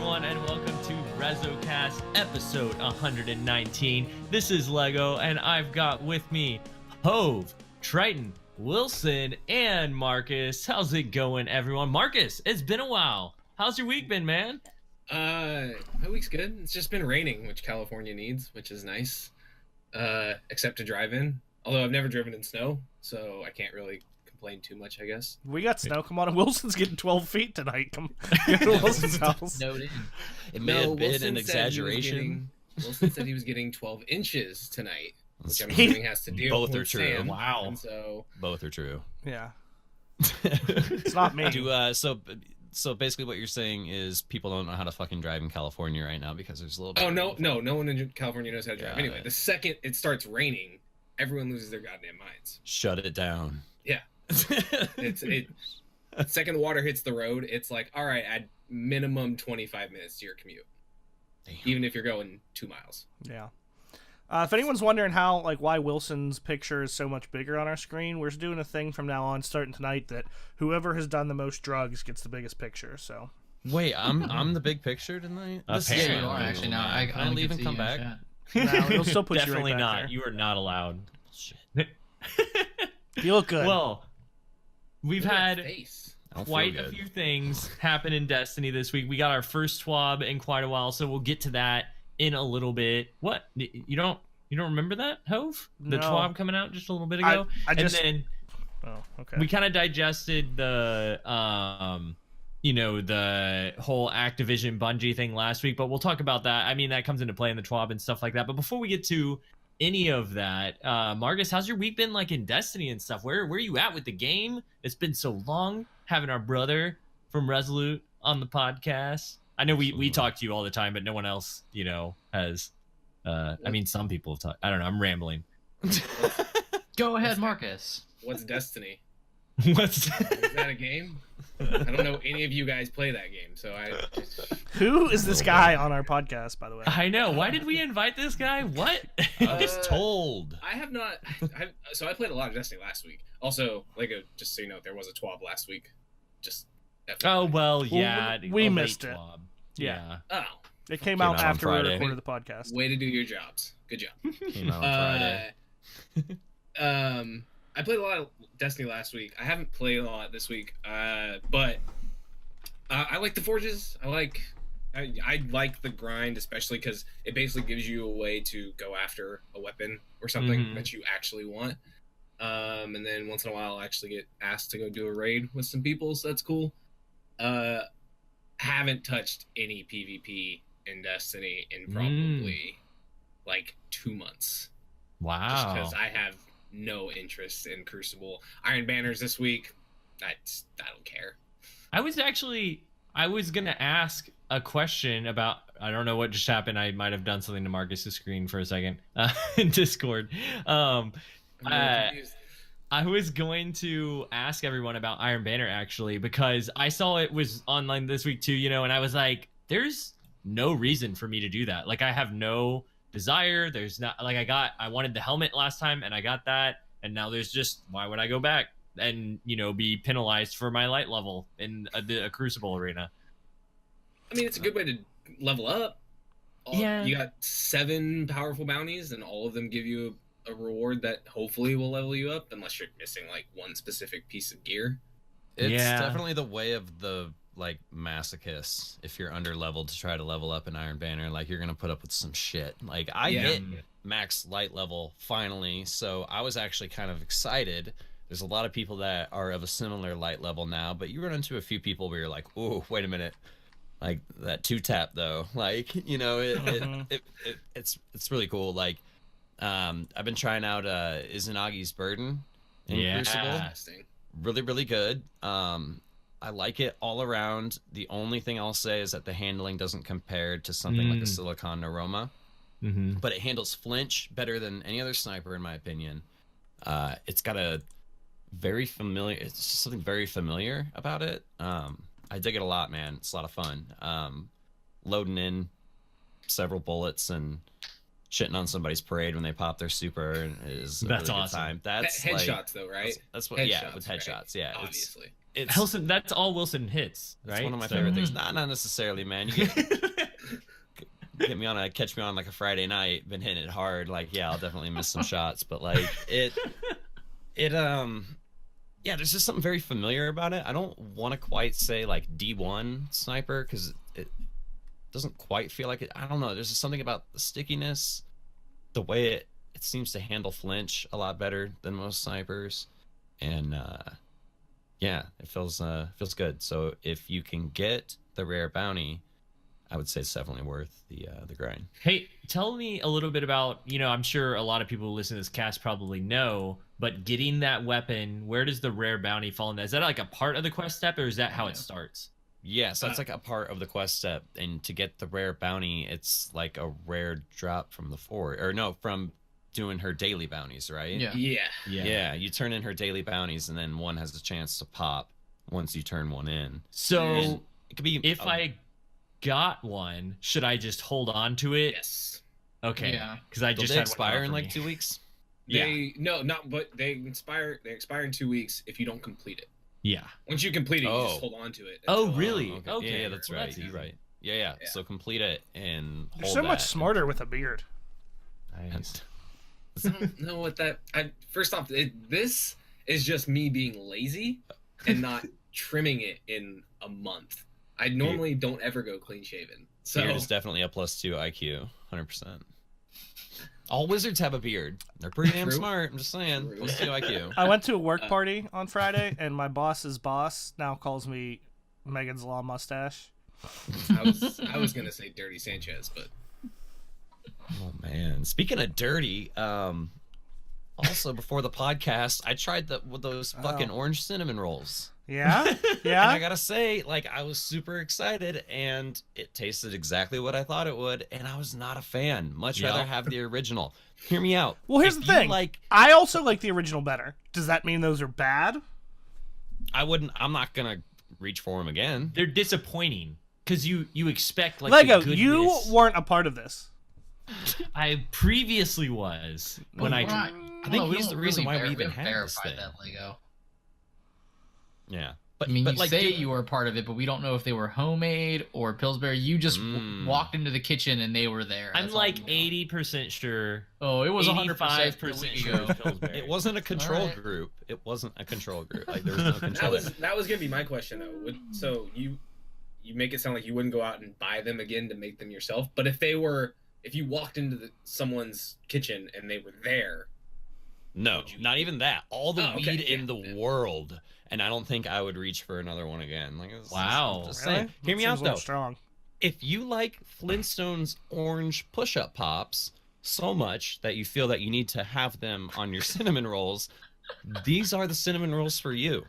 everyone, and welcome to RezoCast episode 119. This is Lego, and I've got with me Hove, Triton, Wilson, and Marcus. How's it going, everyone? Marcus, it's been a while. How's your week been, man? My week's good. It's just been raining, which California needs, which is nice. Except to drive in. Although I've never driven in snow, so I can't really complain too much, I guess. We got snow. Come on, Wilson's getting 12 feet tonight. Come get to Wilson's house. It may have been an exaggeration. Wilson said he was getting 12 inches tonight, which I'm assuming has to do Both with are true. sand. Wow. And so Both are true. Yeah. It's not me. So basically what you're saying is people don't know how to fucking drive in California right now because there's a little bit no one in California knows how to drive. Yeah, anyway, the second it starts raining, everyone loses their goddamn minds. Shut it down. Yeah. Second the water hits the road, it's like, all right, add minimum 25 minutes to your commute. Damn. Even if you're going 2 miles. Yeah. If anyone's wondering why Wilson's picture is so much bigger on our screen, we're doing a thing from now on, starting tonight, that whoever has done the most drugs gets the biggest picture. So. Wait, I'm the big picture tonight? Apparently. Yeah, you are actually. No, I Can I leave and come back? No, he'll still put Definitely you right back not. there. You are not allowed. Shit. You look good. Well, we've Look at had that face. I don't feel quite a good. few things happen in Destiny this week. We got our first TWAB in quite a while, so we'll get to that in a little bit. What? You don't remember that, Hove? The No. TWAB coming out just a little bit ago? I just. And then Oh, okay. we kind of digested the the whole Activision Bungie thing last week, but we'll talk about that. I mean, that comes into play in the TWAB and stuff like that. But before we get to any of that, Marcus, how's your week been like in Destiny and stuff? Where are you at with the game? It's been so long having our brother from Resolute on the podcast. I know we talk to you all the time, but no one else, has. I mean, some people have talked. I don't know. I'm rambling. Go ahead, Marcus. What's Destiny? What's Is that a game? I don't know any of you guys play that game, so Who is this guy on our podcast, by the way? I know. Why did we invite this guy? What? I was told. I have not. So I played a lot of Destiny last week. Also, just so you know, there was a TWAB last week. Just. Oh well, yeah. we a late missed it. TWAB. Yeah. Oh, It came out out on after we Friday. recorded the podcast. way to do your jobs. Good job. Came out on Friday. I played a lot of Destiny last week. I haven't played a lot this week, but I like the forges. I like the grind, especially because it basically gives you a way to go after a weapon or something that you actually want. And then once in a while, I'll actually get asked to go do a raid with some people, so that's cool. Haven't touched any PvP in Destiny in probably 2 months. Wow. Just because I have no interest in Crucible. Iron Banners this week. I don't care. I was gonna ask a question about. I don't know what just happened. I might have done something to Marcus's screen for a second in Discord. I'm really confused. I was going to ask everyone about Iron Banner actually because I saw it was online this week too, and I was like, there's no reason for me to do that. Like I have no desire. There's not I wanted the helmet last time and I got that, and now there's just why would I go back and be penalized for my light level in a Crucible arena? I mean, it's a good way to level up. Yeah. You got 7 powerful bounties, and all of them give you a reward that hopefully will level you up, unless you're missing one specific piece of gear. It's Yeah. definitely the way of the masochists. If you're under leveled to try to level up in Iron Banner, you're gonna put up with some shit. I hit max light level finally, so I was actually kind of excited. There's a lot of people that are of a similar light level now, but you run into a few people where you're like, oh, wait a minute. That 2-tap though, it's really cool. I've been trying out Izanagi's Burden in Crucible. Interesting. Really, really good. I like it all around. The only thing I'll say is that the handling doesn't compare to something like a Silicon Aroma, but it handles flinch better than any other sniper in my opinion. It's got it's just something very familiar about it. I dig it a lot, man. It's a lot of fun. Loading in several bullets and shitting on somebody's parade when they pop their super is a That's really awesome. good time. That's Headshots though, right? That's what. Headshots, Yeah, with headshots. right? Yeah, Obviously. Wilson, that's all Wilson hits, right? It's one of my favorite things. Not necessarily, man. You catch me on like a Friday night, been hitting it hard. Like, yeah, I'll definitely miss some shots, but like yeah, there's just something very familiar about it. I don't want to quite say like D1 sniper because it doesn't quite feel like it. I don't know. There's just something about the stickiness, the way it seems to handle flinch a lot better than most snipers, and yeah, it feels good. So if you can get the rare bounty, I would say it's definitely worth the grind. Hey, tell me a little bit about, I'm sure a lot of people who listen to this cast probably know, but getting that weapon, where does the rare bounty fall in that? Is that like a part of the quest step, or is that how it starts? Yes, that's like a part of the quest step. And to get the rare bounty, it's like a rare drop from from doing her daily bounties, right? Yeah. You turn in her daily bounties, and then one has a chance to pop once you turn one in. So and it could be if I got one, should I just hold on to it? Yes. Okay. Yeah. Because I just had expire one in like me. 2 weeks. But they expire in 2 weeks if you don't complete it. Yeah. Once you complete it, you just hold on to it. Oh, really? Okay. Yeah, that's right. That's You're right. Yeah. So complete it and You're hold so much that. smarter with a beard. Nice. I don't know what that. First off, this is just me being lazy and not trimming it in a month. I normally don't ever go clean shaven. So Beard is definitely a +2 IQ, 100%. All wizards have a beard. They're pretty damn smart. I'm just saying. True. +2 IQ. I went to a work party on Friday, and my boss's boss now calls me Megan's Law Mustache. I was gonna say Dirty Sanchez, but Oh man! Speaking of dirty, also before the podcast, I tried those fucking orange cinnamon rolls. Yeah, And I gotta say, like, I was super excited, and it tasted exactly what I thought it would, and I was not a fan. Much rather have the original. Hear me out. Well, here's If the you thing. I also like the original better. Does that mean those are bad? I'm not gonna reach for them again. They're disappointing because you expect like Lego, the goodness. you weren't a part of this. I previously was when I think he's the reason why we even have this verified thing. that, Lego. Yeah, I mean, you like, say dude, you were a part of it, but we don't know if they were homemade or Pillsbury. You just walked into the kitchen and they were there. I'm That's all like we know. 80% sure. Oh, it was 100% 85% sure it was Pillsbury. it wasn't a control Alright. group. It wasn't a control group. Like there was no control. that was gonna be my question though. So you make it sound like you wouldn't go out and buy them again to make them yourself, but if you walked into someone's kitchen and they were there. No, not even that. All the okay. weed in the world, and I don't think I would reach for another one again. Like, Wow. just Really? saying. Hear me Seems out a little though. Strong. If you like Flintstone's orange push-up pops so much that you feel that you need to have them on your cinnamon rolls, these are the cinnamon rolls for you.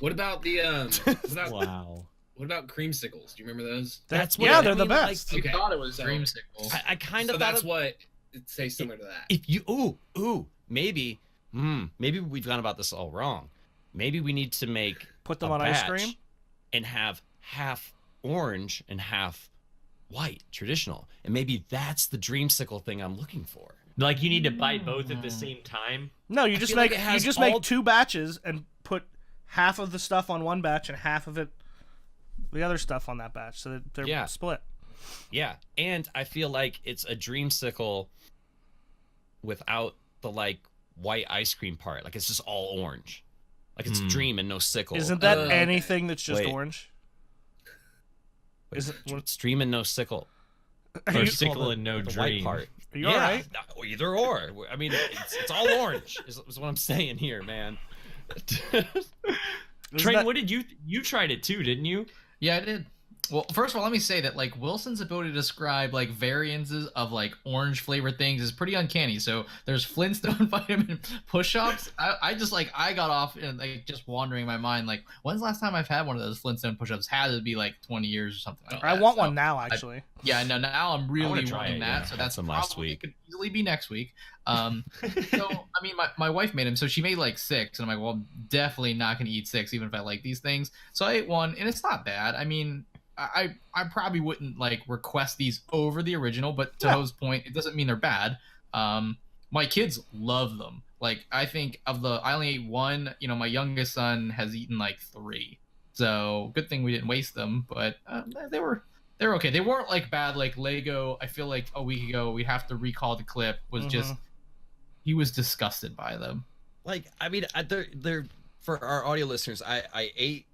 What about the Wow. What about creamsicles? Do you remember those? That's what yeah, I they're the mean, like, best. You Okay, thought it was so- dreamsicle. I kind of So thought that's of, what it tastes similar to that. if you maybe we've gone about this all wrong. Maybe we need to make Put them a on ice batch cream. and have half orange and half white, traditional, and maybe that's the dreamsicle thing I'm looking for. Like you need to buy both at the same time. No, you just feel like make it has make all- 2 batches and put half of the stuff on one batch and half of it the other stuff on that batch, so that they're split. Yeah, and I feel like it's a dreamsicle without the like white ice cream part. Like it's just all orange. Like it's dream and no sickle. Isn't that okay. anything that's just Wait. orange? Wait, is it- it's dream and no sickle? Or you- sickle and no The dream. white part. Are you all right? Either or. I mean, it's all orange. Is what I'm saying here, man. Train, that- what did you tried it too, didn't you? Yeah, I did. Well, first of all, let me say that like Wilson's ability to describe like variances of like orange flavored things is pretty uncanny. So there's Flintstone vitamin push-ups. I just like I got off and like just wandering my mind like when's the last time I've had one of those Flintstone push-ups? Had to be like 20 years or something like that. I want So, one now, actually. Yeah, no, now I'm really wanna try wanting it, that. yeah. So Had that's some last probably week. could easily be next week. So I mean, my wife made them, so she made like 6, and I'm like, well, I'm definitely not gonna eat 6, even if I like these things. So I ate one, and it's not bad. I mean, I probably wouldn't like request these over the original, but to Ho's point, it doesn't mean they're bad. My kids love them. Like, I think I only ate one. You know, my youngest son has eaten like 3. So good thing we didn't waste them. But they're okay. They weren't like bad. Like Lego, I feel like a week ago we'd have to recall the clip. Was just he was disgusted by them. Like, I mean, they're for our audio listeners. I ate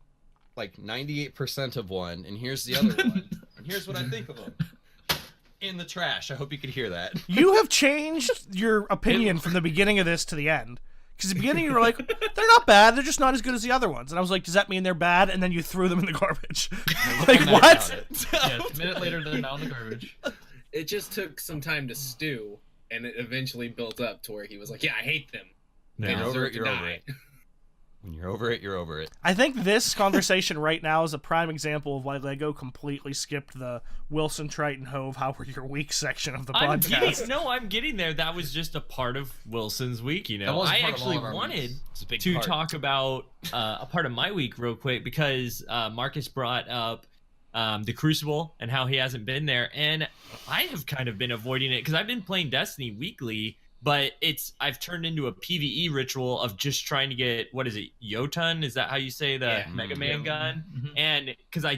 like 98% of one, and here's the other one, and here's what I think of them. In the trash. I hope you could hear that. You have changed your opinion from the beginning of this to the end. Because at the beginning you were like, they're not bad, they're just not as good as the other ones. And I was like, does that mean they're bad? And then you threw them in the garbage. Like, what? Yeah, a minute later, they're now in the garbage. It just took some time to stew, and it eventually built up to where he was like, yeah, I hate them. Yeah. They You're over deserve it, to you're die. over it. When you're over it, you're over it. I think this conversation right now is a prime example of why Lego completely skipped the Wilson, Triton, Hove, how were your week section of the podcast. I'm getting there. That was just a part of Wilson's week, you That know. was I part of actually all of our wanted weeks. It's a big to part. talk about a part of my week real quick because Marcus brought up the Crucible and how he hasn't been there, and I have kind of been avoiding it because I've been playing Destiny weekly, but I've turned into a PvE ritual of just trying to get, what is it, Jotun? Is that how you say the Yeah. Mega Man gun? Mhm. And because I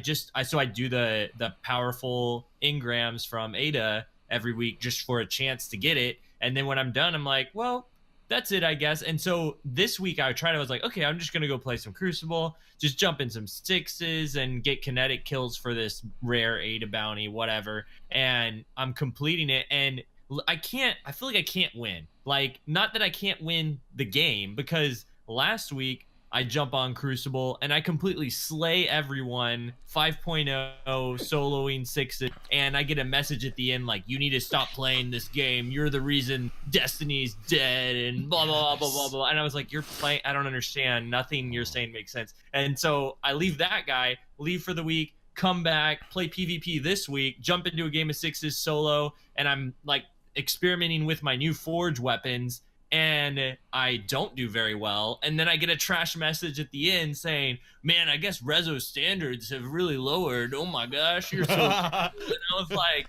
do the powerful engrams from Ada every week just for a chance to get it, and then when I'm done, I'm like, well, that's it, I guess. And so this week I was like, okay, I'm just gonna go play some Crucible, just jump in some 6s and get kinetic kills for this rare Ada bounty, whatever. And I'm completing it, and I feel like I can't win. Like, not that I can't win the game, because last week I jump on Crucible and I completely slay everyone 5.0 soloing 6s, and I get a message at the end like, you need to stop playing this game, you're the reason Destiny's dead, and blah blah blah blah blah. And I was like, you're playing, I don't understand, nothing you're saying makes sense. And so I leave that guy, leave for the week, come back, play PvP this week, jump into a game of 6s solo, and I'm like experimenting with my new forge weapons, and I don't do very well. And then I get a trash message at the end saying, man, I guess Rezo standards have really lowered. Oh my gosh, you're so and I was like,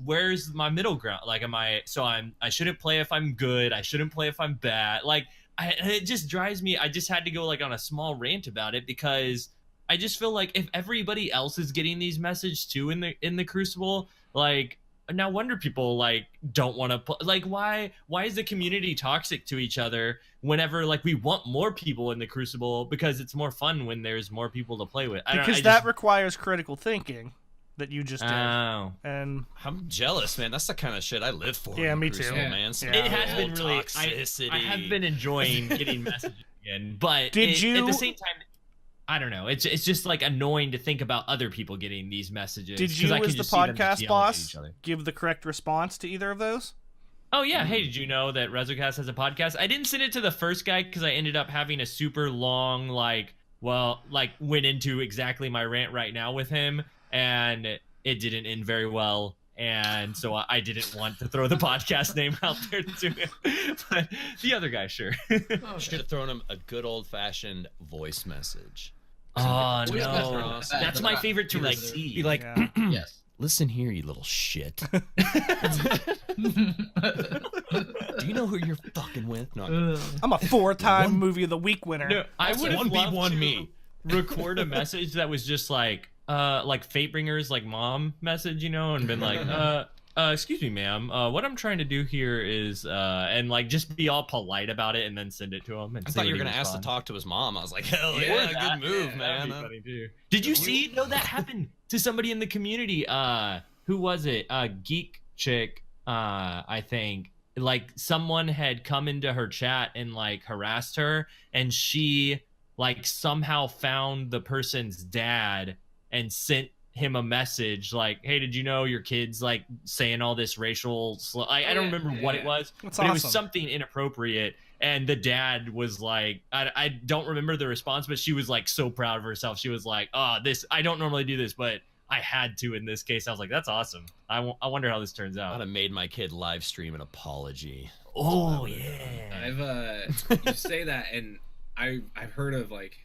where's my middle ground? Like, I shouldn't play if I'm good, I shouldn't play if I'm bad. Like, it just drives me. I just had to go like on a small rant about it, because I just feel like if everybody else is getting these messages too in the Crucible, like, no wonder people like don't want to like, why is the community toxic to each other whenever like we want more people in the Crucible, because it's more fun when there's more people to play with. Because that requires critical thinking that you just did. Oh. And I'm jealous, man. That's the kind of shit I live for. Yeah, in me Crucible, too. man. Yeah. It has been really toxicity. I have been enjoying getting messages again, but at the same time, I don't know. It's just like annoying to think about other people getting these messages. did you, I can as the just see them just podcast yelling at boss, each other. give the correct response to either of those? Oh yeah, hey, did you know that RezoCast has a podcast? I didn't send it to the first guy because I ended up having a super long went into exactly my rant right now with him, and it didn't end very well. And so I didn't want to throw the podcast name out there to him. But the other guy, sure. Should have thrown him a good old-fashioned voice message. Oh Voice no, message. that's my favorite to Be like- receive. Be like, Yeah. Yes. listen here, you little shit. Do you know who you're fucking with? No, I'm a 4-time movie of the week winner. No, I Also, would have 1v1 loved to me. record a message that was just like Fatebringer's like mom message, you know, and been like, excuse me, ma'am, what I'm trying to do here is, and like just be all polite about it and then send it to him. And I see thought what you were he gonna ask to responds. talk to his mom. I was like, hell Or yeah, that. good move, Yeah, man. that'd be funny, too. Did you see? No, that happened to somebody in the community. Who was it? Geek chick, I think. Like, someone had come into her chat and like harassed her, and she like somehow found the person's dad and sent him a message like, hey, did you know your kid's like saying all this racial I don't remember what it was, That's but it was awesome. something inappropriate. And the dad was like, I don't remember the response, but she was like so proud of herself. She was like, oh, this, I don't normally do this, but I had to in this case. I was like, that's awesome. I wonder how this turns I'd out. have made my kid live stream an apology. Oh yeah. You say that, and I've heard of like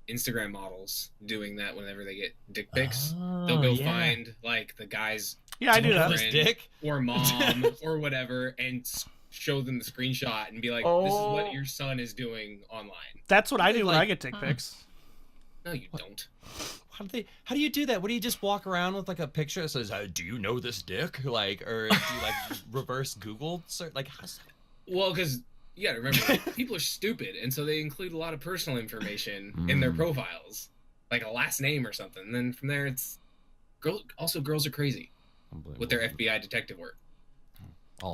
Instagram models doing that whenever they get dick pics. They'll go find like the guy's Yeah, I do that. This dick or mom or whatever, and show them the screenshot and be like, "This is what your son is doing online." That's what I do when I get dick pics. No, you don't. How do you do that? What do you just walk around with like a picture that says, "Do you know this dick?" Like, or do you like reverse Google search? Like, how's that? Well, because you gotta remember, like, people are stupid, and so they include a lot of personal information in their profiles, like a last name or something. And then from there, it's girls are crazy with their FBI detective work.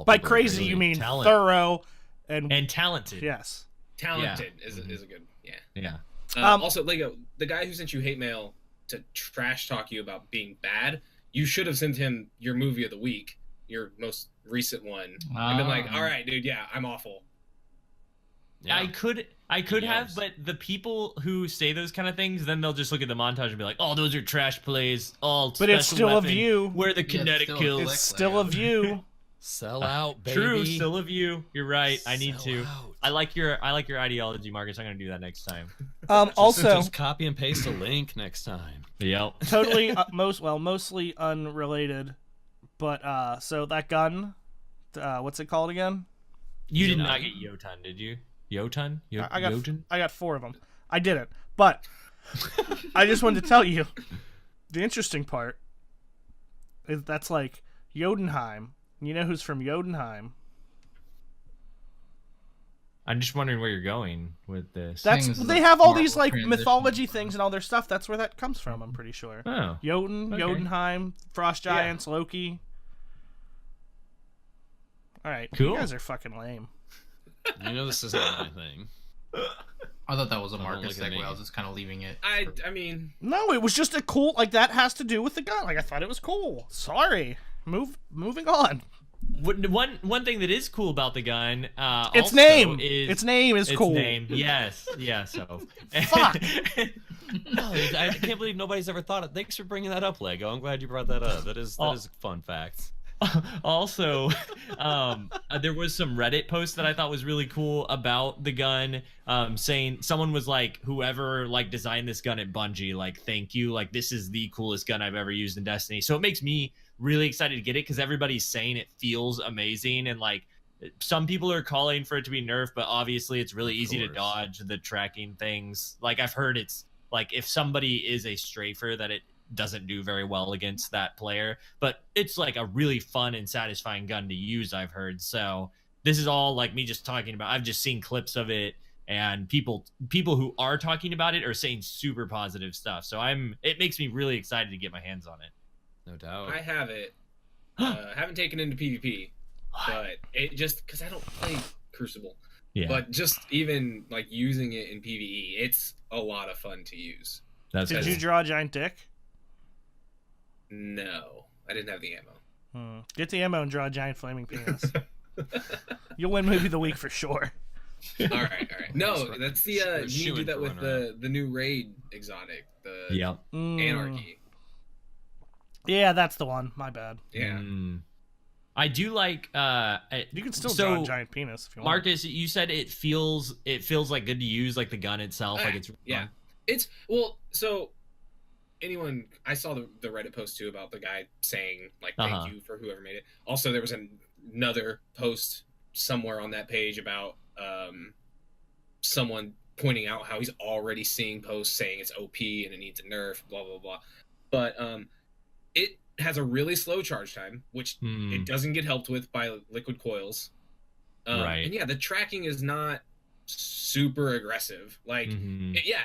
By crazy, you mean thorough and talented. Yes, talented is a good yeah. Also, Lego, the guy who sent you hate mail to trash talk you about being bad, you should have sent him your movie of the week, your most recent one, and been like, "All right, dude, yeah, I'm awful." Yeah. I could have, but the people who say those kind of things, then they'll just look at the montage and be like, "Oh, those are trash plays." But it's still a view. Where the kinetic kills. It's still a view. Sell out, baby. True, still a view. You're right. I need to. Out. I like your ideology, Marcus. I'm gonna do that next time. Also, just copy and paste a link next time. Yep. Totally, mostly unrelated, but so that gun, what's it called again? You did not get Jotun, did you? Jotun? I got 4 of them. I didn't, but I just wanted to tell you the interesting part is that's like Jotunheim. You know who's from Jotunheim? I'm just wondering where you're going with this. They have all these like mythology things and all their stuff. That's where that comes from. I'm pretty sure. Oh, Jotunheim, Frost Giants, Loki. All right, cool. You guys are fucking lame. You know this isn't my thing. I thought that was a Marcus segue. I was just kind of leaving it. I mean, no, it was just a cool. Like that has to do with the gun. Like I thought it was cool. Sorry. Moving on. One thing that is cool about the gun, its name is cool. Yes, yeah. So fuck. No, I can't believe nobody's ever thought of. Thanks for bringing that up, Lego. I'm glad you brought that up. That is a fun fact. Also, there was some Reddit post that I thought was really cool about the gun, saying someone was like, whoever like designed this gun at Bungie, like, thank you, like this is the coolest gun I've ever used in Destiny. So it makes me really excited to get it because everybody's saying it feels amazing, and like some people are calling for it to be nerfed, but obviously it's really easy to dodge the tracking things. Like I've heard it's like if somebody is a strafer that it doesn't do very well against that player, but it's like a really fun and satisfying gun to use, I've heard. So this is all like me just talking about. I've just seen clips of it, and people who are talking about it are saying super positive stuff. So it makes me really excited to get my hands on it. No doubt. I have it. Haven't taken into PvP, but it just because I don't play Crucible. Yeah. But just even like using it in PvE, it's a lot of fun to use. Did you draw a giant dick? No, I didn't have the ammo. Get the ammo and draw a giant flaming penis. You'll win movie of the week for sure. All right. No, that's the you do that with the new raid exotic, the Anarchy. Yeah, that's the one. My bad. Yeah. I do like you can still draw a giant penis if you want. Marcus, you said it feels like good to use, like the gun itself, like it's fun. It's so anyone, I saw the Reddit post too about the guy saying like thank you for whoever made it. Also, there was another post somewhere on that page about someone pointing out how he's already seeing posts saying it's OP and it needs a nerf, blah blah blah. But it has a really slow charge time, which it doesn't get helped with by liquid coils. Right. And yeah, the tracking is not super aggressive. Like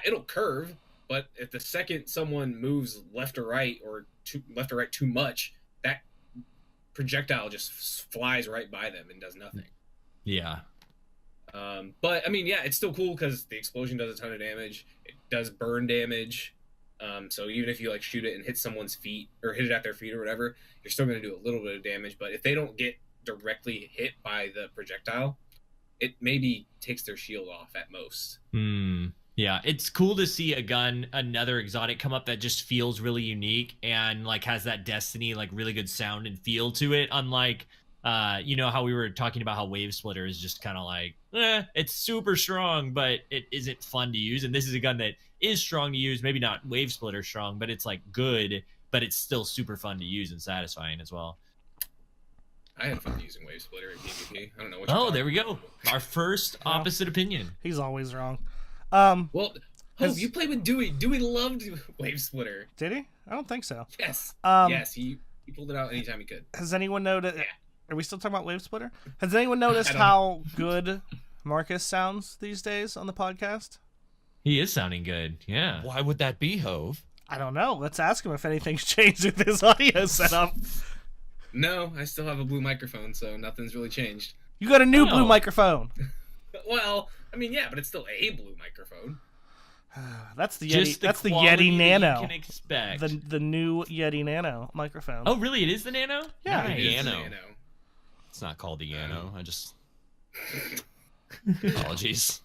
it'll curve. But if the second someone moves left or right too much, that projectile just flies right by them and does nothing. Yeah. But I mean, yeah, it's still cool because the explosion does a ton of damage. It does burn damage. So even if you like shoot it and hit someone's feet or hit it at their feet or whatever, you're still going to do a little bit of damage. But if they don't get directly hit by the projectile, it maybe takes their shield off at most. Yeah, it's cool to see another exotic come up that just feels really unique and like has that Destiny like really good sound and feel to it. Unlike, you know how we were talking about how Wave Splitter is just kind of like, it's super strong, but it isn't fun to use. And this is a gun that is strong to use, maybe not Wave Splitter strong, but it's like good. but it's still super fun to use and satisfying as well. I had fun using Wave Splitter in PvP. I don't know what. Oh, there we go. Our first opposite opinion. He's always wrong. Well, you played with Dewey. Dewey loved Wave Splitter. Did he? I don't think so. Yes. Yes, he pulled it out anytime he could. Has anyone noticed? Yeah. Are we still talking about Wave Splitter? Has anyone noticed how good Marcus sounds these days on the podcast? He is sounding good. Yeah. Why would that be, Hove? I don't know. Let's ask him if anything's changed with his audio setup. No, I still have a blue microphone, so nothing's really changed. You got a new blue microphone. Well, I mean, yeah, but it's still a blue microphone. That's the Just Yeti. the That's the quality Yeti that Nano. you can expect. The new Yeti Nano microphone. Oh, really? It is the Nano? Yeah. Nice. It is Nano. Nano. It's not called the Yano. I just apologies.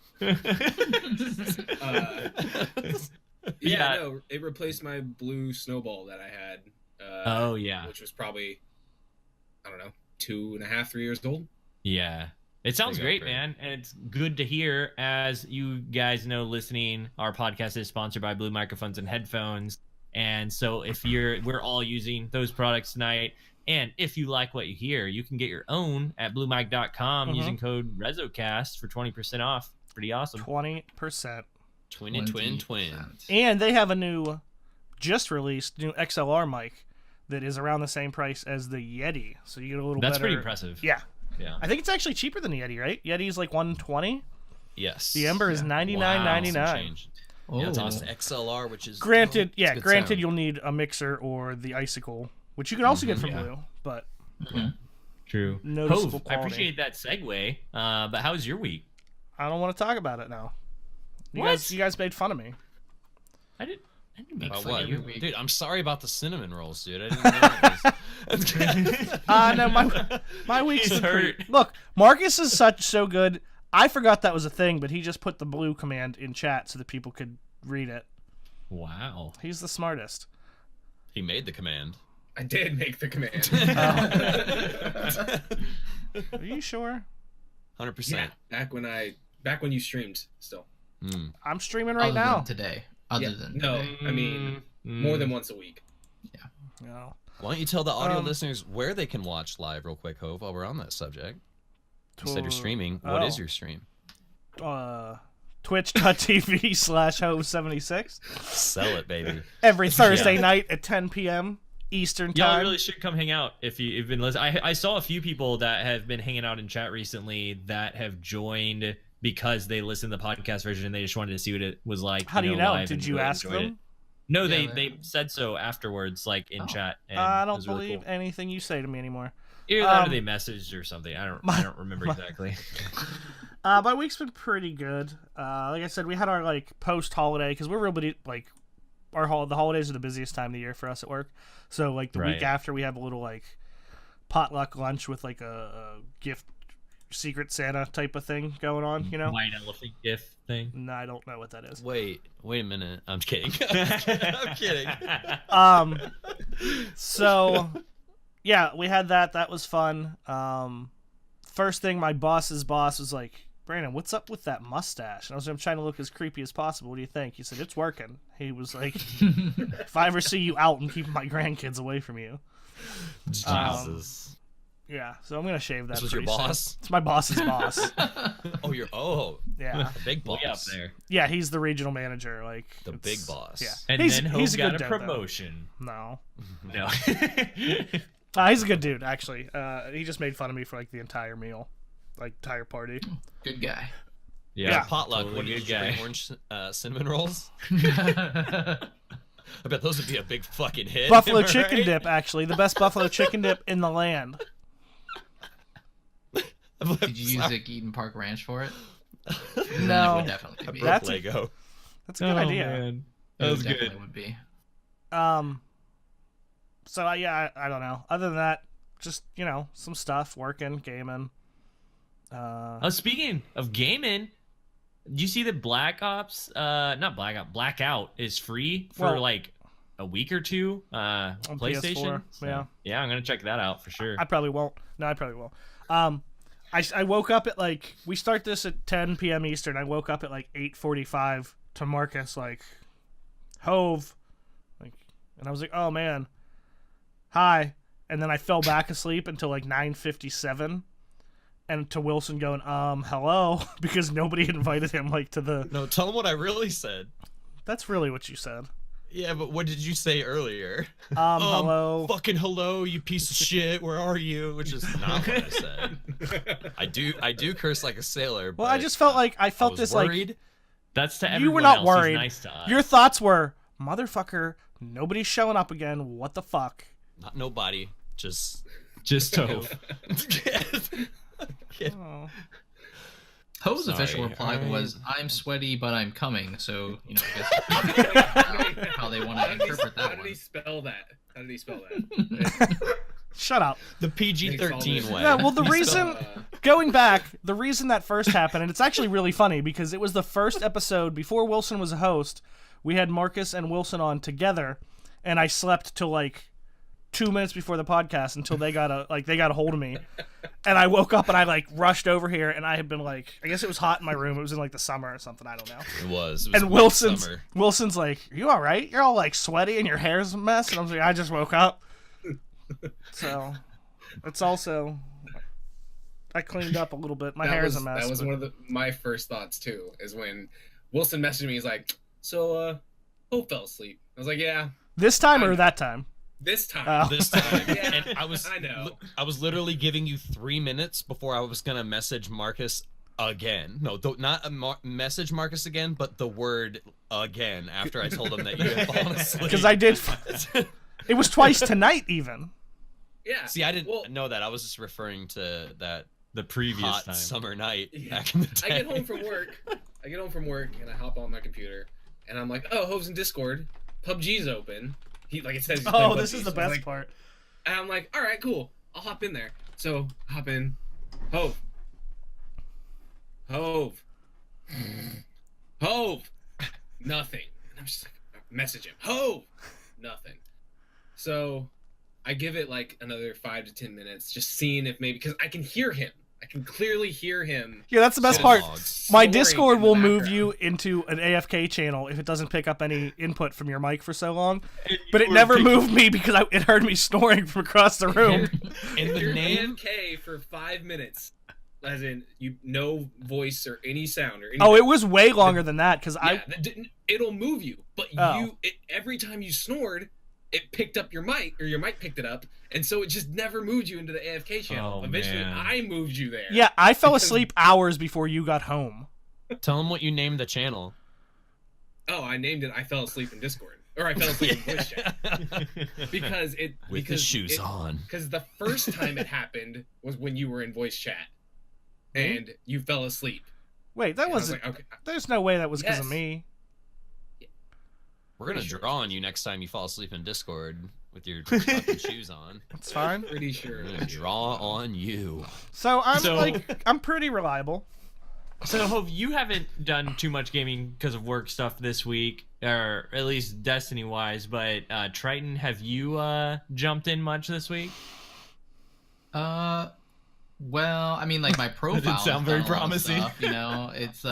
Yeah, no, it replaced my blue snowball that I had. Oh, yeah. Which was probably, I don't know, 2.5, 3 years old. Yeah. It sounds Big great, upgrade. man. And it's good to hear. As you guys know, listening, our podcast is sponsored by Blue Microphones and Headphones. And so we're all using those products tonight. And if you like what you hear, you can get your own at bluemic.com using code RezoCast for 20% off. Pretty awesome. 20%. Twin. And they have a new, just released, new XLR mic that is around the same price as the Yeti. So you get a little That's better. pretty impressive. Yeah. Yeah. I think it's actually cheaper than the Yeti, right? Yeti's like $120. Yes. The Ember is $99.99. Oh, Yeah, it's awesome. XLR, which is Granted, it's good granted, sound. you'll need a mixer or the Icicle, which you can also get from yeah. Blue, but True. noticeable Hove, I quality. appreciate that segue. But how's your week? I don't want to talk about it now. What? You guys made fun of me. I didn't make About fun what? of you. Dude, I'm sorry about the cinnamon rolls, dude. I didn't know it was... No, my week's He's been pretty... hurt. Look, Marcus is so good. I forgot that was a thing, but he just put the Blue command in chat so that people could read it. Wow. He's the smartest. He made the command. I did make the command. Are you sure? 100%. Yeah, back when you streamed still. Mm. I'm streaming right other now. than today. Other than No, today. I mean more than once a week. No. Why don't you tell the audio Um, listeners where they can watch live real quick, Hove, while we're on that subject? You said you're streaming. What is your stream? Twitch.tv/Hove76 Sell it, baby. every Thursday night at 10 p.m. Eastern Y'all time. really should come hang out if you've been listening. I saw a few people that have been hanging out in chat recently that have joined because they listened to the podcast version and they just wanted to see what it was like. How do you know? live, Did and you really ask enjoyed them? it. No, Yeah, they said so afterwards, like in chat. And I it don't was really believe cool. anything you say to me anymore. Either that or they messaged or something. I don't remember exactly. My week's been pretty good. Like I said, we had our like post holiday because we're really like the holidays are the busiest time of the year for us at work. So like the Right. week after, we have a little like potluck lunch with like a gift secret Santa type of thing going on. You know? White elephant gift thing. No, I don't know what that is. Wait a minute. I'm kidding. I'm kidding. So yeah, we had that. That was fun. First thing, my boss's boss was like, "Brandon, what's up with that mustache?" And I'm trying to look as creepy as possible. What do you think? He said, "It's working." He was like, "If I ever see you out, I'm keeping my grandkids away from you." Jesus. Yeah, so I'm gonna shave that. This was your pretty soon. boss? It's my boss's boss. Yeah. The big boss. Way up there. Yeah, he's the regional manager. Like The big boss. Yeah, And he's, then he's Hope a got good a dude, though. promotion. No, No. he's a good dude. Actually, he just made fun of me for like the entire meal, like entire party. Good guy. Yeah. Potluck. Totally What did good you bring? guy. Orange cinnamon rolls? I bet those would be a big fucking hit. Buffalo am I chicken right? dip, actually, the best buffalo chicken dip in the land. Did you use like Eden Park Ranch for it? That No, would definitely be. That's a- Lego. that's a good idea. Man. That That was definitely good. would be. So I don't know. Other than that, just some stuff, working, gaming. Oh, speaking of gaming, do you see that Blackout is free for Well, like a week or two? on PlayStation. PS4, yeah. I'm gonna check that out for sure. I probably won't. No, I probably won't. I woke up at like, we start this at 10 p.m. Eastern. I woke up at like 8:45 to Marcus like, Hove, like, and I was like, oh man, hi, and then I fell back asleep until like 9:57, and to Wilson going, hello, because nobody invited him like to the. No, tell him what I really said. That's really what you said. Yeah, but what did you say earlier? Hello. Fucking hello, you piece of shit. Where are you? Which is not what I said. I do curse like a sailor. Well, but I just felt like I felt was this worried. like That's to everyone you were not else. worried. He's nice to us. Your thoughts were, motherfucker, nobody's showing up again. What the fuck? Not nobody, just Tove. Oh. Ho's Sorry, official reply I- was, "I'm sweaty, but I'm coming." So I guess how they want to interpret How that did he one. spell that? How did he spell that? Shut up. the PG-13 way. Yeah, well, the You reason, going back, the reason that first happened, and it's actually really funny because it was the first episode before Wilson was a host. We had Marcus and Wilson on together, and I slept till like 2 minutes before the podcast until they got a hold of me, and I woke up and I like rushed over here, and I had been like, I guess it was hot in my room. It was in like the summer or something. I don't know. It was And midsummer. Wilson's like, "Are you all right? You're all like sweaty and your hair's a mess." And I was like, "I just woke up." So it's also, I cleaned up a little bit. My hair is a mess. That was but- one of my first thoughts too. Is when Wilson messaged me. He's like, "So, Hope fell asleep." I was like, "Yeah, This time or that time? this time." Oh. This time, Yeah, and I know. I was literally giving you 3 minutes before I was gonna message Marcus again. No, not message Marcus again, but the word again after I told him that you had fallen asleep. Because I did. It was twice tonight, even. Yeah. See, I didn't Well, know that. I was just referring to that The previous hot time. summer night Yeah. back in the day. I get home from work. And I hop on my computer, and I'm like, "Oh, Hove's in Discord. PUBG's open." It says. He's playing Oh, this PUBG, is the so I'm best like- part. And I'm like, "All right, cool. I'll hop in there." So hop in. Hove. Nothing. And I'm just like, message him. Hove. Nothing. So I give it like another 5 to 10 minutes, just seeing if maybe, because I can hear him. I can clearly hear him. Yeah, that's the best Shit part. logs. My snoring Discord in the will move background. you into an AFK channel if it doesn't pick up any input from your mic for so long. And But you it were never picking- moved me because it heard me snoring from across the room. In the You're name, AFK for 5 minutes, as in no voice or any sound or anything. Oh, it was way longer than that because Yeah, it'll move you, but Oh. every time you snored, it picked up your mic, or your mic picked it up, and so it just never moved you into the AFK channel. Oh, Eventually, man. I moved you there. Yeah, I fell Because- asleep hours before you got home. tell him what you named the channel. Oh, I named it. I fell asleep in Discord, or I fell asleep in voice chat because it With because the shoes it- on. Because the first time it happened was when you were in voice chat, and you fell asleep. Wait, that And I was wasn't. like, okay. There's no way that was because of Yes. me. We're gonna Pretty sure. draw on you next time you fall asleep in Discord with your fucking shoes on. It's fine. Pretty sure. We're it gonna was you. draw on you. So I'm So- I'm pretty reliable. So, Hove, you haven't done too much gaming because of work stuff this week, or at least Destiny-wise, but Triton, have you jumped in much this week? Well, I mean, like my profile sound has very done a lot of promising. stuff, you know, it's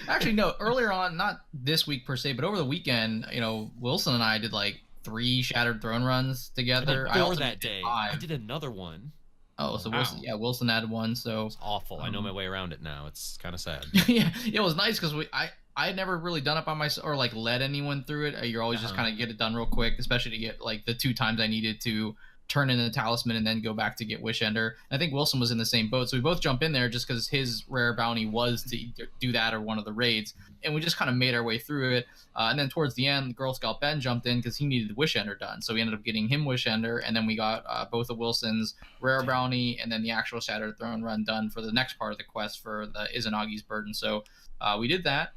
actually no. Earlier on, not this week per se, but over the weekend, you know, Wilson and I did like 3 Shattered Throne runs together. I Before also that did day, 5. I did another one. Oh, so Wow. Wilson added one. So It's awful. I know my way around it now. It's kind of sad. yeah, it was nice because I had never really done it by myself or like led anyone through it. You're always just kind of get it done real quick, especially to get like the 2 times I needed to turn in a talisman and then go back to get Wish Ender. I think Wilson was in the same boat, so we both jump in there just because his rare bounty was to either do that or one of the raids, and we just kind of made our way through it. And then towards the end, Girl Scout Ben jumped in because he needed Wish Ender done, so we ended up getting him Wish Ender, and then we got both of Wilson's rare bounty and then the actual Shattered Throne run done for the next part of the quest for the Izanagi's Burden. So we did that.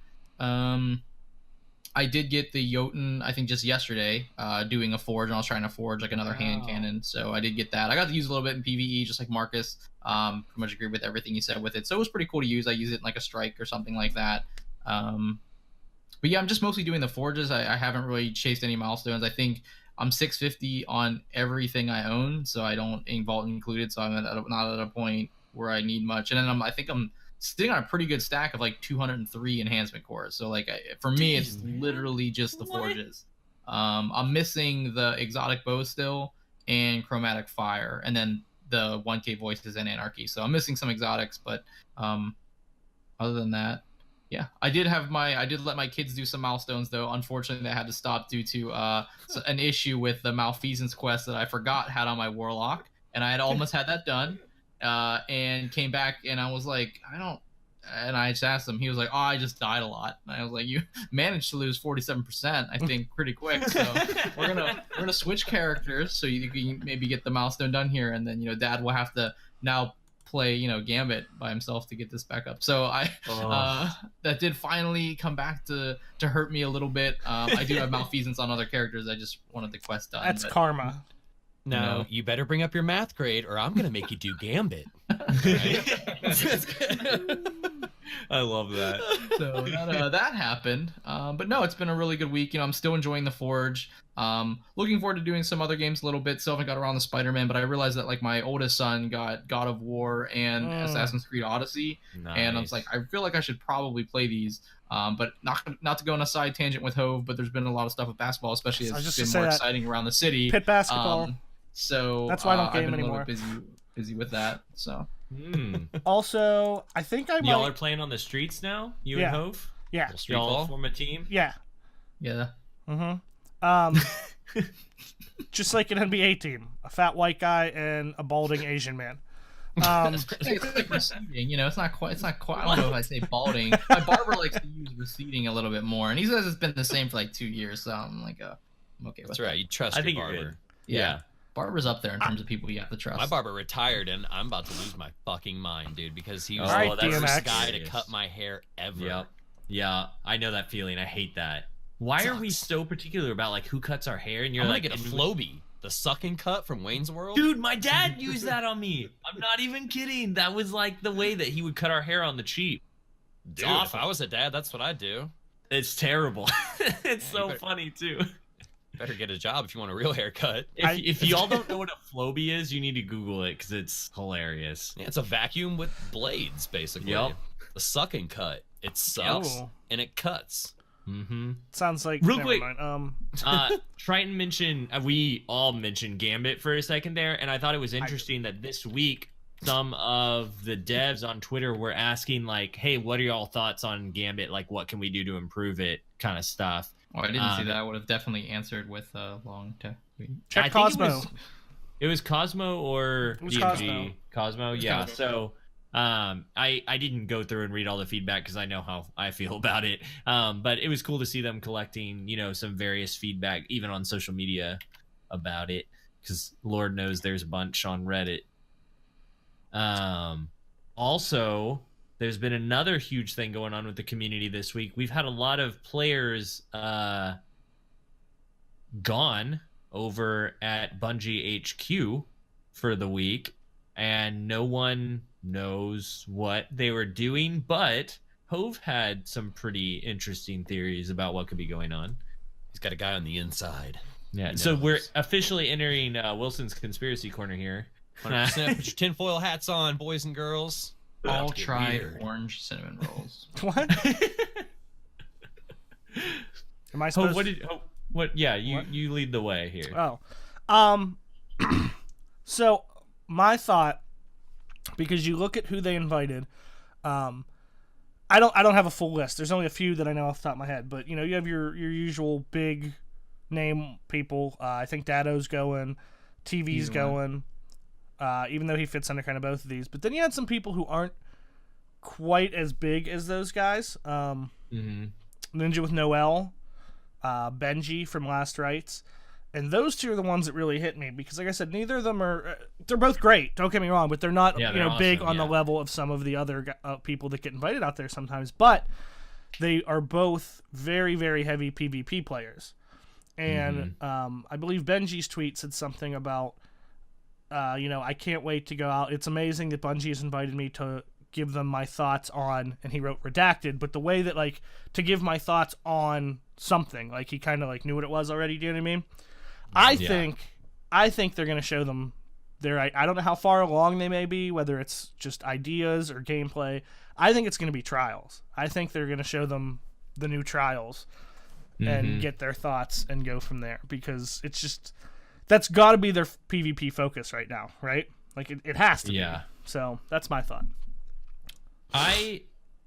I did get the Jotun, I think just yesterday, doing a forge, and I was trying to forge like another hand Wow. cannon, so I did get that. I got to use a little bit in PvE, just like Marcus. Pretty much agree with everything he said with it, so it was pretty cool to use. I use it in like a strike or something like that. But yeah, I'm just mostly doing the forges. I haven't really chased any milestones. I think I'm 650 on everything I own, so I don't Vault included, so I'm not at a point where I need much. And then I think I'm sitting on a pretty good stack of like 203 enhancement cores. So like for me, it's literally just the What? forges. I'm missing the exotic bow still, and Chromatic Fire, and then the 1K voices and Anarchy. So I'm missing some exotics, but other than that, yeah, I did let my kids do some milestones though. Unfortunately, they had to stop due to an issue with the Malfeasance quest that I forgot had on my Warlock, and I had almost had that done, and came back and I was like, and I just asked him. He was like, "Oh, I just died a lot." And I was like, "You managed to lose 47%, I think, pretty quick. So we're gonna switch characters so you can maybe get the milestone done here, and then Dad will have to now play Gambit by himself to get this back up." So that did finally come back to hurt me a little bit. I do have malfeasance on other characters. I just wanted the quest done. That's karma. No, you better bring up your math grade, or I'm gonna make you do Gambit. I love that. So that happened. But no, it's been a really good week. I'm still enjoying the Forge. Looking forward to doing some other games a little bit. Still haven't got around the Spider-Man, but I realized that like my oldest son got God of War and Assassin's Creed Odyssey, and I was like, I feel like I should probably play these. But not to go on a side tangent with Hove, but there's been a lot of stuff with basketball, especially as it's been more exciting around the city. Pit basketball. So that's why I don't game I've been anymore. A little busy with that. So also, I think y'all are playing on the streets now. You and Hove. Yeah. Y'all form a team. Yeah. Yeah. Just like an NBA team, a fat white guy and a balding Asian man. It's like receding, it's not quite. I don't know if I say balding. My barber likes to use receding a little bit more, and he says it's been the same for like 2 years. So I'm like, I'm okay with That's that. right. You trust your barber. Yeah. Barber's up there in terms of people you have to trust. My barber retired, and I'm about to lose my fucking mind, dude, because he was the first guy to cut my hair ever. Yep. Yeah, I know that feeling. I hate that. Why are we so particular about like who cuts our hair? And you're I'm like, gonna get a Floby, the sucking cut from Wayne's World. Dude, my dad used that on me. I'm not even kidding. That was like the way that he would cut our hair on the cheap. Dude, if I was a dad, that's what I'd do. It's terrible. It's so funny too. Better get a job if you want a real haircut. If y'all don't know what a Floby is, you need to Google it because it's hilarious. Yeah, it's a vacuum with blades, basically. Yep. The sucking cut. It sucks and it cuts. Mm-hmm. Sounds like real quick. Triton mentioned we all mentioned Gambit for a second there, and I thought it was interesting that this week some of the devs on Twitter were asking like, "Hey, what are y'all thoughts on Gambit? Like, what can we do to improve it?" Kind of stuff. Oh, I didn't see that. I would have definitely answered with a long tweet. Check Cosmo. It was Cosmo or DMG. Cosmo, yeah. So I didn't go through and read all the feedback because I know how I feel about it. But it was cool to see them collecting, some various feedback, even on social media about it, because Lord knows there's a bunch on Reddit. Also, there's been another huge thing going on with the community this week. We've had a lot of players gone over at Bungie HQ for the week, and no one knows what they were doing, but Hove had some pretty interesting theories about what could be going on. He's got a guy on the inside. Yeah, so we're officially entering Wilson's conspiracy corner here. 100%. Put your tinfoil hats on, boys and girls. All try orange cinnamon rolls. What? Am I supposed? What? Yeah, you lead the way here. Oh, so my thought, because you look at who they invited, I don't have a full list. There's only a few that I know off the top of my head, but you have your usual big name people. I think Dado's going, TV's going. Even though he fits under kind of both of these. But then you had some people who aren't quite as big as those guys. Ninja with Noel, Bungie from Last Rites. And those two are the ones that really hit me. Because like I said, neither of them are... they're both great, don't get me wrong. But they're not big on the level of some of the other people that get invited out there sometimes. But they are both very, very heavy PvP players. And I believe Bungie's tweet said something about... I can't wait to go out. It's amazing that Bungie has invited me to give them my thoughts on, and he wrote redacted, but the way that, like, to give my thoughts on something, like, he kind of, like, knew what it was already, do you know what I mean? I think they're going to show them I don't know how far along they may be, whether it's just ideas or gameplay. I think it's going to be trials. I think they're going to show them the new trials and get their thoughts and go from there, because it's just... that's got to be their PvP focus right now, right? Like it has to be. So that's my thought.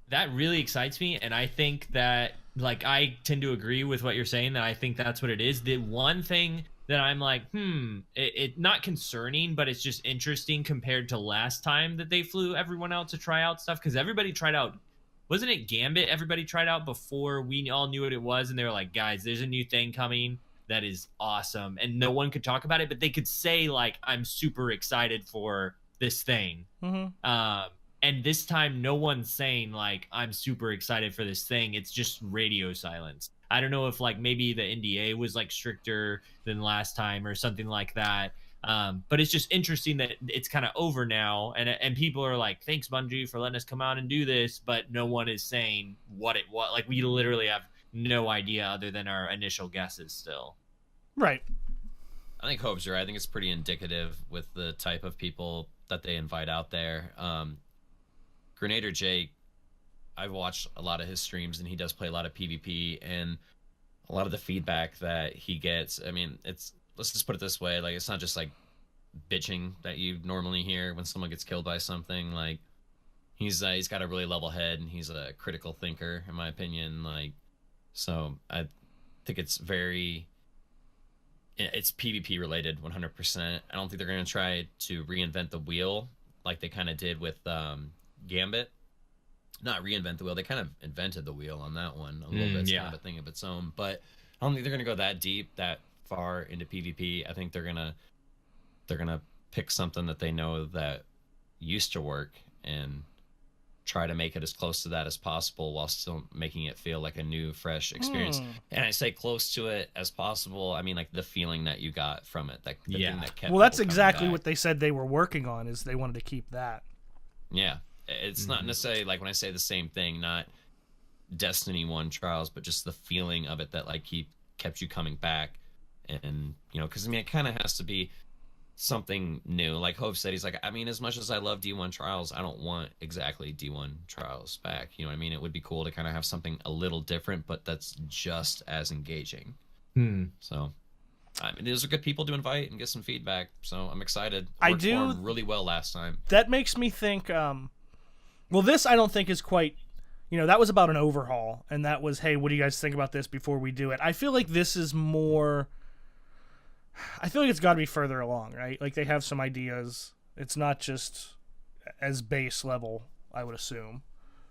That really excites me, and I think that, like, I tend to agree with what you're saying, that I think that's what it is. The one thing that I'm like, it not concerning, but it's just interesting compared to last time that they flew everyone out to try out stuff, because everybody tried out, wasn't it Gambit everybody tried out before we all knew what it was, and they were like, guys, there's a new thing coming that is awesome, and no one could talk about it, but they could say, like, I'm super excited for this thing. And this time, no one's saying, like, I'm super excited for this thing. It's just radio silence. I don't know if, like, maybe the NDA was, like, stricter than last time or something like that. But it's just interesting that it's kind of over now. And people are like, thanks, Bungie, for letting us come out and do this. But no one is saying what it was. Like, we literally have no idea other than our initial guesses still. Right. I think Hope's right. I think it's pretty indicative with the type of people that they invite out there. Grenadier Jake, I've watched a lot of his streams, and he does play a lot of PvP, and a lot of the feedback that he gets, I mean, let's just put it this way, like, it's not just like bitching that you normally hear when someone gets killed by something. Like, he's got a really level head, and he's a critical thinker, in my opinion. Like, so I think it's PvP related 100%. I don't think they're going to try to reinvent the wheel like they kind of did with Gambit. Not reinvent the wheel, they kind of invented the wheel on that one a little bit. It's kind of a thing of its own, but I don't think they're gonna go that deep, that far into PvP. I think they're gonna pick something that they know that used to work and try to make it as close to that as possible while still making it feel like a new, fresh experience. And I say close to it as possible, I mean, like, the feeling that you got from it, that the thing that kept well, that's people exactly back. what they said they were working on, is they wanted to keep that. Yeah. It's not necessarily, like, when I say the same thing, not Destiny 1 Trials, but just the feeling of it that, like, kept you coming back. And, you know, because, I mean, it kind of has to be something new. Like Hope said, he's like, I mean, as much as I love D1 Trials, I don't want exactly D1 Trials back. You know what I mean? It would be cool to kind of have something a little different, but that's just as engaging. So, I mean, those are good people to invite and get some feedback. So I'm excited. It worked for them really well last time. That makes me think, well, this I don't think is quite, you know, that was about an overhaul, and that was, hey, what do you guys think about this before we do it? I feel like this is more, I feel like it's got to be further along, right? Like, they have some ideas. It's not just as base level, I would assume.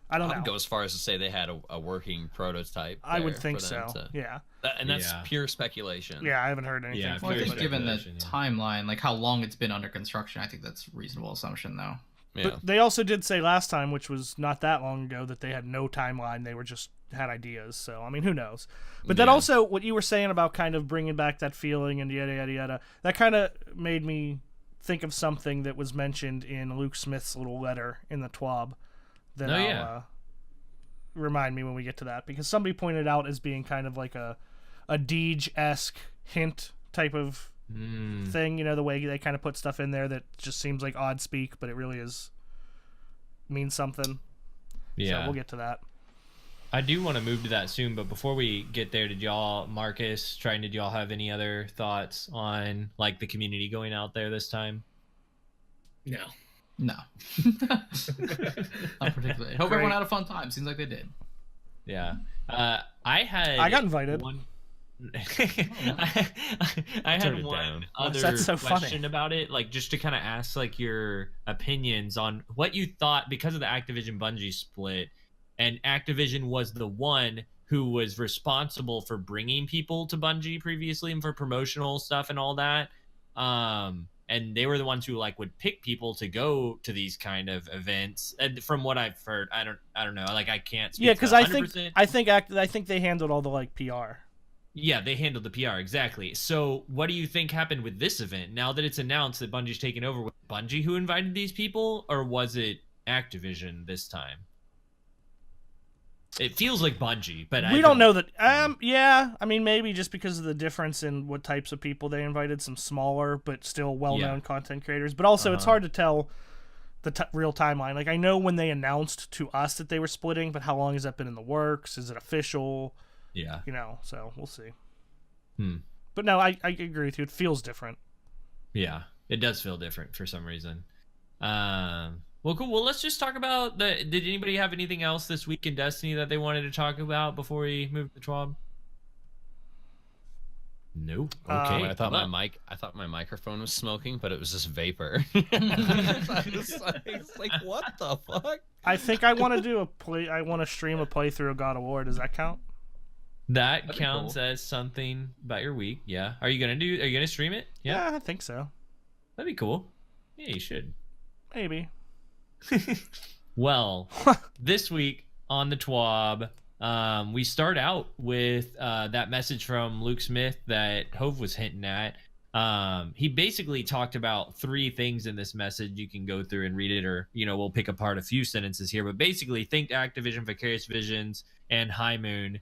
I don't know. I would go as far as to say they had a working prototype. I would think so, yeah. And that's pure speculation. Yeah, I haven't heard anything. Yeah, well, I think given the timeline, like how long it's been under construction, I think that's a reasonable assumption, though. Yeah. But they also did say last time, which was not that long ago, that they had no timeline. They were just had ideas. So, I mean, who knows? But then also, what you were saying about kind of bringing back that feeling and yada, yada, yada, that kind of made me think of something that was mentioned in Luke Smith's little letter in the TWAB that remind me when we get to that. Because somebody pointed out as being kind of like a Deej-esque hint type of thing, you know, the way they kind of put stuff in there that just seems like odd speak, but it really means something. So we'll get to that. I do want to move to that soon, but before we get there, did y'all have any other thoughts on, like, the community going out there this time? No. Not particularly. Hope everyone had a fun time. Seems like they did. Yeah. I got invited. I had one other question funny about it, like, just to kind of ask, like, your opinions on what you thought, because of the Activision Bungie split, and Activision was the one who was responsible for bringing people to Bungie previously and for promotional stuff and all that. And they were the ones who, like, would pick people to go to these kind of events. And from what I've heard, I don't know, like, I can't speak. Yeah, because I think they handled all the, like, PR. Yeah, they handled the PR, exactly. So what do you think happened with this event? Now that it's announced that Bungie's taken over, was it Bungie who invited these people, or was it Activision this time? It feels like Bungie, but we don't know that. Yeah, I mean, maybe just because of the difference in what types of people they invited, some smaller but still well-known content creators. But also, it's hard to tell the real timeline. Like, I know when they announced to us that they were splitting, but how long has that been in the works? Is it official? Yeah. You know, so we'll see. But no, I agree with you. It feels different. Yeah, it does feel different for some reason. Well, cool. Well, let's just talk about Did anybody have anything else this week in Destiny that they wanted to talk about before we move to the TWAB? No. Okay. I thought my microphone was smoking, but it was just vapor. I was like, what the fuck? I think I want to stream a playthrough of God of War. Does that count? That counts as something about your week. Yeah. Are you gonna stream it? Yeah, I think so. That'd be cool. Yeah, you should. Maybe. Well, this week on the TWAB, we start out with that message from Luke Smith that Hove was hinting at. He basically talked about 3 things in this message. You can go through and read it, or we'll pick apart a few sentences here. But basically, thanked Activision, Vicarious Visions, and High Moon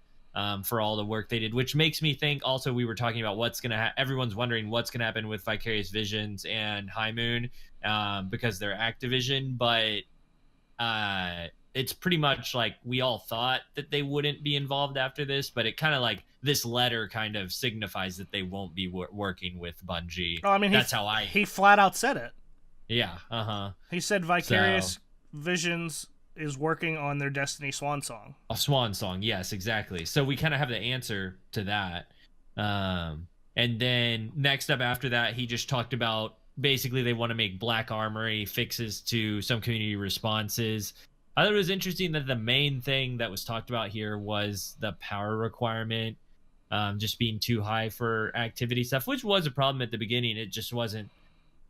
for all the work they did. Which makes me think. Also, we were talking about what's gonna. Everyone's wondering what's gonna happen with Vicarious Visions and High Moon because they're Activision, but it's pretty much like we all thought that they wouldn't be involved after this, but it kind of like this letter kind of signifies that they won't be working with Bungie. Oh, I mean, he flat out said it. Yeah, He said Vicarious Visions is working on their Destiny Swan Song. A Swan Song, yes, exactly. So we kind of have the answer to that. And then next up after that, he just talked about basically they want to make Black Armory fixes to some community responses. I thought it was interesting that the main thing that was talked about here was the power requirement just being too high for activity stuff, which was a problem at the beginning. It just wasn't,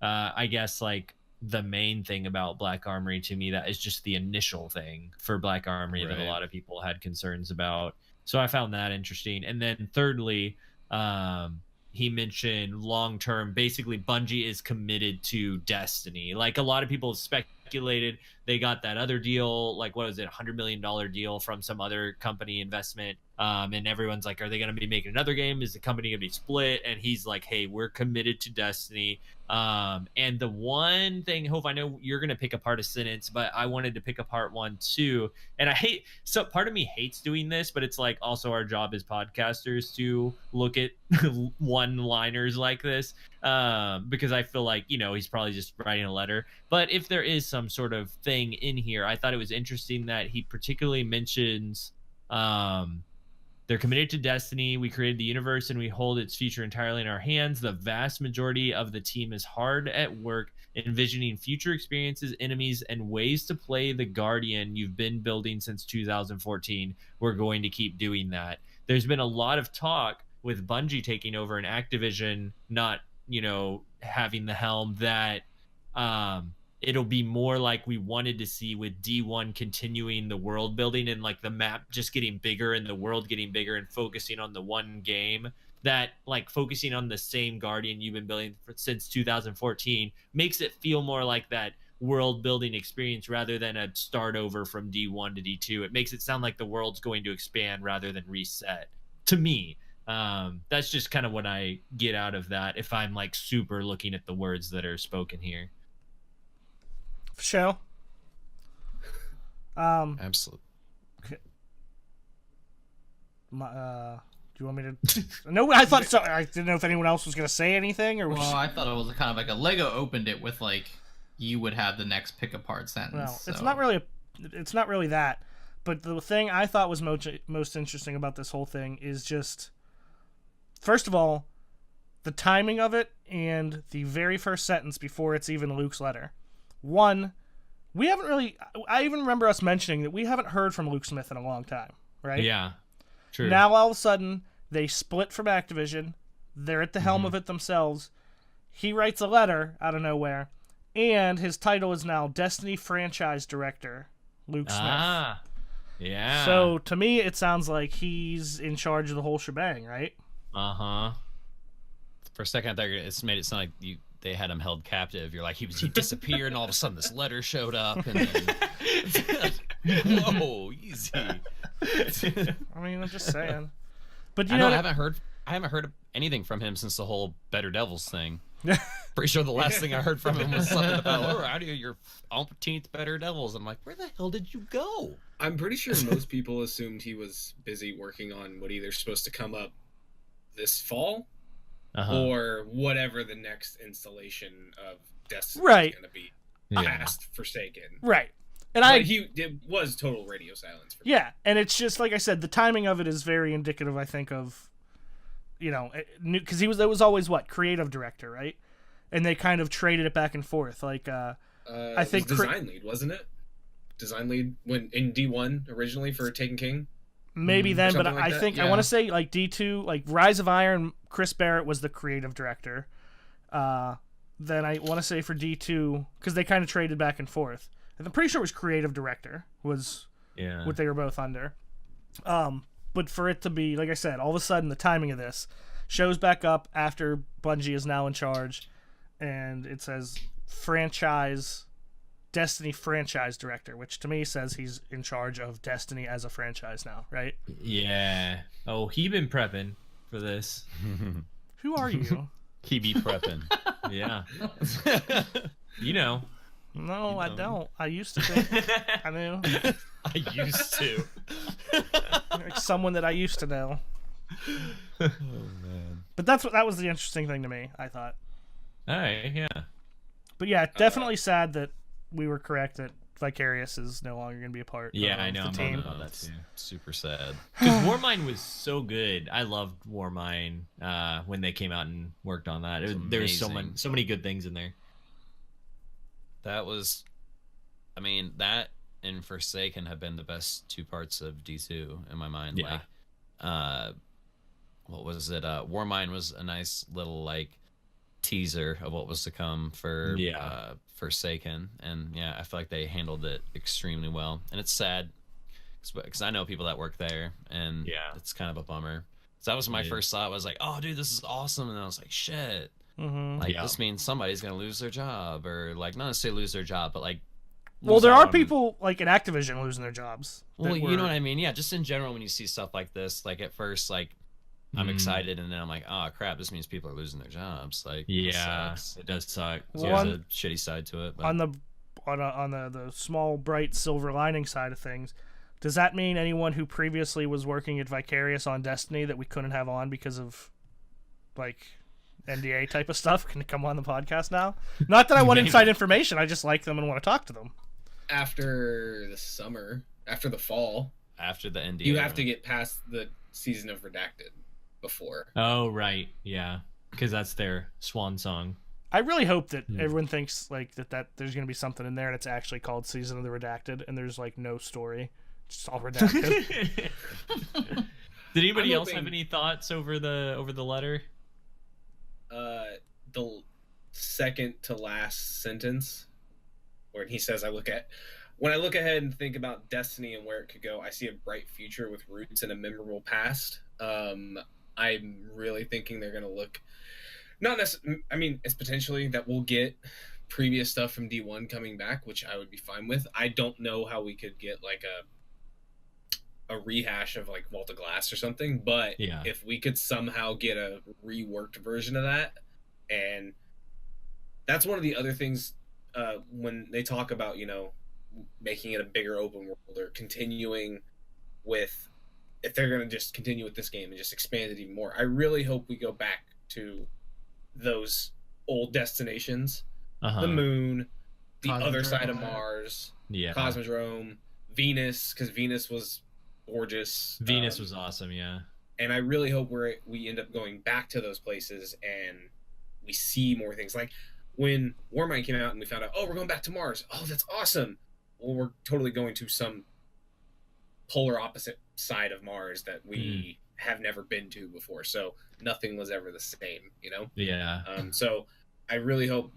I guess, like the main thing about Black Armory to me. That is just the initial thing for Black Armory that a lot of people had concerns about. So I found that interesting. And then thirdly, he mentioned long-term, basically Bungie is committed to Destiny. Like a lot of people have speculated they got that other deal, like what was it, $100 million deal from some other company investment. And everyone's like, are they going to be making another game? Is the company going to be split? And he's like, hey, we're committed to Destiny. And the one thing, Hope, I know you're going to pick apart a sentence, but I wanted to pick apart one too. And so part of me hates doing this, but it's like also our job as podcasters to look at one-liners like this because I feel like, he's probably just writing a letter. But if there is some sort of thing in here, I thought it was interesting that he particularly mentions they're committed to Destiny. We created the universe and we hold its future entirely in our hands. The vast majority of the team is hard at work envisioning future experiences, enemies, and ways to play the Guardian you've been building since 2014. We're going to keep doing that. There's been a lot of talk with Bungie taking over and Activision not, having the helm that it'll be more like we wanted to see with D1 continuing the world building and like the map just getting bigger and the world getting bigger and focusing on the one game, that like focusing on the same Guardian you've been building since 2014 makes it feel more like that world building experience rather than a start over from D1 to D2. It makes it sound like the world's going to expand rather than reset to me. That's just kind of what I get out of that if I'm like super looking at the words that are spoken here. Show. Absolutely. Okay. Do you want me to? No, I thought so. I didn't know if anyone else was going to say anything, or well, I thought it was kind of like a Lego opened it with like you would have the next pick apart sentence. Well, so. it's not really that. But the thing I thought was most interesting about this whole thing is just, first of all, the timing of it and the very first sentence before it's even Luke's letter. One, we haven't really. I even remember us mentioning that we haven't heard from Luke Smith in a long time, right? Yeah, true. Now all of a sudden they split from Activision. They're at the helm of it themselves. He writes a letter out of nowhere, and his title is now Destiny Franchise Director, Luke Smith. Ah, yeah. So to me, it sounds like he's in charge of the whole shebang, right? Uh-huh. For a second, I thought it's made it sound like they had him held captive. You're like, he disappeared, and all of a sudden this letter showed up, and then whoa, easy. I mean, I'm just saying. But I haven't heard anything from him since the whole Better Devils thing. Pretty sure the last thing I heard from him was something about, oh, how do your umpteenth Better Devils? I'm like, where the hell did you go? I'm pretty sure most people assumed he was busy working on what either supposed to come up this fall or whatever the next installation of Destiny Right. is going to be Yeah. past Forsaken. Right. And But it was total radio silence for me. Yeah, and it's just like I said, the timing of it is very indicative, I think, of, because it was always creative director, right? And they kind of traded it back and forth. Like, I think it was design lead, wasn't it? Design lead when in D1 originally for Taken King. Maybe then, but like I that? think I want to say like D2, like Rise of Iron, Chris Barrett was the creative director. Then I want to say for D2, because they kind of traded back and forth. I'm pretty sure it was creative director was what they were both under. But for it to be, like I said, all of a sudden the timing of this shows back up after Bungie is now in charge, and it says Destiny franchise director, which to me says he's in charge of Destiny as a franchise now, right? Yeah. Oh, he been prepping for this. Who are you? He be prepping. Yeah. You know. No, I don't. I used to think I knew. I used to. Like someone that I used to know. Oh man. But that was the interesting thing to me, I thought. All right, yeah. But yeah, definitely sad that we were correct that Vicarious is no longer going to be a part Yeah, of I know. the I'm team. bummed about that too. Super sad. Because Warmind was so good. I loved Warmind when they came out and worked on that. There was so many good things in there. That was, I mean, that and Forsaken have been the best two parts of D2 in my mind. Yeah. Like, what was it? Warmind was a nice little like teaser of what was to come for Forsaken, and yeah, I feel like they handled it extremely well. And it's sad because I know people that work there, and it's kind of a bummer. So that was my first thought. Was like, oh, dude, this is awesome, and I was like, shit. Mm-hmm. Like this means somebody's gonna lose their job, or like not necessarily lose their job, but like. Well, there are people like in Activision losing their jobs. Well, you know what I mean. Yeah, just in general, when you see stuff like this, like at first, like I'm excited, and then I'm like, oh crap, this means people are losing their jobs. Like, yeah, it does suck. So there's a shitty side to it. But. On the small, bright silver lining side of things, does that mean anyone who previously was working at Vicarious on Destiny that we couldn't have on because of like NDA type of stuff can come on the podcast now? Not that I want inside information. I just like them and want to talk to them. After the summer, after the fall, after the NDA, you have to get past the season of Redacted before. Oh right, yeah, because that's their swan song. I really hope that everyone thinks like that there's going to be something in there and it's actually called Season of the Redacted and there's like no story, just all redacted. Did anybody else have any thoughts over the letter? The second to last sentence, where he says, when I look ahead and think about Destiny and where it could go, I see a bright future with roots in a memorable past. I'm really thinking they're going to look, not necessarily, I mean, it's potentially that we'll get previous stuff from D1 coming back, which I would be fine with. I don't know how we could get like a rehash of like Vault of Glass or something, but if we could somehow get a reworked version of that, and that's one of the other things when they talk about, making it a bigger open world or continuing with, if they're going to just continue with this game and just expand it even more, I really hope we go back to those old destinations, the moon, the other side of Mars, Cosmodrome, Venus, because Venus was gorgeous. Venus was awesome, yeah. And I really hope we end up going back to those places and we see more things. Like when Warmind came out and we found out, oh, we're going back to Mars. Oh, that's awesome. Well, we're totally going to some polar opposite side of Mars that we have never been to before. So nothing was ever the same, Yeah. So I really hope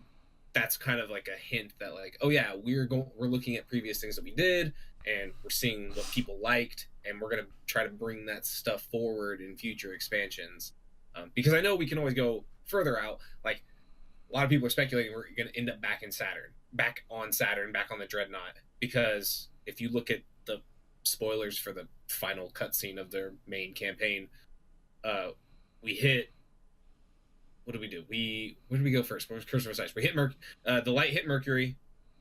that's kind of like a hint that like, oh yeah, we're looking at previous things that we did and we're seeing what people liked and we're going to try to bring that stuff forward in future expansions. Because I know we can always go further out. Like a lot of people are speculating we're going to end up back on the Dreadnought, because if you look at the spoilers for the final cutscene of their main campaign, we hit, what did we do? Where did we go first? Where was Curse of Osiris? We hit the light hit Mercury,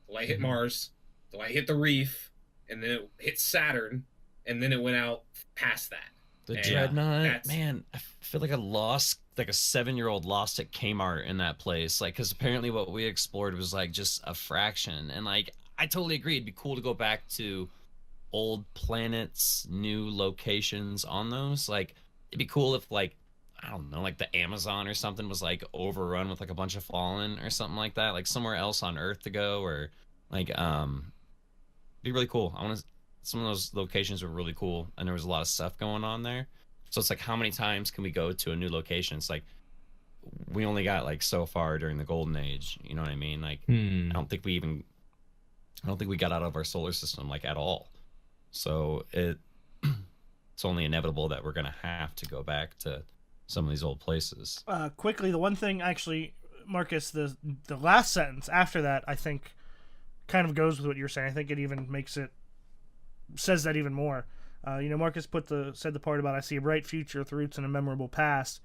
the light hit Mars, the light hit the Reef, and then it hit Saturn, and then it went out past that. The And Dreadnought, that's- man, I feel like like a 7-year-old lost at Kmart in that place. Like, because apparently what we explored was like just a fraction. And like, I totally agree. It'd be cool to go back to old planets, new locations on those. Like, it'd be cool if like, I don't know, like the Amazon or something was like overrun with like a bunch of fallen or something like that. Like somewhere else on Earth to go, or like, be really cool. Some of those locations were really cool, and there was a lot of stuff going on there. So it's like, how many times can we go to a new location? It's like, we only got like so far during the golden age. You know what I mean? Like, I don't think we got out of our solar system like at all. So it's only inevitable that we're gonna have to go back to some of these old places. Quickly, the one thing actually, Marcus, the last sentence after that, I think, kind of goes with what you're saying. I think it even says that even more. Marcus said the part about, I see a bright future with roots in a memorable past.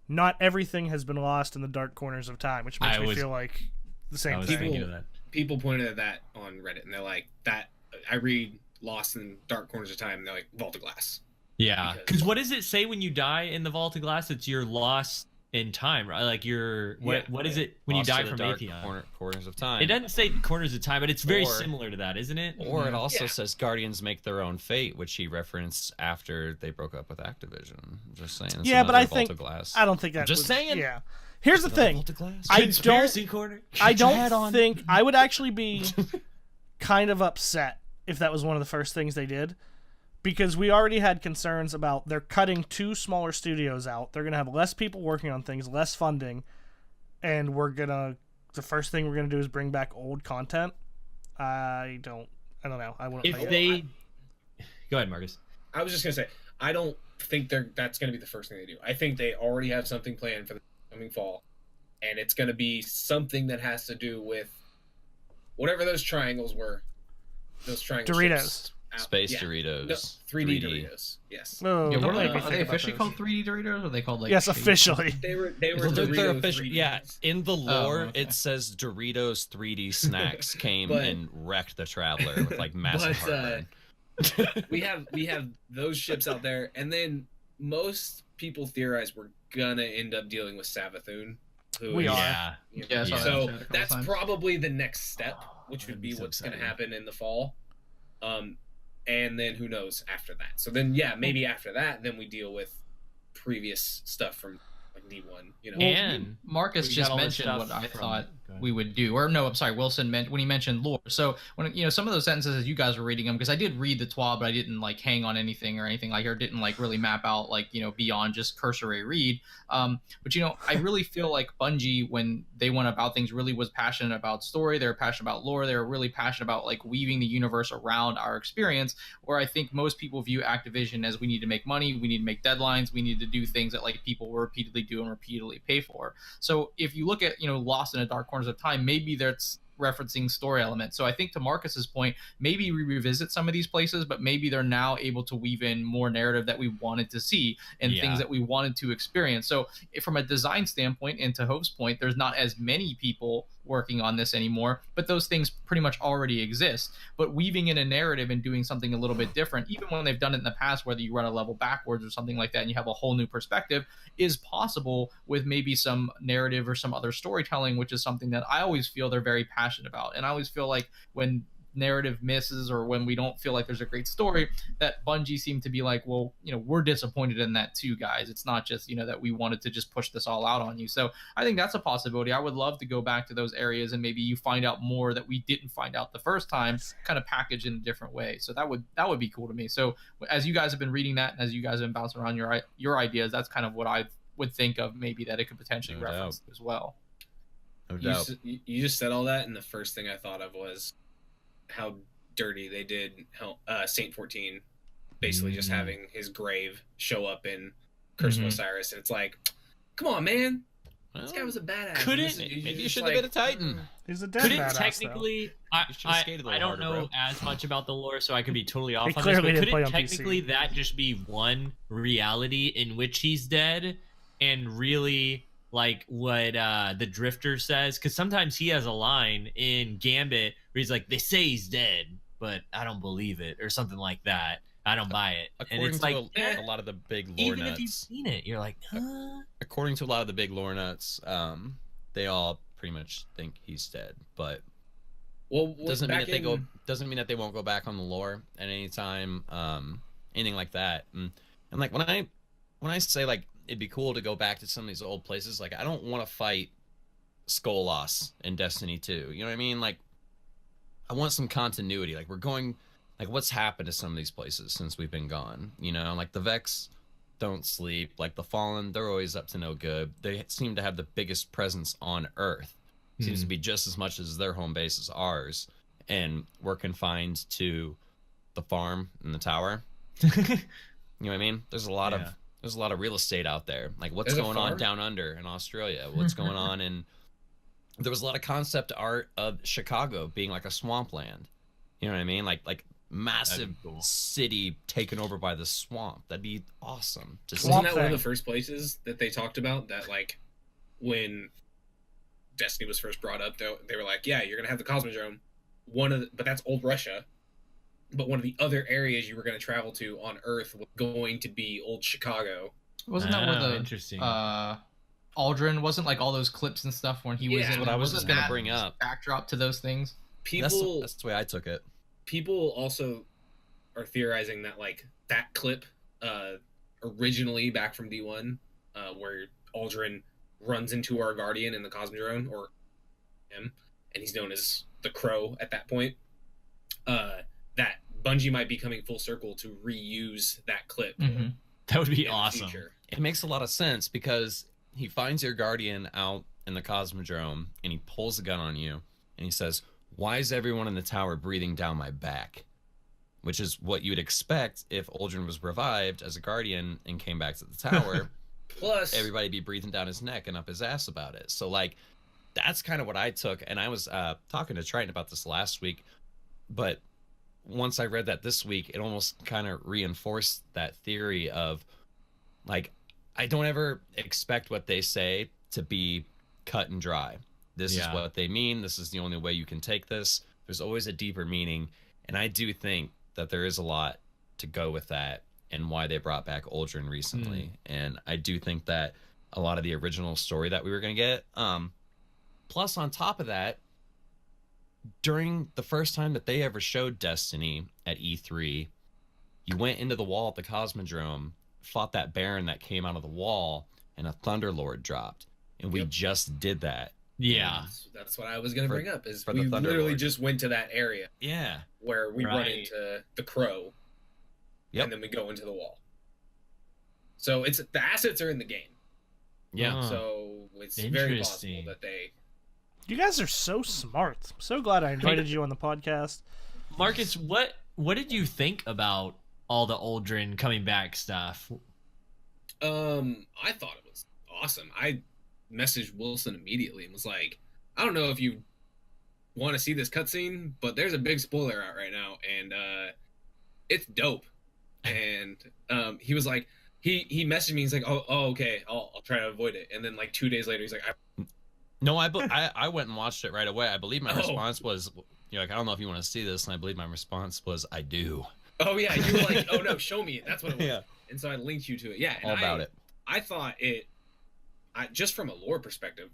Not everything has been lost in the dark corners of time, which makes me feel like the same thing. People pointed at that on Reddit, and they're like, that I read Lost in Dark Corners of Time, and they're like, Vault of Glass. Yeah, because what does it say when you die in the Vault of Glass? It's you're lost in time, right? Like what is it when Lost you die to the from dark Atheon? Corners of time. It doesn't say corners of time, but it's very Or- similar to that, isn't it? Or it also says Guardians make their own fate, which he referenced after they broke up with Activision. Just saying. It's Yeah, but another I Vault think of Glass. I don't think that. Just saying. Yeah. Here's the Another thing. Vault of Glass. I Conspiracy don't. corner. I Put your hat don't on. think I would actually be kind of upset if that was one of the first things they did, because we already had concerns about they're cutting 2 smaller studios out. They're gonna have less people working on things, less funding, and the first thing we're gonna do is bring back old content. I don't know. I wouldn't. If they go ahead, Marcus. I was just gonna say, I don't think that's gonna be the first thing they do. I think they already have something planned for the coming fall, and it's gonna be something that has to do with whatever those triangles were. Those triangle Doritos. ships. Space Yeah. Doritos. No, 3D Doritos. Yes. Oh, Yeah, what don't are make me they? Are think they about officially those. called 3D Doritos, or are they called like? Yes, shape- officially. They were They're Dorito official. 3D. Yeah, in the lore, okay. it says Doritos 3D snacks came But- and wrecked the Traveler with like massive But, heartburn. we have those ships out there, and then most people theorize we're gonna end up dealing with Savathun. Who We is- are. Yeah. Yeah, I saw that So shit a couple that's times. probably the next step, which that'd would be be so what's going to exciting. happen in the fall. And then who knows after that. So then, yeah, maybe after that, then we deal with previous stuff from like D1. And Marcus we just got all this mentioned stuff what I from- thought go ahead. we would do, or no, I'm sorry, Wilson meant when he mentioned lore. So when some of those sentences as you guys were reading them, because I did read the TWA, but I didn't like hang on anything or anything like, or didn't like really map out like beyond just cursory read. But I really feel like Bungie, when they went about things, really was passionate about story. They were passionate about lore. They were really passionate about like weaving the universe around our experience. Where I think most people view Activision as we need to make money, we need to make deadlines, we need to do things that like people will repeatedly do and repeatedly pay for. So if you look at Lost in the Dark Corners of Time, maybe that's referencing story elements. So I think to Marcus's point, maybe we revisit some of these places, but maybe they're now able to weave in more narrative that we wanted to see and Yeah. things that we wanted to experience. So from a design standpoint, and to Hope's point, there's not as many people working on this anymore, but those things pretty much already exist. But weaving in a narrative and doing something a little bit different, even when they've done it in the past, whether you run a level backwards or something like that and you have a whole new perspective, is possible with maybe some narrative or some other storytelling, which is something that I always feel they're very passionate about. And I always feel like when narrative misses or when we don't feel like there's a great story, that Bungie seemed to be like, well, we're disappointed in that too, guys. It's not just that we wanted to just push this all out on you. So I think that's a possibility. I would love to go back to those areas and maybe you find out more that we didn't find out the first time, kind of packaged in a different way. So that would be cool to me. So as you guys have been reading that and as you guys have been bouncing around your ideas, that's kind of what I would think of, maybe that it could potentially No reference as well. No You doubt. you just said all that, and the first thing I thought of was how dirty they did Saint 14, basically just having his grave show up in Curse of Osiris, and it's like, come on, man, this guy was a badass. Couldn't- This is- Maybe you just should have been a Titan. He's a dead Couldn't badass, though. technically, I, You should've skated a I little don't harder, know bro. as much about the lore, so I could be totally off He on this. clearly But didn't couldn't play on technically PC. that just be one reality in which he's dead, and really like what the Drifter says? Because sometimes he has a line in Gambit where he's like, "They say he's dead, but I don't believe it," or something like that. I don't buy it. And According it's to like a lot of the big lore even if you've nuts, seen it, you're like, according to a lot of the big lore nuts, they all pretty much think he's dead. But doesn't mean that they won't go back on the lore at any time, anything like that. And like when I say like it'd be cool to go back to some of these old places, like I don't want to fight Skolas in Destiny 2. You know what I mean? Like I want some continuity. Like we're going, like what's happened to some of these places since we've been gone? You know, like the Vex don't sleep. Like the Fallen, they're always up to no good. They seem to have the biggest presence on Earth. Seems to be just as much as their home base as ours, and we're confined to the farm and the tower. You know what I mean? There's a lot of real estate out there. Like what's going on down under in Australia? What's going on in? There was a lot of concept art of Chicago being like a swampland. You know what I mean? Like massive city taken over by the swamp. That'd be awesome. Wasn't that one of the first places that they talked about that, like, when Destiny was first brought up, they were like, yeah, you're gonna have the Cosmodrome, but that's old Russia. But one of the other areas you were going to travel to on Earth was going to be old Chicago. Wasn't that where the interesting Aldrin wasn't like all those clips and stuff when he was in? That's what I was just going to bring up. Backdrop to those things. People, that's the way I took it. People also are theorizing that like that clip originally back from D1 where Aldrin runs into our Guardian in the Cosmodrome, or him, and he's known as the Crow at that point. That Bungie might be coming full circle to reuse that clip. Mm-hmm. That would be awesome. It makes a lot of sense because he finds your Guardian out in the Cosmodrome and he pulls a gun on you and he says, "Why is everyone in the tower breathing down my back?" Which is what you'd expect if Aldrin was revived as a Guardian and came back to the tower. Plus, everybody be breathing down his neck and up his ass about it. So like, that's kind of what I took. And I was talking to Triton about this last week, but once I read that this week, it almost kind of reinforced that theory of like, I don't ever expect what they say to be cut and dry. This is what they mean. This is the only way you can take this. There's always a deeper meaning. And I do think that there is a lot to go with that and why they brought back Aldrin recently. And I do think that a lot of the original story that we were going to get, plus on top of that, during the first time that they ever showed Destiny at E3, you went into the wall at the Cosmodrome, fought that Baron that came out of the wall, and a Thunderlord dropped. And we just did that. Yeah. That's what I was going to bring up, is we literally just went to that area. Yeah. Where we run into the Crow. Yep. And then we go into the wall. So the assets are in the game. Yeah. So it's very possible that they... You guys are so smart. I'm so glad I invited you on the podcast. Marcus, what did you think about all the Aldrin coming back stuff? I thought it was awesome. I messaged Wilson immediately and was like, I don't know if you want to see this cutscene, but there's a big spoiler out right now, and it's dope. And he was like, he messaged me. He's like, oh okay, I'll try to avoid it. And then like 2 days later, he's like, No, I went and watched it right away. I believe my response was, you're like, I don't know if you want to see this, and I believe my response was, I do. Oh yeah, you were like, oh no, show me. That's what it was. Yeah. And so I linked you to it. Yeah, and all about it. I thought just from a lore perspective,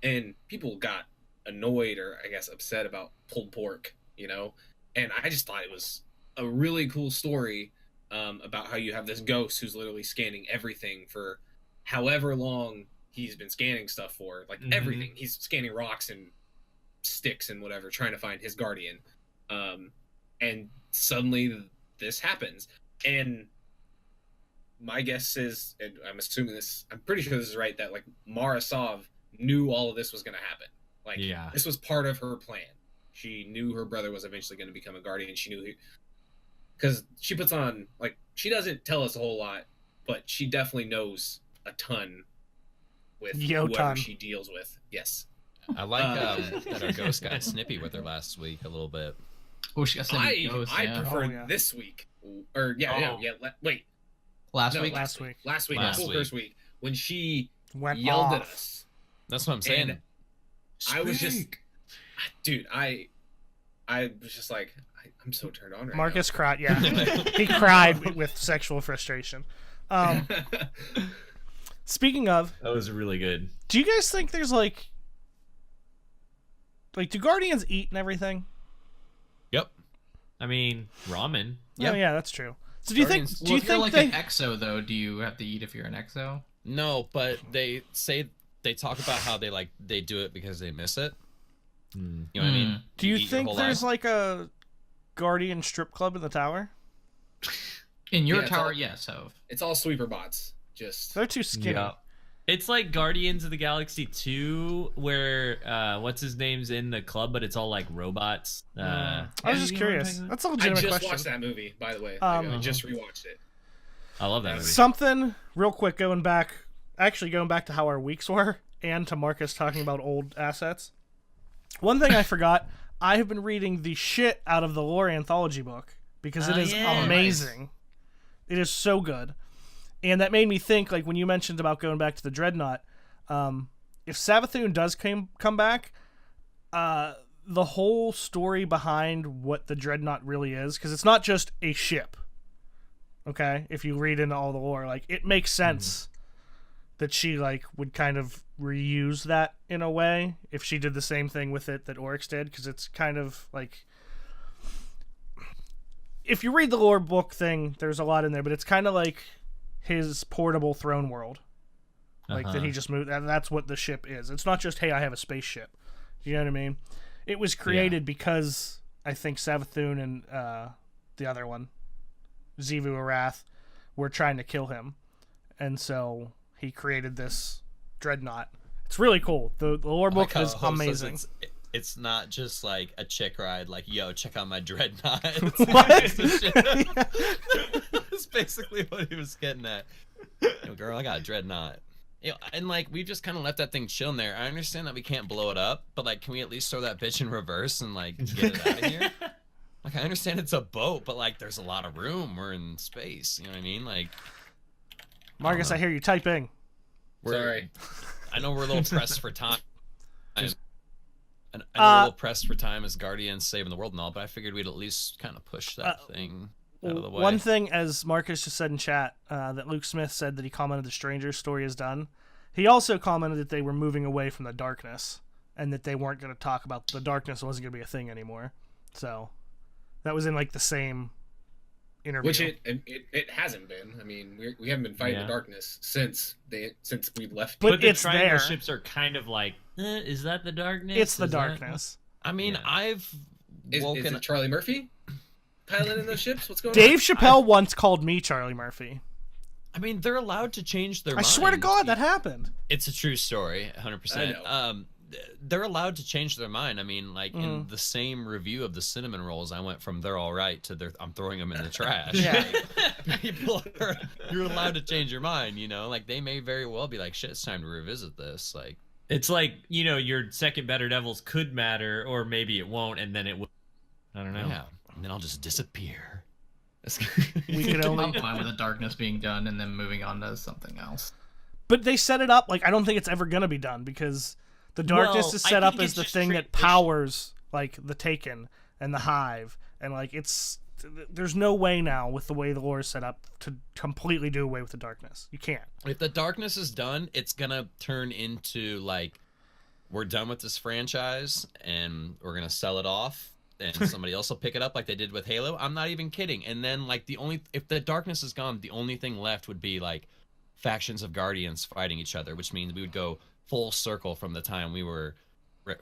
and people got annoyed or I guess upset about pulled pork, you know, and I just thought it was a really cool story about how you have this ghost who's literally scanning everything for however long he's been scanning stuff for, like everything. He's scanning rocks and sticks and whatever, trying to find his Guardian. And suddenly this happens. And my guess is, and I'm assuming this, I'm pretty sure this is right, that like Mara Sov knew all of this was going to happen. Like, this was part of her plan. She knew her brother was eventually going to become a Guardian. She knew because she puts on, like, she doesn't tell us a whole lot, but she definitely knows a ton with whoever she deals with. Yes. I like that our ghost got snippy with her last week a little bit. Oh, she got snippy ghost, I preferred this week. Or, wait. Last week? Last week. First week. When she yelled at us. That's what I'm saying. I was just... Dude, I was just like, I'm so turned on right Marcus now. cried. Yeah, he cried with sexual frustration. Speaking of, That was really good. do you guys think there's like do Guardians eat and everything? Yep. I mean, ramen. Yeah, yeah, that's true. So do you think? Guardians- Do you if you're think like an exo though, do you have to eat if you're an exo? No, but they talk about how they do it because they miss it. You know what I mean? Do you eat your think whole there's life. like a Guardian strip club in the tower? In your Yeah, it's tower, all- yes, Hove. It's all sweeper bots. Just They're too skinny. Yeah. It's like Guardians of the Galaxy 2, where what's his name's in the club, but it's all like robots. I was just curious. That's a I legitimate just question. watched that movie, by the way. Um, I just rewatched it. I love that movie. Something real quick going back to how our weeks were and to Marcus talking about old assets. One thing I forgot, I have been reading the shit out of the lore anthology book because it is yeah. amazing. It is so good. And that made me think, like when you mentioned about going back to the Dreadnought, if Savathun does come back, the whole story behind what the Dreadnought really is, because it's not just a ship. Okay, if you read into all the lore, like it makes sense that she like would kind of reuse that in a way if she did the same thing with it that Oryx did, because it's kind of like, if you read the lore book thing, there's a lot in there, but it's kind of like his portable throne world, like that he just moved, and that's what the ship is. It's not just, hey, I have a spaceship. You know what I mean? It was created because I think Savathun and the other one, Xivu Arath, were trying to kill him, and so he created this Dreadnought. It's really cool. The lore book is amazing. It's not just like a chick ride, like, yo, check out my Dreadnought. What? That's basically what he was getting at. Yo, girl, I got a Dreadnought. You know, and like we just kind of left that thing chilling there. I understand that we can't blow it up, but like, can we at least throw that bitch in reverse and like get it out of here? Like, I understand it's a boat, but like, there's a lot of room. We're in space. You know what I mean? Like, Marcus, I hear you typing. Sorry. I know we're a little pressed for time. And I know we're a little pressed for time as Guardians saving the world and all, but I figured we'd at least kind of push that thing out of the way. One thing, as Marcus just said in chat, that Luke Smith said that he commented the Stranger's story is done. He also commented that they were moving away from the darkness and that they weren't going to talk about the darkness, wasn't going to be a thing anymore. So that was in like the same interview. Which it hasn't been. I mean, we haven't been fighting the darkness since we left. But the it's triangle there. ships are kind of like, is that the darkness? It's the Is that- darkness. I mean, I've Is woken it Charlie Murphy piloting those ships? What's going Dave on? Chappelle once called me Charlie Murphy. I mean, they're allowed to change their I mind. swear to God, that happened. It's a true story, 100%. I know. They're allowed to change their mind. I mean, like in the same review of the cinnamon rolls, I went from they're all right to I'm throwing them in the trash. Yeah. Like, you're allowed to change your mind, you know? Like, they may very well be like, shit, it's time to revisit this. Like, It's like, you know, your second Better Devils could matter, or maybe it won't, and then it will. I don't know. yeah. And then I'll just disappear. We could only. I'm fine with the darkness being done and then moving on to something else. But they set it up like I don't think it's ever gonna be done because the darkness Well, is I set up think as it's the just thing that tradition. powers like the Taken and the Hive, and like there's no way now with the way the lore is set up to completely do away with the darkness. You can't. If the darkness is done, it's gonna turn into like, we're done with this franchise and we're gonna sell it off and somebody else will pick it up like they did with Halo. I'm not even kidding. And then like if the darkness is gone, the only thing left would be like factions of Guardians fighting each other, which means we would go full circle from the time we were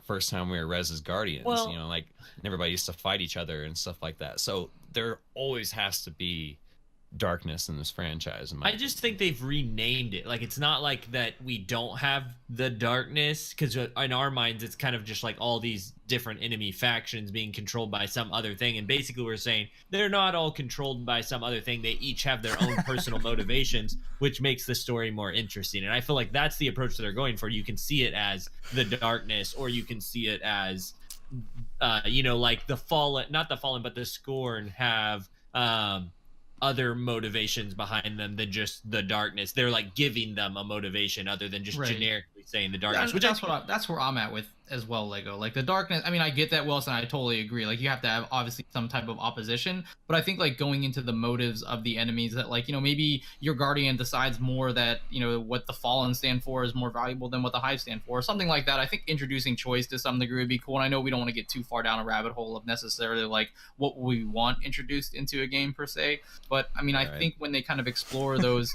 first time we were Rez's Guardians. Well- you know, like everybody used to fight each other and stuff like that. So there always has to be darkness in this franchise. I just think they've renamed it. Like, it's not like that we don't have the darkness, because in our minds it's kind of just like all these different enemy factions being controlled by some other thing, and basically we're saying they're not all controlled by some other thing. They each have their own personal motivations, which makes the story more interesting. And I feel like that's the approach that they're going for. You can see it as the darkness, or you can see it as you know, like the fallen, not the fallen, but the Scorn have other motivations behind them than just the darkness. They're like giving them a motivation other than just Right. generically saying the darkness. Which that's where I'm at with as well, Lego. Like the darkness. I mean, I get that, Wilson. I totally agree. Like you have to have obviously some type of opposition, but I think like going into the motives of the enemies, that like maybe your guardian decides more that what the fallen stand for is more valuable than what the hive stand for, or something like that. I think introducing choice to some degree would be cool. And I know we don't want to get too far down a rabbit hole of necessarily like what we want introduced into a game per se, but I mean, I think when they kind of explore those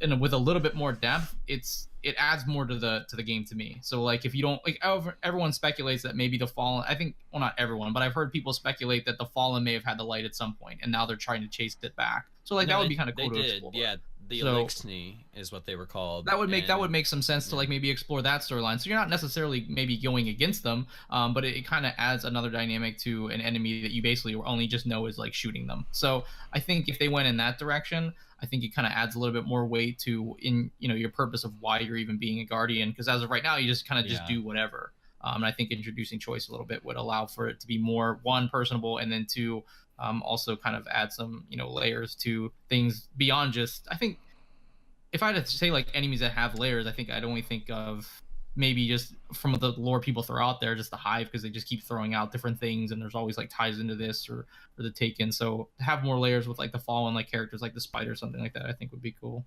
and with a little bit more depth, it adds more to the game to me. So like if you don't like, everyone speculates that maybe the fallen, I think, well, not everyone, but I've heard people speculate that the fallen may have had the light at some point and now they're trying to chase it back. So like that would be kind of cool to explore. Yeah, the Elixni is what they were called. That would make some sense to like maybe explore that storyline. So you're not necessarily maybe going against them, but it kind of adds another dynamic to an enemy that you basically only just know is like shooting them. So I think if they went in that direction, I think it kind of adds a little bit more weight to your purpose of why you're even being a guardian. Because as of right now, you just kind of just do whatever. And I think introducing choice a little bit would allow for it to be more, one, personable, and then two, also kind of add some layers to things beyond just. I think if I had to say like enemies that have layers, I think I'd only think of maybe just from the lore people throw out there, just the hive, because they just keep throwing out different things, and there's always like ties into this or the Taken. So to have more layers with like the fallen, like characters like the spider, something like that, I think would be cool.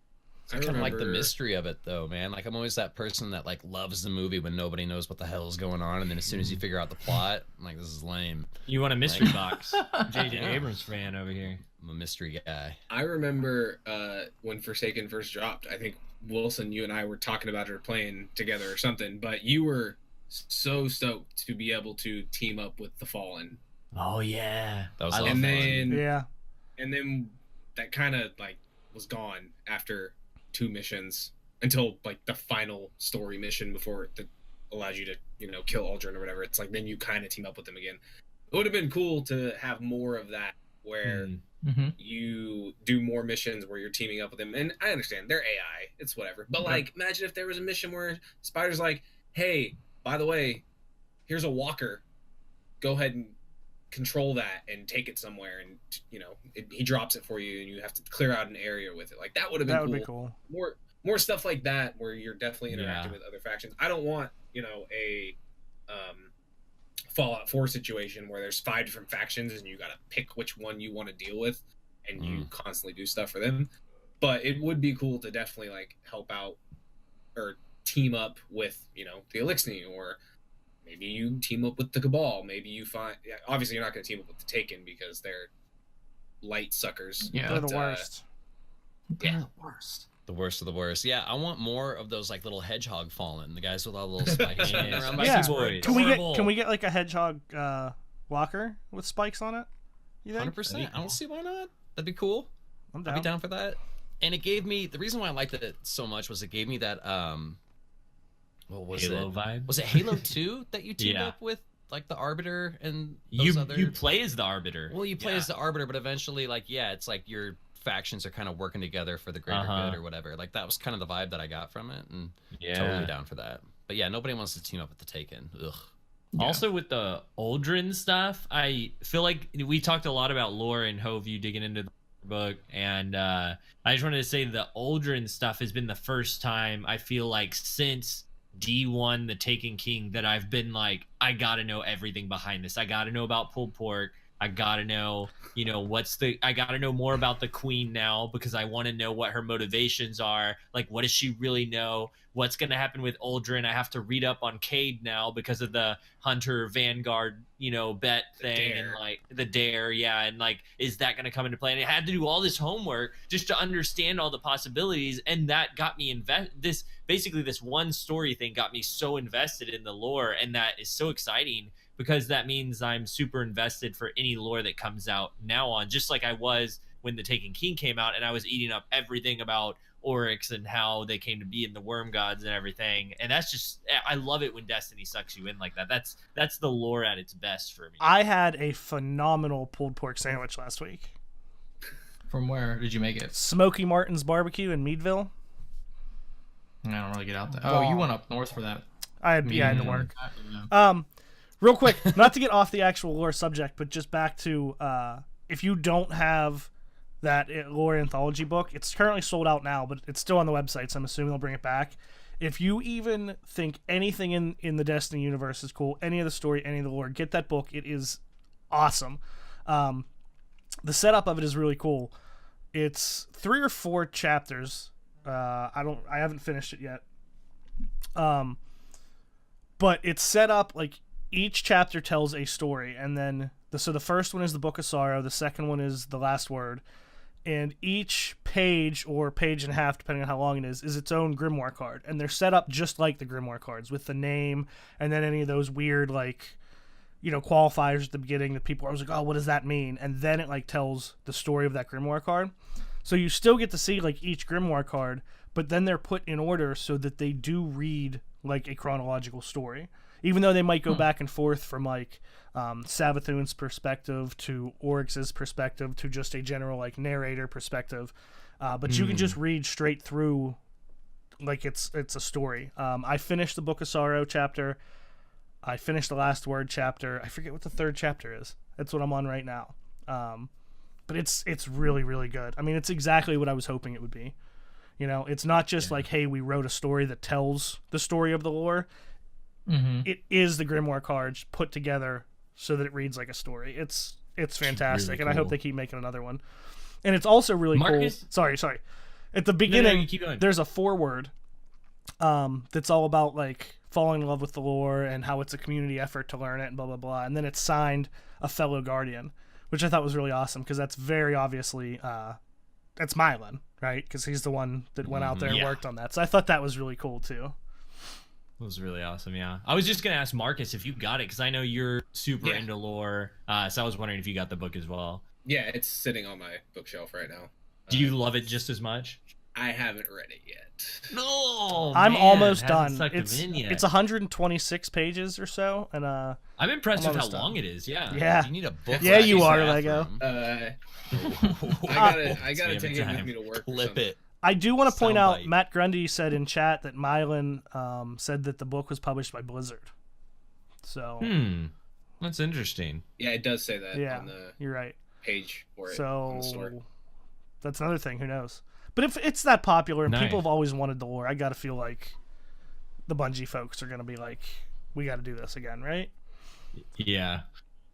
I kind of like the mystery of it though, man. Like I'm always that person that like loves the movie when nobody knows what the hell is going on, and then as soon as you figure out the plot, I'm like, this is lame. You want a mystery box? J.J. Abrams fan over here. I'm a mystery guy. I remember when Forsaken first dropped. I think Wilson, you and I were talking about it or playing together or something, but you were so stoked to be able to team up with the Fallen. Oh yeah, that was and then yeah, and then that kind of like was gone after 2 missions until like the final story mission before that allows you to kill Aldrin or whatever. It's like then you kind of team up with them again. It would have been cool to have more of that where you do more missions where you're teaming up with them. And I understand they're AI, it's whatever, but like imagine if there was a mission where Spider's like, hey, by the way, here's a walker, go ahead and control that and take it somewhere, and he drops it for you and you have to clear out an area with it. Like that would have been be cool. More stuff like that where you're definitely interacting with other factions. I don't want a Fallout 4 situation where there's 5 different factions and you got to pick which one you want to deal with and you constantly do stuff for them. But it would be cool to definitely like help out or team up with the Elixni, or maybe you team up with the Cabal. Maybe you find obviously you're not going to team up with the Taken because they're light suckers. Yeah, they're the worst. Yeah, the worst. The worst of the worst. Yeah, I want more of those like little hedgehog fallen, the guys with all the little spikes running around. Boys. Can we get like a hedgehog walker with spikes on it? You think? 100%. I don't see why not. That'd be cool. I'm down. I'd be down for that. And it gave me the reason why I liked it so much was it gave me that what was Halo it? vibe. Was it Halo 2 that you teamed up with? Like the Arbiter and those you play as the Arbiter. Well, you play as the Arbiter, but eventually it's like your factions are kind of working together for the greater good or whatever. Like that was kind of the vibe that I got from it, and totally down for that. But yeah, nobody wants to team up with the Taken. Ugh. Yeah. Also with the Aldrin stuff, I feel like we talked a lot about lore and Hove, you digging into the book, and I just wanted to say the Aldrin stuff has been the first time I feel like since D1 the Taken King that I've been like, I gotta know everything behind this. I gotta know about pulled pork. I gotta know, I gotta know more about the queen now because I want to know what her motivations are. Like, what does she really know? What's gonna happen with Aldrin? I have to read up on Cade now because of the Hunter Vanguard, bet thing and like the dare, and like, is that gonna come into play? And I had to do all this homework just to understand all the possibilities, and that got me this one story thing got me so invested in the lore, and that is so exciting. Because that means I'm super invested for any lore that comes out now on, just like I was when the Taken King came out and I was eating up everything about Oryx and how they came to be in the Worm Gods and everything. And that's just, I love it when Destiny sucks you in like that. That's the lore at its best for me. I had a phenomenal pulled pork sandwich last week. From where did you make it? Smoky Martin's Barbecue in Meadville. I don't really get out there. Oh, you went up north for that. I had to work. Real quick, not to get off the actual lore subject, but just back to if you don't have that lore anthology book, it's currently sold out now, but it's still on the website, so I'm assuming they'll bring it back. If you even think anything in the Destiny universe is cool, any of the story, any of the lore, get that book. It is awesome. The setup of it is really cool. It's 3 or 4 chapters. I haven't finished it yet. But it's set up like each chapter tells a story, and then the first one is the Book of Sorrow, the second one is the Last Word, and each page or page and a half, depending on how long it is its own grimoire card, and they're set up just like the grimoire cards with the name, and then any of those weird like, you know, qualifiers at the beginning that people are always like, oh, what does that mean? And then it like tells the story of that grimoire card. So you still get to see like each grimoire card, but then they're put in order so that they do read like a chronological story, even though they might go back and forth from like Savathun's perspective to Oryx's perspective to just a general like narrator perspective, but you can just read straight through like it's a story. I finished the Book of Sorrow chapter. I finished the Last Word chapter. I forget what the 3rd chapter is. That's what I'm on right now. But it's really, really good. I mean, it's exactly what I was hoping it would be. You know, it's not just like, hey, we wrote a story that tells the story of the lore. It is the grimoire cards put together so that it reads like a story. It's fantastic, really cool. And I hope they keep making another one. And it's also really cool. Sorry. At the beginning, there's a foreword that's all about like falling in love with the lore and how it's a community effort to learn it and blah blah blah. And then it's signed a fellow Guardian, which I thought was really awesome because that's very obviously that's Mylan, right? Because he's the one that went out there and worked on that. So I thought that was really cool too. It was really awesome, yeah. I was just going to ask Marcus if you got it, because I know you're super into lore, so I was wondering if you got the book as well. Yeah, it's sitting on my bookshelf right now. Do you love it just as much? I haven't read it yet. No, I'm almost done. It's 126 pages or so, and I'm impressed with how long it is. Yeah. Yeah. You need a book. Yeah, you are, Lego. I gotta take it with me to work. Clip it. I do want to point out, Matt Grundy said in chat that Mylan said that the book was published by Blizzard. So. That's interesting. Yeah, it does say that. Yeah, on the you're right. Page for it. So on the store. That's another thing. Who knows? But if it's that popular and people have always wanted the lore, I gotta feel like the Bungie folks are gonna be like, we got to do this again, right? Yeah,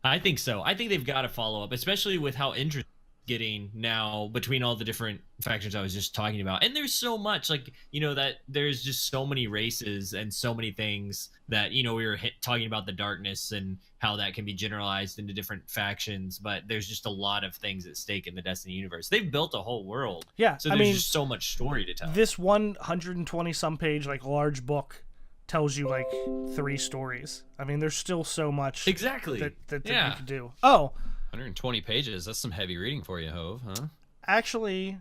I think so. I think they've got to follow up, especially with how interesting getting now between all the different factions I was just talking about. And there's so much, like, you know, that there's just so many races and so many things that, you know, we were talking about the darkness and how that can be generalized into different factions, but there's just a lot of things at stake in the Destiny universe. They've built a whole world. Yeah. So there's just so much story to tell. This 120 some page, like, large book tells you like 3 stories. I mean, there's still so much that you can do. 120 pages. That's some heavy reading for you, Hove, huh? Actually,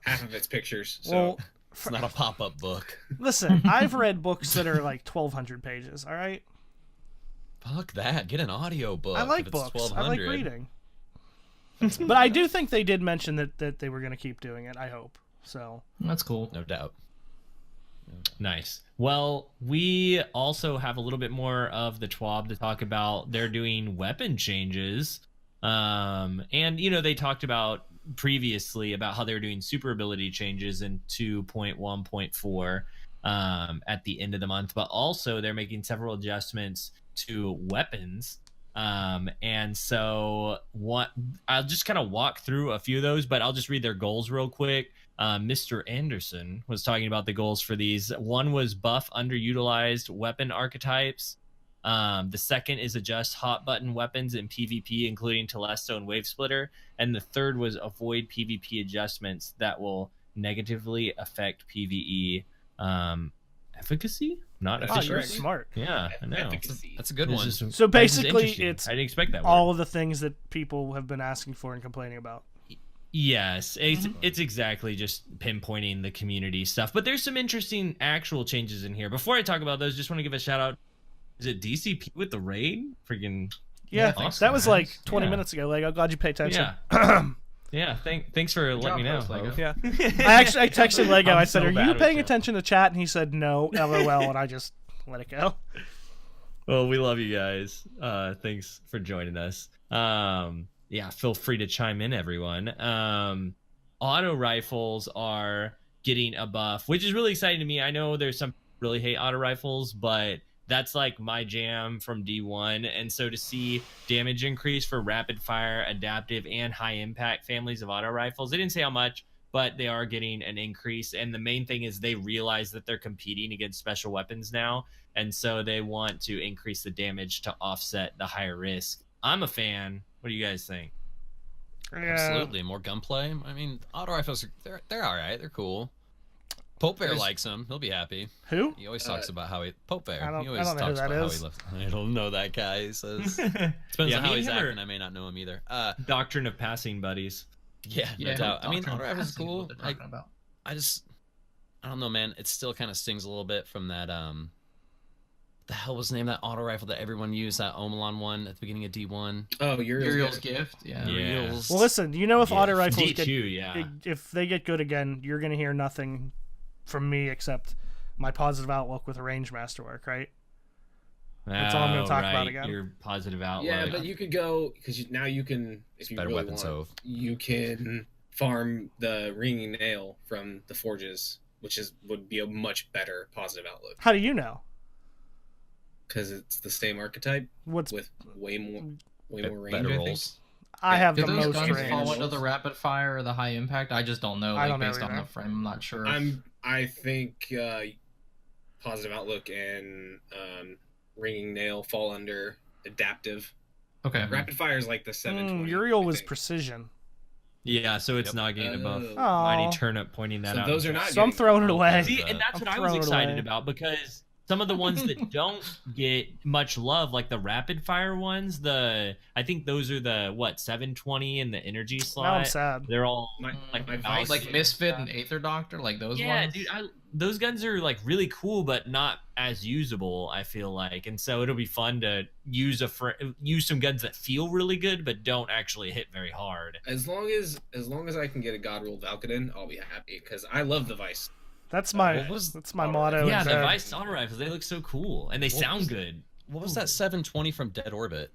half of it's pictures. So well, it's not a pop-up book. Listen, I've read books that are like 1,200 pages. All right. Fuck that. Get an audio book. I like books. I like reading. But I do think they did mention that they were going to keep doing it. I hope so. That's cool. No doubt. Nice. Well, we also have a little bit more of the TWAB to talk about. They're doing weapon changes. And, you know, they talked about previously about how they were doing super ability changes in 2.1.4 at the end of the month, but also they're making several adjustments to weapons. And so I'll just kind of walk through a few of those, but I'll just read their goals real quick. Mr. Anderson was talking about the goals for these. One was buff underutilized weapon archetypes. The second is adjust hot button weapons in PvP, including Telesto and Wave Splitter. And the third was avoid PvP adjustments that will negatively affect PvE efficacy. Not efficiency. You're smart. Yeah, I know. That's a good one. So basically, it's I didn't expect that. All of the things that people have been asking for and complaining about. Yes, it's exactly just pinpointing the community stuff. But there's some interesting actual changes in here. Before I talk about those, just want to give a shout out. Is it DCP with the raid? Freaking yeah, awesome, that was like 20 minutes ago. Like, I'm glad you paid attention. Yeah, yeah. Thanks for letting me know, Lego. Yeah, I texted Lego. I said, "Are you paying attention to chat?" And he said, "No, LOL," and I just let it go. Well, we love you guys. Thanks for joining us. Yeah, feel free to chime in, everyone. Auto rifles are getting a buff, which is really exciting to me. I know there's some really hate auto rifles, but that's like my jam from D1. And so to see damage increase for rapid fire, adaptive, and high impact families of auto rifles, they didn't say how much, but they are getting an increase. And the main thing is they realize that they're competing against special weapons now. And so they want to increase the damage to offset the higher risk. I'm a fan. What do you guys think? Yeah. Absolutely, more gunplay. I mean, auto rifles they're all right. They're cool. Pope Bear likes them. He'll be happy. Who? He always talks about how he Pope Bear. I don't He always know who talks that about is. how he loves. I don't know that guy. He says depends Yeah, on how me he's and him are- acting. I may not know him either. Doctrine of passing buddies. Yeah, no doubt. I mean, auto rifles is That's what cool. they're Like, talking about. I don't know, man. It still kind of stings a little bit from that. The hell was the name of that auto rifle that everyone used? That Omelon one at the beginning of D1. Oh, Uriel's gift. Yeah. Reels. Well, listen. You know, if auto rifles D2, get yeah. if they get good again, you're gonna hear nothing from me except my positive outlook with a range masterwork, right? That's all I'm gonna talk about again. Your positive outlook. Yeah, but you could go because now you can, if you Better really weapons, want, so you can farm the ringing nail from the forges, which would be a much better positive outlook How do you know? because it's the same archetype What's with way more range. better I think. rolls. I have Do the those most guns range. fall under the rapid fire or the high impact? I just don't know. I Like, don't know based on either. the frame, I'm not sure. I think positive outlook and ringing nail fall under adaptive. Okay. Rapid fire is like the 720. Uriel I was think. precision. Yeah, so it's Yep. not getting above. Oh. Mighty Oh, Turnip pointing that So out. those are not. so I'm getting- throwing it away. See, and that's I'm what I was throwing it excited away. about because some of the ones that don't get much love, like the rapid fire ones, I think those are the 720 in the energy Now I'm slot. sad. They're all My like vice, Like Misfit and Aether Doctor, like those ones. dude. Those guns are like really cool, but not as usable. I feel like, and so it'll be fun to use some guns that feel really good, but don't actually hit very hard. as long as I can get a God Ruled Valkadon, I'll be happy because I love the Vice. That's my What was- motto. Yeah, in the bed. Vice auto rifles, they look so cool and they What sound was- good. What was that 720 from Dead Orbit?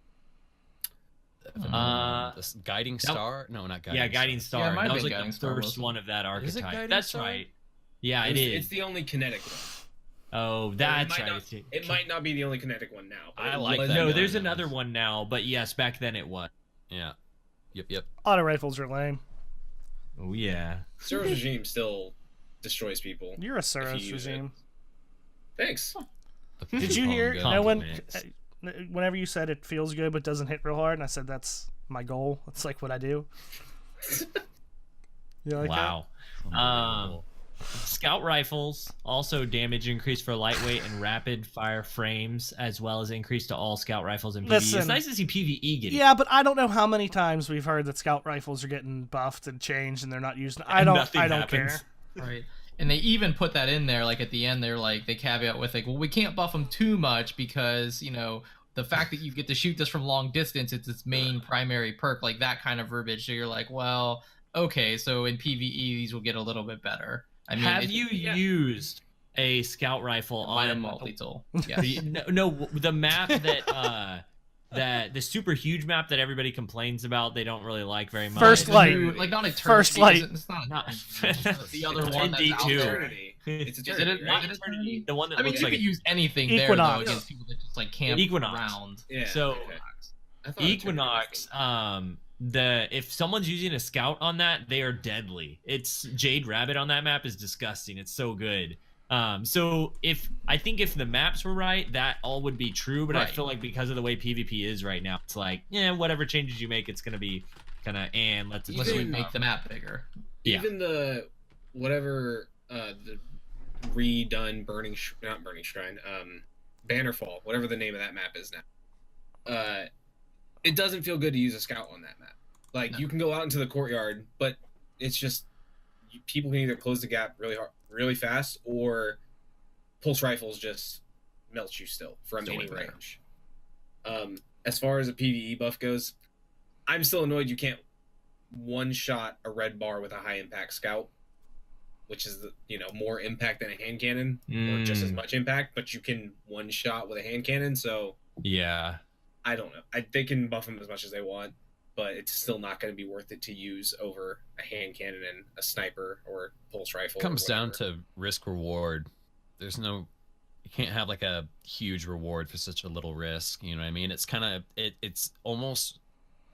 This guiding star? No, not guiding. Yeah, Guiding Star. Star. Yeah, it might that have was been like Guiding the Star, first wasn't it? one of that Is it archetype. Guiding That's Star? right. Yeah, it It's is. the only kinetic one. Oh, It that's might right. not- It might not be the only kinetic one now. but I it like was- that No, gun. there's another one now, but yes, back then it was. Yeah. Yep. Auto rifles are lame. Oh yeah. Surge regime still destroys people. You're a if you Suros use regime. Thanks. Did you hear? Gun. No one. Compliments. Whenever you said it feels good but doesn't hit real hard, and I said that's my goal. That's like what I do. You like Wow. Scout rifles also damage increase for lightweight and rapid fire frames, as well as increase to all scout rifles in PvE. Listen. It's nice to see PvE that? getting. Yeah, but I don't know how many times we've heard that scout rifles are getting buffed and changed, and they're not used. I don't nothing care. happens. Right. And they even put that in there, like at the end, they're like, they caveat with like, well, we can't buff them too much because, you know, the fact that you get to shoot this from long distance, it's its main primary perk, like that kind of verbiage. So you're like, well, okay, so in PvE, these will get a little bit better. I mean, Have you used a scout rifle on a on multi-tool? Yeah. Yes. No, the map that the super huge map that everybody complains about, they don't really like very much. First light. Like not eternity. First light. It's not. Not- The other It's one that's out D2. there. Eternity. It's Is it eternity, a- right? is it eternity? The one that I mean, looks you like could use anything there Equinox. though against people that just like camp Equinox. around. Yeah. So- okay. I thought eternity Equinox. was If someone's using a scout on that, they are deadly. It's Jade Rabbit on that map is disgusting. It's so good. So if the maps were right, that all would be true. But I Right. feel like because of the way PvP is right now, it's like, yeah, whatever changes you make, it's gonna be kind of let's Unless we Even- make the map bigger. Yeah. Even the whatever the redone not burning shrine, Bannerfall, whatever the name of that map is now. It doesn't feel good to use a scout on that map. Like No. you can go out into the courtyard, but it's just people can either close the gap really fast, or pulse rifles just melt you still from Still any way better. range. As far as a PvE buff goes, I'm still annoyed you can't one shot a red bar with a high impact scout, which is more impact than a hand cannon, or just as much impact, but you can one shot with a hand cannon. So Yeah. I don't know. They can buff them as much as they want, but it's still not going to be worth it to use over a hand cannon and a sniper or pulse rifle. Comes or down whatever. to risk reward. There's no you can't have like a huge reward for such a little risk. You know what I mean? It's kind of it's almost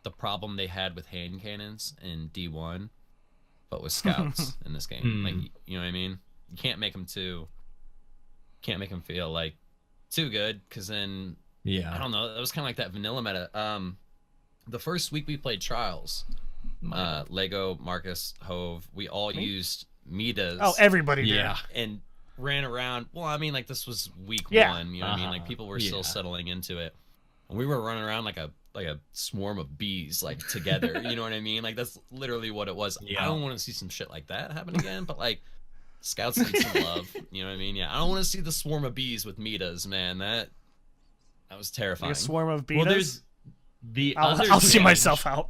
the problem they had with hand cannons in D1, but with scouts in this game. Like, you know what I mean? You can't make them feel like too good, because then I don't know. It was kind of like that vanilla meta. The first week we played Trials, Lego, Marcus, Hove, we all used Mitas. Oh, everybody did. Yeah. And ran around. Well, I mean, like, this was week 1. You know what I mean? Like, people were still settling into it, and we were running around like a swarm of bees, like, together. You know what I mean? Like, that's literally what it was. I don't want to see some shit like that happen again, but like, scouts need some love. You know what I mean? Yeah, I don't want to see the swarm of bees with Mitas, man. That was terrifying. Like a swarm of bees. Well, there's the I'll see myself out.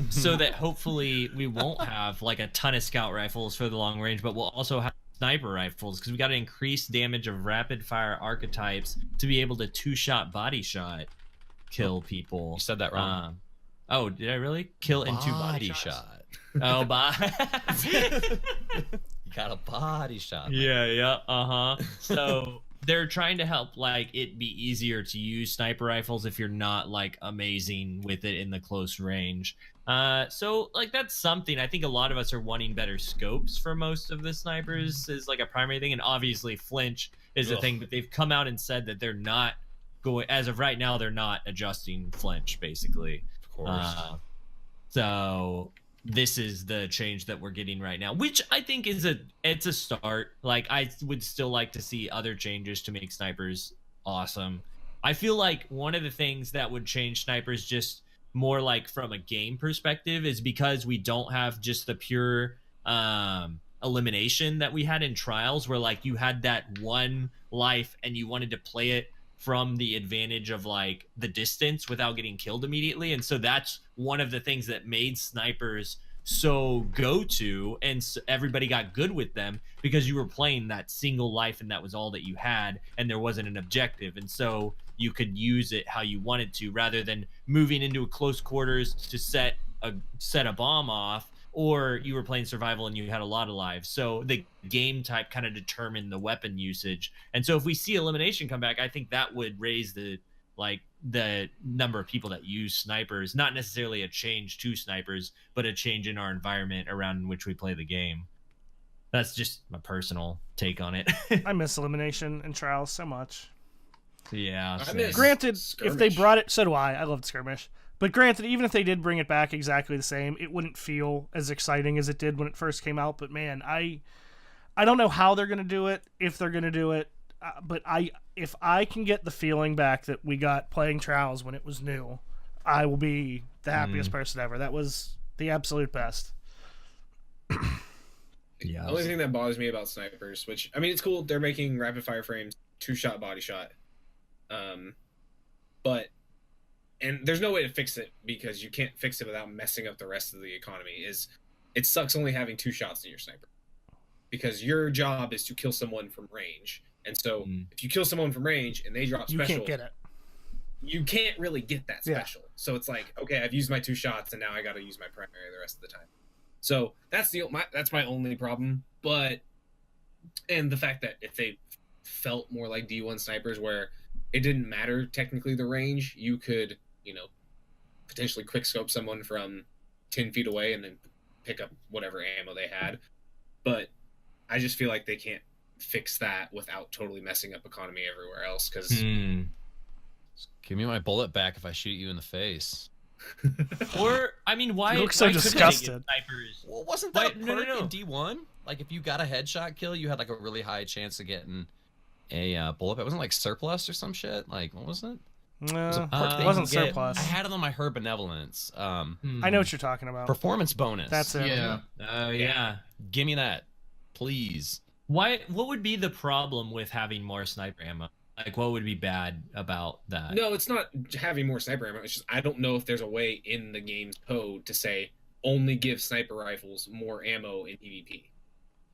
So that hopefully we won't have like a ton of scout rifles for the long range, but we'll also have sniper rifles, because we got to increase damage of rapid fire archetypes to be able to 2-shot body shot kill people. You said that wrong. Oh, did I really? Kill into body shot. Oh, You got a body shot. Man. Yeah. So they're trying to help like it be easier to use sniper rifles if you're not like amazing with it in the close range. So like that's something. I think a lot of us are wanting better scopes for most of the snipers is like a primary thing, and obviously flinch is a thing, but they've come out and said that they're not going, as of right now, they're not adjusting flinch basically. Of course. So this is the change that we're getting right now, which I think is it's a start. Like, I would still like to see other changes to make snipers awesome. I feel like one of the things that would change snipers just more like from a game perspective is because we don't have just the pure elimination that we had in Trials, where like you had that one life and you wanted to play it from the advantage of like the distance without getting killed immediately. And so that's one of the things that made snipers so go-to, and so everybody got good with them, because you were playing that single life and that was all that you had, and there wasn't an objective, and so you could use it how you wanted to, rather than moving into a close quarters to set a bomb off, or you were playing survival and you had a lot of lives. So the game type kind of determined the weapon usage. And so if we see elimination come back, I think that would raise the number of people that use snipers. Not necessarily a change to snipers, but a change in our environment around which we play the game. That's just my personal take on it. I miss elimination and Trials so much. Yeah. Granted, skirmish. if they brought it, so do I. I loved skirmish. But granted, even if they did bring it back exactly the same, it wouldn't feel as exciting as it did when it first came out. But man, I don't know how they're gonna do it, if they're gonna do it. But if I can get the feeling back that we got playing Trials when it was new, I will be the happiest person ever. That was the absolute best. Yeah. The only thing that bothers me about snipers, which I mean, it's cool, they're making rapid fire frames 2-shot body shot, but there's no way to fix it, because you can't fix it without messing up the rest of the economy. It sucks only having 2 shots in your sniper, because your job is to kill someone from range. And so if you kill someone from range and they drop special, you can't get it. You can't really get that Yeah. special. So it's like, okay, I've used my 2 shots and now I got to use my primary the rest of the time. So that's my only problem. But and the fact that if they felt more like D1 snipers, where it didn't matter technically the range, you could, potentially quick scope someone from 10 feet away and then pick up whatever ammo they had. But I just feel like they can't fix that without totally messing up economy everywhere else, because Give me my bullet back if I shoot you in the face. Or I mean, why? You look so why couldn't they disgusted. get snipers? Well, wasn't that a No. perk in D1? Like, if you got a headshot kill, you had like a really high chance of getting a bullet back. Wasn't it like surplus or some shit? Like, what was it? No, was a perk that it you wasn't could get. surplus. I had it on my Her Benevolence. I know what you're talking about. Performance bonus. That's it. Yeah. Oh yeah. Give me that, please. Why? What would be the problem with having more sniper ammo? Like, what would be bad about that? no, it's not having more sniper ammo. It's just I don't know if there's a way in the game's code to say only give sniper rifles more ammo in PvP.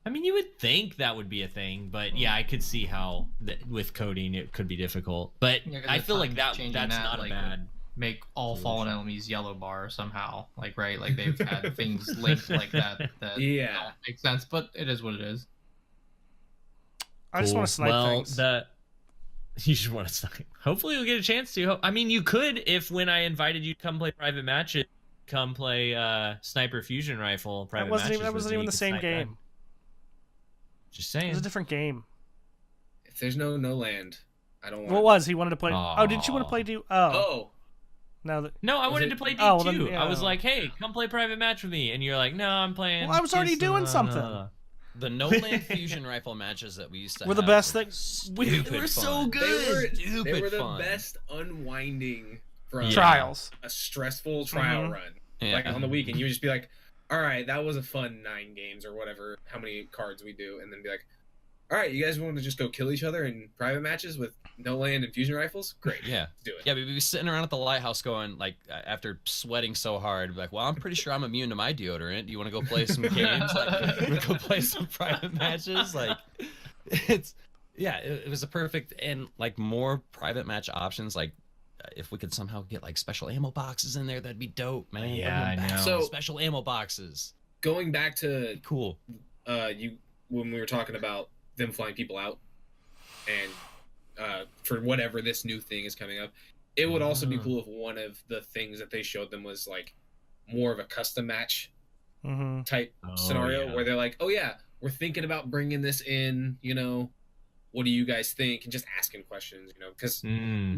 I mean, you would think that would be a thing, but yeah, I could see how with coding it could be difficult. But Yeah, 'cause I the feel like time's that's changing that, not like, a bad. Make all fallen enemies yellow bar somehow, like, right? Like, they've had things linked like that Yeah. don't make sense, but it is what it is. I just want to snipe things. You just want to snipe. Hopefully you'll get a chance to. I mean, you could if when I invited you to come play private matches, come play Sniper Fusion Rifle private matches. That wasn't even the same game. That. Just saying. It was a different game. If there's no land, I don't want. What was he wanted to play? Oh, didn't you want to play D? Oh. No, I wanted to play D2. Well, then, yeah. I was like, hey, come play private match with me. And you're like, no, I'm playing. Well, I was already doing something. The no-land fusion rifle matches that we used to were the best things. They were so good. They were the best unwinding from trials. A stressful trial run. Yeah. Like on the weekend, you would just be like, all right, that was a fun 9 games or whatever, how many cards we do. And then be like, all right, you guys want to just go kill each other in private matches with no land and fusion rifles? Great. Yeah. Let's do it. Yeah, we'd be sitting around at the lighthouse going, like, after sweating so hard, like, well, I'm pretty sure I'm immune to my deodorant. Do you want to go play some games? Like, go play some private matches? Like, it was a perfect, and, like, more private match options. Like, if we could somehow get, like, special ammo boxes in there, that'd be dope, man. Yeah, I know. So, special ammo boxes. Going back to... Cool. When we were talking about them flying people out, and for whatever this new thing is coming up, it would also be cool if one of the things that they showed them was like more of a custom match type scenario where they're like, oh yeah, we're thinking about bringing this in, you know, what do you guys think, and just asking questions, you know, because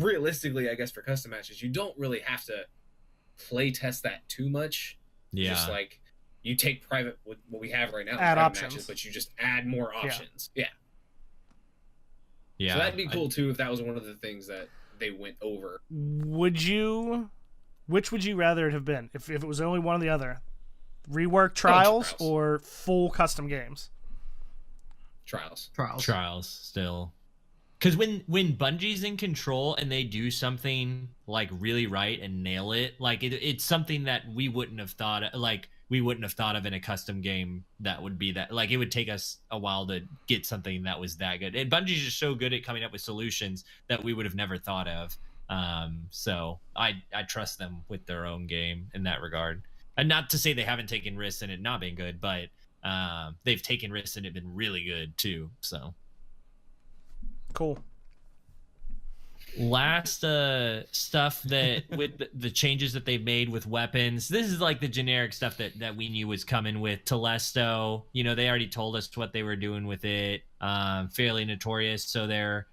realistically, I guess for custom matches, you don't really have to play test that too much. Just like you take private, what we have right now, add options, matches, but you just add more options. Yeah. Yeah. So that'd be cool too if that was one of the things that they went over. Which would you rather it have been? If it was only one or the other? Rework trials or full custom games? Trials still. Because when Bungie's in control and they do something like really right and nail it, like it's something that we wouldn't have thought of in a custom game. That would be that, like, it would take us a while to get something that was that good. And Bungie's just so good at coming up with solutions that we would have never thought of. So I trust them with their own game in that regard. And not to say they haven't taken risks in it not being good, but they've taken risks and it been really good too. So cool. Last stuff that with the changes that they've made with weapons, this is like the generic stuff that we knew was coming with Telesto. You know, they already told us what they were doing with it. Fairly notorious, so they're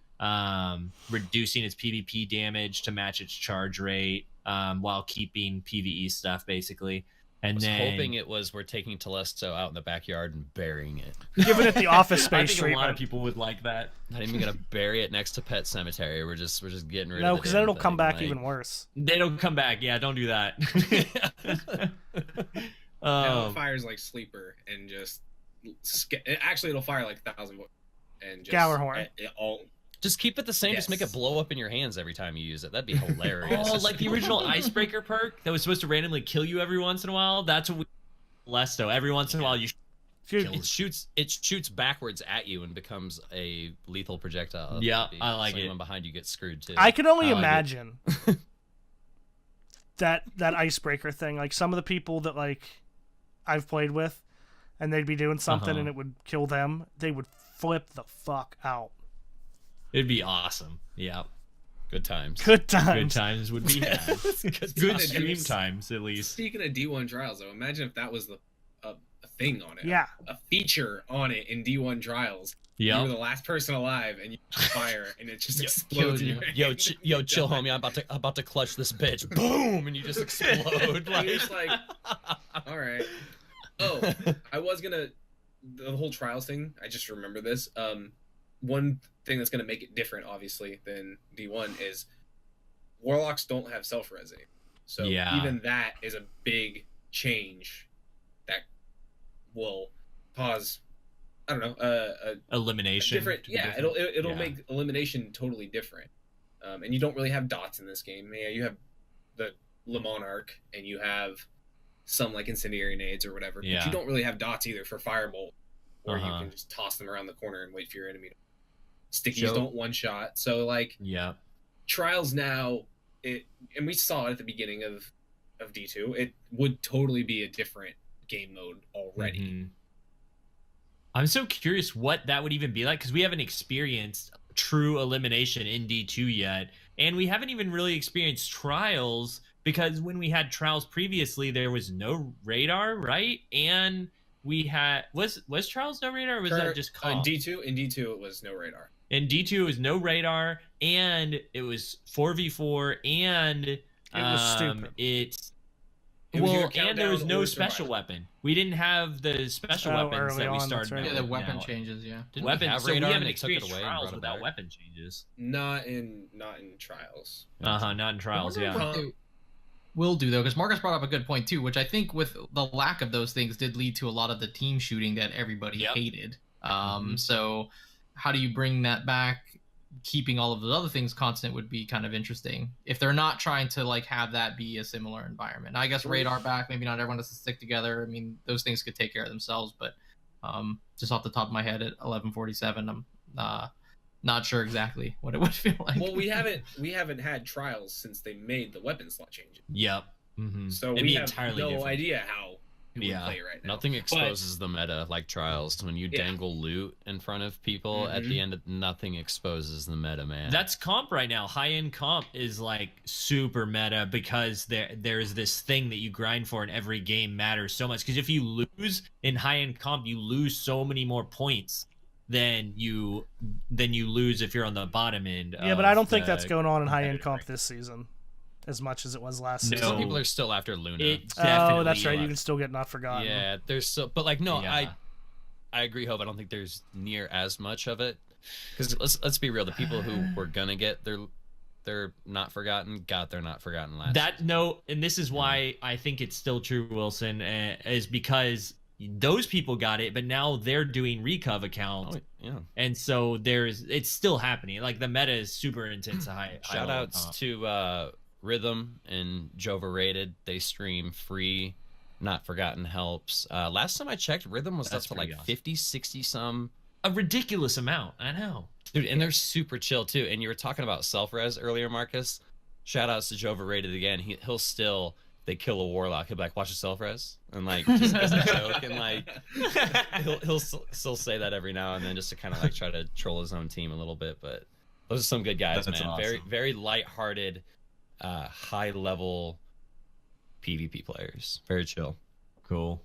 reducing its PvP damage to match its charge rate while keeping PvE stuff basically. And I was then hoping it was we're taking Telesto out in the backyard and burying it. Giving it the Office Space I think treatment. a lot of people would like that. Not even gonna bury it next to Pet Cemetery. We're just getting rid of it. No, because then it'll come back even worse. They don't come back. Yeah, don't do that. It fires like Sleeper and just actually it'll fire like 1,000 and just Gallerhorn. Just keep it the same. Yes. Just make it blow up in your hands every time you use it. That'd be hilarious. Oh, like the original Icebreaker perk that was supposed to randomly kill you every once in a while. That's what we Telesto. Every once in a while, you it shoots backwards at you and becomes a lethal projectile. Yeah, I like it. Anyone behind you gets screwed too. I can only imagine that Icebreaker thing. Like some of the people that like I've played with, and they'd be doing something and it would kill them. They would flip the fuck out. It'd be awesome. Yeah. Good times. Good times. Good times would be had. Good stream times, at least. Speaking of D1 Trials, though, imagine if that was a thing on it. Yeah. A feature on it in D1 Trials. Yeah. You were the last person alive, and you fire, and it just explodes in your hand. Yo, chill, homie. I'm about to clutch this bitch. Boom! And you just explode. You're just like, all right. Oh, I was gonna... The whole Trials thing, I just remember this. One thing that's going to make it different, obviously, than D1 is Warlocks don't have self-resing. So even that is a big change that will cause, I don't know, elimination. It'll make elimination totally different. And you don't really have dots in this game. Yeah, you have the Le Monarch, and you have some like incendiary nades or whatever. Yeah. But you don't really have dots either for Firebolt, where you can just toss them around the corner and wait for your enemy to... Stickies don't one shot, so like Trials now, and we saw it at the beginning of D2. It would totally be a different game mode already. I'm so curious what that would even be like, because we haven't experienced true elimination in D2 yet, and we haven't even really experienced trials, because when we had trials previously, there was no radar, right? And we had was trials no radar, or was that just in comp? D2? In D2, it was no radar. In D2, it was no radar, and it was 4v4, and It was stupid. It was either and there was countdown no or special survival. weapon. We didn't have the special Oh, weapons early that we on, started. that's right. Yeah, knowing the weapon now. changes. Yeah. Didn't Weapons. we have So we radar haven't and they took it experienced away and trials brought it without back? weapon changes. Not in trials. Not in trials. I wonder Yeah. what they will do though, because Marcus brought up a good point too, which I think with the lack of those things did lead to a lot of the team shooting that everybody Yep. hated. So how do you bring that back? Keeping all of the other things constant would be kind of interesting if they're not trying to like have that be a similar environment. I guess radar back, maybe not everyone has to stick together. I mean, those things could take care of themselves, but just off the top of my head at 11:47, I'm not sure exactly what it would feel like. Well, we haven't had trials since they made the weapon slot changes. Yep. Mm-hmm. So It'd we be have entirely no different. idea how it would Yeah. play right now. Nothing exposes the meta like trials. When you Yeah. dangle loot in front of people at the end, of, nothing exposes the meta, man. That's comp right now. High-end comp is like super meta, because there's this thing that you grind for, and every game matters so much. Because if you lose in high-end comp, you lose so many more points than you lose if you're on the bottom end. Yeah, but I don't think the that's going on in high-end competitive comp ranking. this season as much as it was last No. season. Some people are still after Luna. It's Oh, definitely that's right. You left. can still get not forgotten. Yeah, there's so, but like no, Yeah. I agree, Hope. I don't think there's near as much of it, because let's be real. The people who were gonna get they're not forgotten they're not forgotten last. That no, and this is why I think it's still true, Wilson, is because those people got it, but now they're doing recov accounts, yeah. and so it's still happening. Like the meta is super intense. Shout outs to Rhythm and Jova Rated. They stream free. Not Forgotten helps. Last time I checked, Rhythm was That's up to like pretty awesome. 50, 60 some. a ridiculous amount. I know, Dude, and they're super chill too. And you were talking about self-res earlier, Marcus. Shout outs to Jova Rated again. He'll still, they kill a warlock, he'll be like, watch the self-res. And like, just as a joke. And like, he'll still say that every now and then just to kind of like try to troll his own team a little bit. But those are some good guys, That's man. awesome. Very, very lighthearted, high level PvP players. Very chill. cool.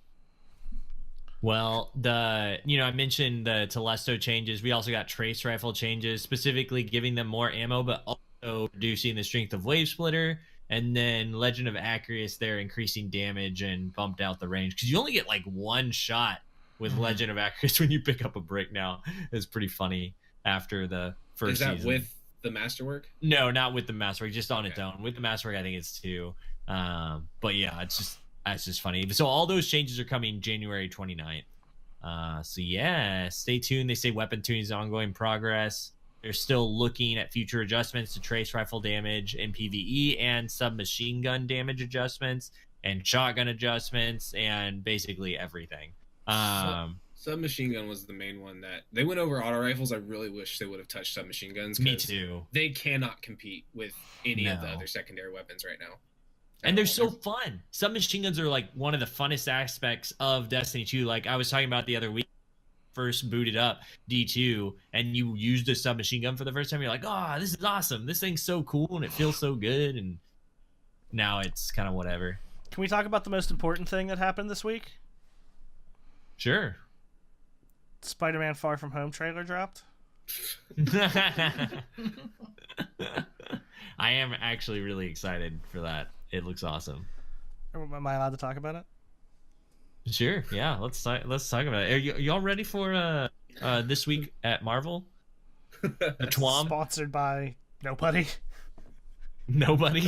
Well, I mentioned the Telesto changes. We also got trace rifle changes, specifically giving them more ammo, but also reducing the strength of wave splitter. And then Legend of Acreus, they're increasing damage and bumped out the range, because you only get like one shot with Legend of Acreus when you pick up a brick now. It's pretty funny after the first Is that season. with the masterwork? No, not with the masterwork, just on its own. With the masterwork, I think it's 2. But yeah, it's just funny. So all those changes are coming January 29th. So yeah, stay tuned. They say weapon tuning is ongoing progress. They're still looking at future adjustments to trace rifle damage in PvE, and submachine gun damage adjustments, and shotgun adjustments, and basically everything. Submachine gun was the main one that they went over. Auto rifles, I really wish they would have touched submachine guns. Me 'cause too. They cannot compete with any of the No. other secondary weapons right now. And they're so fun. Submachine guns are like one of the funnest aspects of Destiny 2. Like I was talking about the other week, first booted up D2, and you used a submachine gun for the first time. You're like, oh, this is awesome. This thing's so cool, and it feels so good. And now it's kind of whatever. Can we talk about the most important thing that happened this week? Sure. Spider-Man Far From Home trailer dropped. I am actually really excited for that. It looks awesome. Am I allowed to talk about it? Sure. Yeah. Let's talk about it. Are y'all ready for this week at Marvel? The Twom? Sponsored by nobody. Nobody.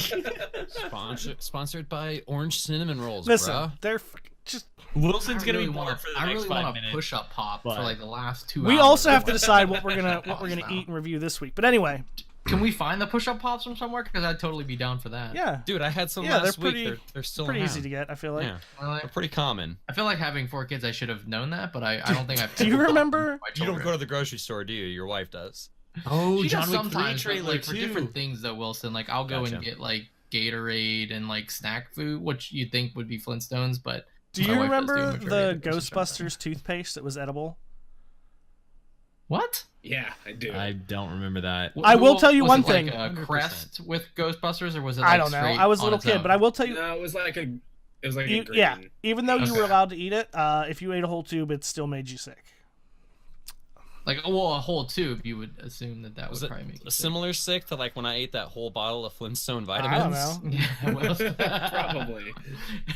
Sponsored by Orange Cinnamon Rolls, Listen, bruh. they're just. Wilson's I gonna really be bored wanna- for the I next really 5 want a minutes. push-up pop but- for like the last 2 hours. We also have to of decide what we're that gonna now. eat and review this week. But anyway, Can we find the push-up pops from somewhere? Because I'd totally be down for that. yeah, Dude, I had some Yeah, last they're week. pretty- They're still pretty around. easy to get. I feel like. Yeah, Well, they're pretty common. I feel like having 4 kids, I should have known that, but I don't think I've. Do you remember- My You don't children. go to the grocery store, do you? Your wife does. Oh, She John does Wick 3 sometimes, but, trailer like, for too. different things though, Wilson. Like I'll go Gotcha. and get like Gatorade and like snack food, which you'd think would be Flintstones, but Do my you wife does remember majority the of grocery shopping. Ghostbusters toothpaste that was edible? What? Yeah, I do. I don't remember that. I will tell you Was one it thing. Like a 100%. crest with Ghostbusters, or was it? Like I don't know. straight I was a on little its kid, own? but I will tell you. No, it was like a green. Yeah, even though you Okay. were allowed to eat it, if you ate a whole tube, it still made you sick. Like, well, a whole tube. You would assume that Was would it probably make you sick. similar sick to like when I ate that whole bottle of Flintstone I vitamins? don't know. Yeah, it was. Probably.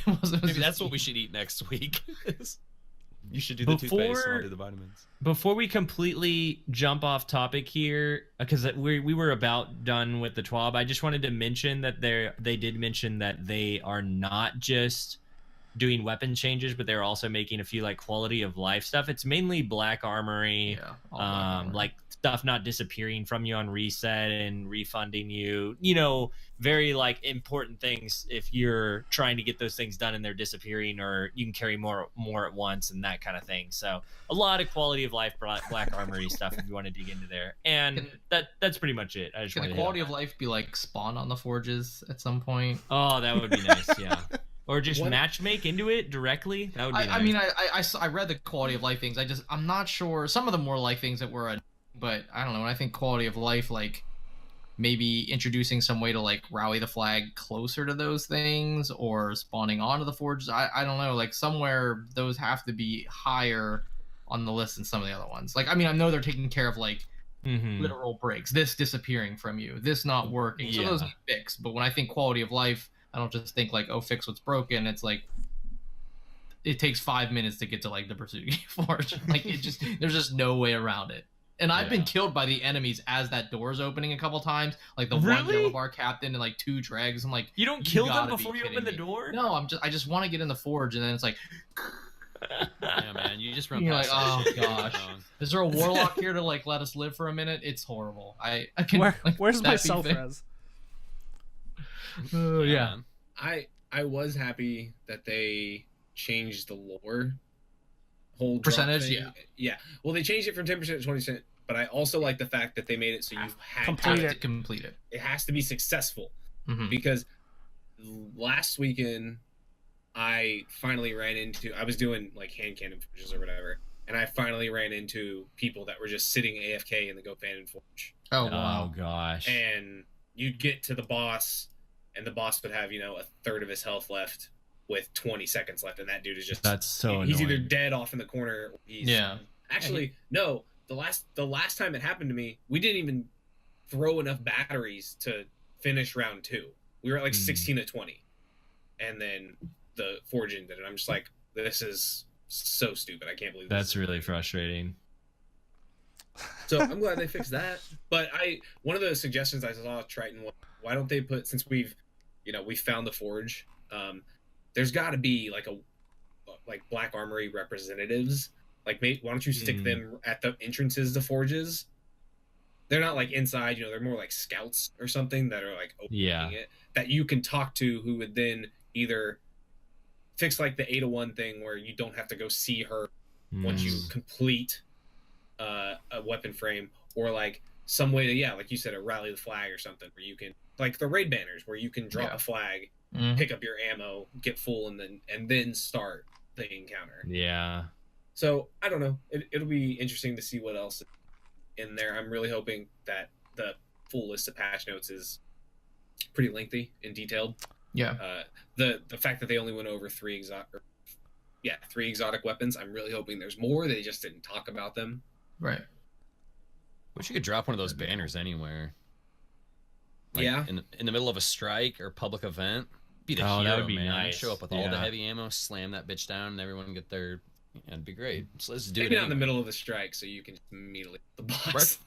It was Maybe just- that's what we should eat next week. You should do the toothpaste and I'll do the vitamins. Before we completely jump off topic here, because we were about done with the TWAB, I just wanted to mention that they did mention that they are not just doing weapon changes, but they're also making a few like quality of life stuff. It's mainly Black Armory, Yeah, all Black Armory. like stuff not disappearing from you on reset and refunding you. Very like important things if you're trying to get those things done and they're disappearing, or you can carry more at once and that kind of thing. So a lot of quality of life Black Armory stuff if you want to dig into there. And that's pretty much it. I just Can wanted the to hit quality on of life be like spawn on the forges at some point? that. Oh, that would be nice. Yeah. Or just What? match make into it directly. That would be nice. I mean, I read the quality of life things. I'm not sure. Some of them were like things that were, but I don't know. When I think quality of life, like maybe introducing some way to like rally the flag closer to those things, or spawning onto the forges. I don't know. Like somewhere those have to be higher on the list than some of the other ones. Like, I mean, I know they're taking care of like Mhm. literal breaks, this disappearing from you, this not working. So those Yeah. need fixed. But when I think quality of life, I don't just think like, oh, fix what's broken. It's like it takes 5 minutes to get to like the Pursuit Forge. Like there's just no way around it. And I've been Yeah. killed by the enemies as that door's opening a couple times. Like the one Really? yellow bar captain and like 2 dregs. I'm like, You don't You kill them gotta be before you kidding open the me. door? no, I just want to get in the forge, and then it's like, Yeah, man, you just run You're past like, that oh, shit. gosh. is there a warlock here to like let us live for a minute? It's horrible. I can. Where's my that be self fixed? res? Oh yeah. man. I was happy that they changed the lore whole drop Percentage, thing. yeah. Yeah. Well, they changed it from 10% to 20%, but I also like the fact that they made it so you had Complete to, Have to complete it. it has to be successful, Mhm. because last weekend I finally I was doing like hand cannon forges or whatever, and I finally ran into people that were just sitting AFK in the Go Fan Forge. Oh Oh wow. gosh. And you'd get to the boss, and the boss would have, a third of his health left with 20 seconds left, and that dude is just That's so he's either annoying. dead off in the corner, or he's Yeah. actually no, the last time it happened to me, we didn't even throw enough batteries to finish round 2. We were at like 16 to 20, and then the forge ended, and I'm just like, this is so stupid. I can't believe this That's is really frustrating. So I'm glad they fixed that. But one of the suggestions I saw Triton was, why don't they put, since we found the forge, there's got to be like Black Armory representatives. Like, why don't you stick them at the entrances to forges? They're not like inside, they're more like scouts or something that are like opening it, that you can talk to, who would then either fix like the 8-1 thing where you don't have to go see her once you complete a weapon frame, or like some way to, like you said, a rally the flag or something, where you can, like the raid banners, where you can drop a flag, Mhm. pick up your ammo, get full, and then start the encounter. Yeah. So I don't know. It'll be interesting to see what else is in there. I'm really hoping that the full list of patch notes is pretty lengthy and detailed. Yeah. The fact that they only went over 3 exotic weapons, I'm really hoping there's more. They just didn't talk about them. Right. Wish you could drop one of those banners anywhere. Like Yeah. In the middle of a strike or public event. Be the Oh, hero, that would be man. nice. Show up with all the Yeah. heavy ammo, slam that bitch down, and everyone get their. Yeah, it'd be great. So let's do Maybe it. not in the anyway. middle of the strike, so you can just immediately hit the boss.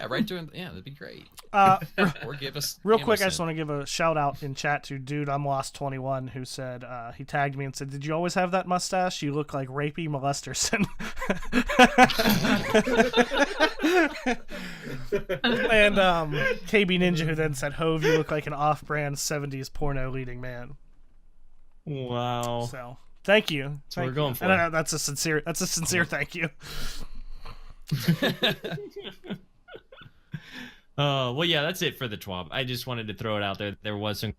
Right during. Yeah, that'd be great. Or give us. Real ammo quick, I just sent. want to give a shout out in chat to Dude I'm Lost 21, who said he tagged me and said, "Did you always have that mustache? You look like Rapey Molesterson." And KB Ninja, who then said, "Hove, you look like an off-brand 70s porno leading man." Wow. So thank you. what Thank we're going you. for. And, that's a sincere thank you. Well, yeah, that's it for the TWAB. I just wanted to throw it out there. There was some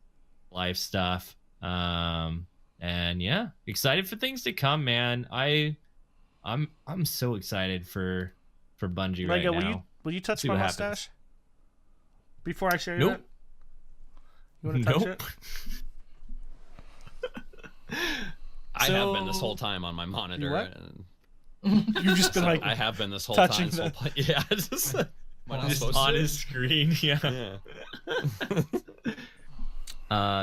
live stuff. And yeah, excited for things to come, man. I'm so excited for for Bungie Lego, right now. will you touch See my what mustache happens. before I show you Nope. that? You want to touch Nope. it? I have been this So- whole time on my monitor. what? And You've just been so like I have been this whole touching time. Yeah, just, am I not Just supposed on to? his screen, yeah.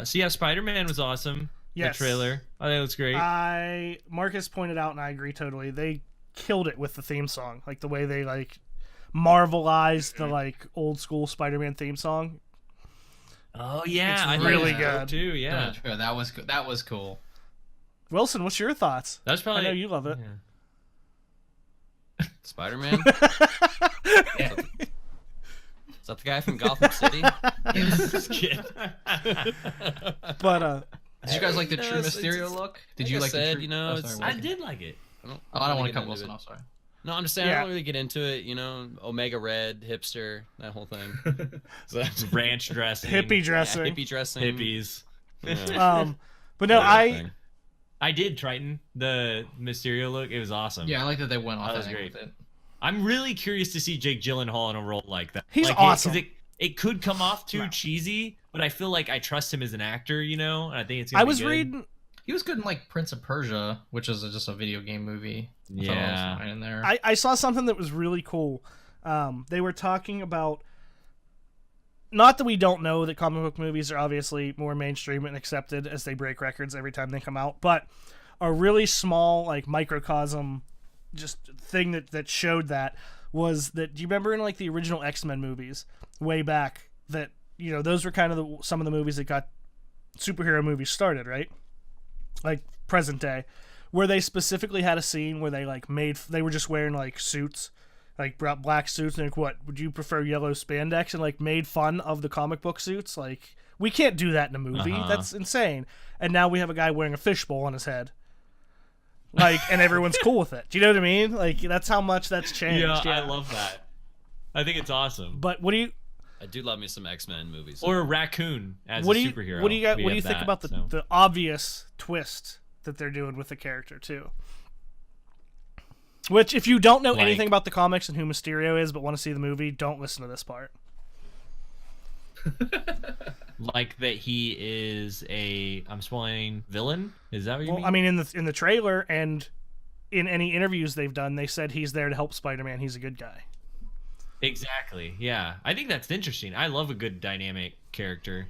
So yeah, Spider-Man was awesome. Yes. The trailer, I think it looks great. Marcus pointed out, and I agree totally. They killed it with the theme song, like the way they like marvelized the like old school Spider-Man theme song. Oh yeah, It's I really think so good. too. Yeah, That was cool. Wilson, what's your thoughts? that's probably. I know you love it. Yeah. Spider-Man? Yeah. Is that the guy from Gotham City? Just kidding. But Did you guys like the No, true it's- Mysterio it's- look? like Did you I like said, the true? you know, Oh, it's- sorry, I Wilson. did like it. Oh, I don't really want get to cut into Wilson it. off. Sorry. No, I'm just saying I Yeah. don't really get into it. You know, Omega Red, hipster, that whole thing. So, Ranch dressing, hippie yeah, dressing. hippie dressing. hippies. Yeah. But no, That I thing. I did Triton, the Mysterio look. It was awesome. Yeah, I like that they went off That was that angle great. with it. I'm really curious to see Jake Gyllenhaal in a role like that. He's like, awesome. It could come off too No. cheesy, but I feel like I trust him as an actor, you know, and I think it's gonna I be was good. reading. He was good in like Prince of Persia, which is just a video game movie. I thought that was Yeah. fine in there. I saw something that was really cool. They were talking about, not that we don't know that comic book movies are obviously more mainstream and accepted as they break records every time they come out, but a really small like microcosm just thing that showed that was that, do you remember in like the original X-Men movies way back that, you know, those were kind of some of the movies that got superhero movies started, right? Like present day, where they specifically had a scene where they were just wearing like suits, like black suits, and like, what would you prefer, yellow spandex, and like made fun of the comic book suits. Like, we can't do that in a movie. Uh-huh. That's insane. And now we have a guy wearing a fishbowl on his head, like, and everyone's cool with it. Do you know what I mean? Like, that's how much that's changed. Yeah, I love that. I think it's awesome. But what do you I do love me some X-Men movies. Or a raccoon as what a do you superhero. what do you got? We What do you have think that, about the so. the obvious twist that they're doing with the character too? Which, if you don't know Like- anything about the comics and who Mysterio is, but want to see the movie, don't listen to this part. Like that he is I'm spoiling, villain? Is that what you Well, mean? I mean, in the trailer and in any interviews they've done, they said he's there to help Spider-Man. He's a good guy. Exactly. Yeah. I think that's interesting. I love a good dynamic character.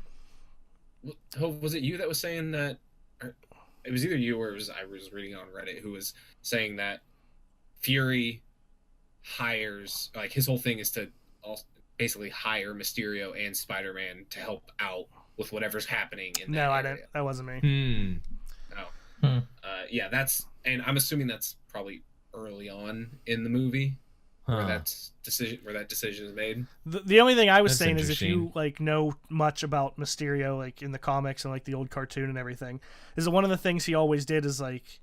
Was it you that was saying that? Or it was either you or I was reading on Reddit who was saying that Fury hires, like, his whole thing is to basically hire Mysterio and Spider-Man to help out with whatever's happening in that No, I area. didn't. That wasn't me. Hmm. Yeah, and I'm assuming that's probably early on in the movie where Huh. that decision is made. The only thing I was That's saying is, if you interesting. like know much about Mysterio, like in the comics and like the old cartoon and everything, is that one of the things he always did is like,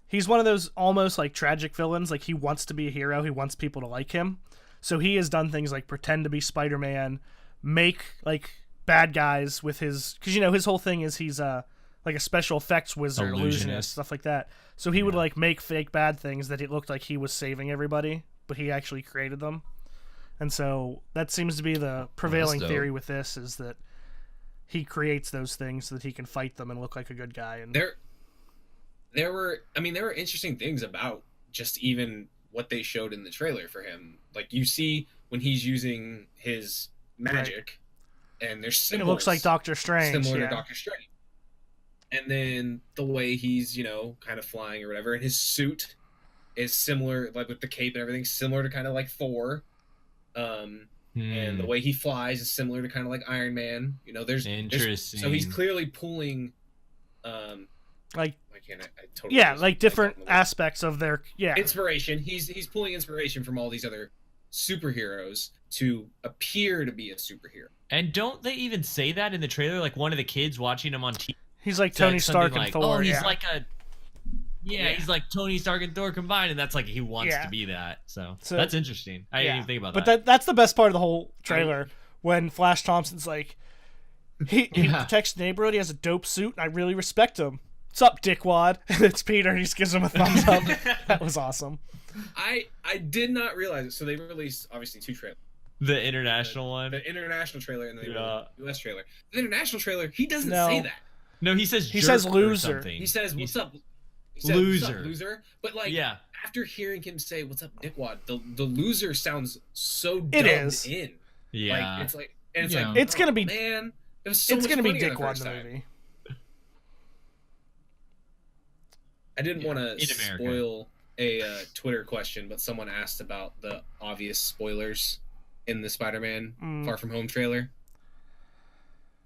he's one of those almost like tragic villains. Like, he wants to be a hero. He wants people to like him. So he has done things like pretend to be Spider-Man, make like bad guys with his, because, you know, his whole thing is he's like a special effects wizard, illusionist, stuff like that. So he would like make fake bad things that it looked like he was saving everybody, but he actually created them. And so that seems to be the prevailing dope. theory with this, is that he creates those things so that he can fight them and look like a good guy. And There were interesting things about just even what they showed in the trailer for him. Like, you see when he's using his magic, and there's it symbols looks like Doctor Strange. similar Yeah. to Doctor Strange. And then the way he's, kind of flying or whatever, and his suit is similar, like with the cape and everything, similar to kind of like Thor. And the way he flies is similar to kind of like Iron Man. There's Interesting. so he's clearly pulling, Like, why can't I totally yeah, just like blank different on the word. aspects of their, yeah. Inspiration. He's pulling inspiration from all these other superheroes to appear to be a superhero. And don't they even say that in the trailer? Like, one of the kids watching him on TV He's like said Tony something Stark and like, Thor. Oh, he's yeah. like he's like Tony Stark and Thor combined, and that's like he wants Yeah. to be that. So So- that's interesting. I didn't even think about but that. that's the best part of the whole trailer, when Flash Thompson's like, he Yeah. protects the neighborhood, he has a dope suit, and I really respect him. "What's up, dickwad?" And it's Peter, and he just gives him a thumbs up. That was awesome. I did not realize it. So they released obviously 2 trailers. The international one. The international trailer and the Yeah. US trailer. The international trailer, he doesn't No. say that. No, he says loser. something. He says, "What's up?" He says, Loser. "What's up, loser?" But like, Yeah. after hearing him say, "What's up, dickwad?" The loser sounds so It dubbed is. in. Yeah. Like it's like, and it's Yeah. like, It's gonna be- man. It was so It's much gonna be funnier the dickwad first in the time. movie. I didn't want In to America. spoil a Twitter question, but someone asked about the obvious spoilers in the Spider-Man Far From Home trailer.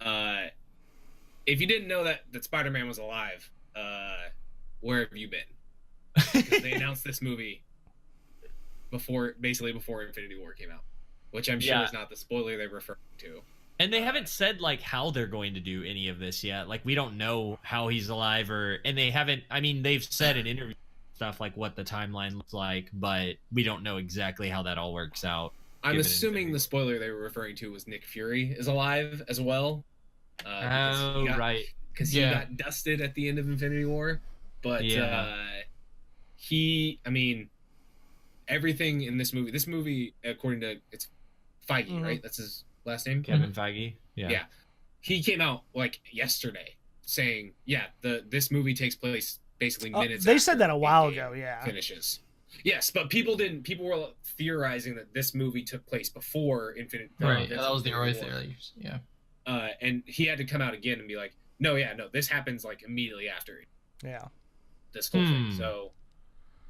If you didn't know that Spider-Man was alive, where have you been? 'Cause they announced this movie before Infinity War came out, which I'm sure Yeah. is not the spoiler they're referring to. And they haven't said like how they're going to do any of this yet. Like we don't know how he's alive and they haven't. I mean, they've said in interviews stuff like what the timeline looks like, but we don't know exactly how that all works out. I'm given assuming Infinity the spoiler they were referring to was Nick Fury is alive as well. Right. Because Yeah. he got dusted at the end of Infinity War. But Yeah. I mean, everything in this movie, according to, it's Feige, right? That's his last name? Kevin Feige. Yeah. He came out like yesterday saying, this movie takes place basically minutes They after said that a while Endgame ago, yeah. finishes. Yes, but people were theorizing that this movie took place before Infinity Right. That was the early theory. Yeah. and he had to come out again and be like, no, this happens like immediately after Yeah. this whole thing. So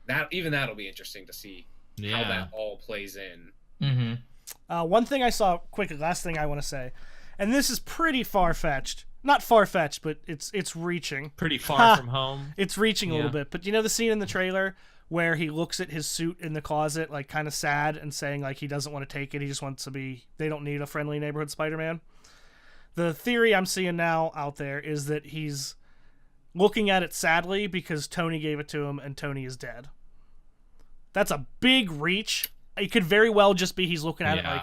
that'll be interesting to see how Yeah. that all plays in. Mm-hmm. One thing I saw quickly, last thing I want to say, and this is pretty far-fetched. Not far-fetched, but it's reaching. Pretty far from home. It's reaching a little Yeah. bit. But you know the scene in the trailer where he looks at his suit in the closet, like kind of sad and saying like he doesn't want to take it. He just wants to be, they don't need a friendly neighborhood Spider-Man. The theory I'm seeing now out there is that he's looking at it sadly because Tony gave it to him and Tony is dead. That's a big reach. It could very well just be he's looking at it like,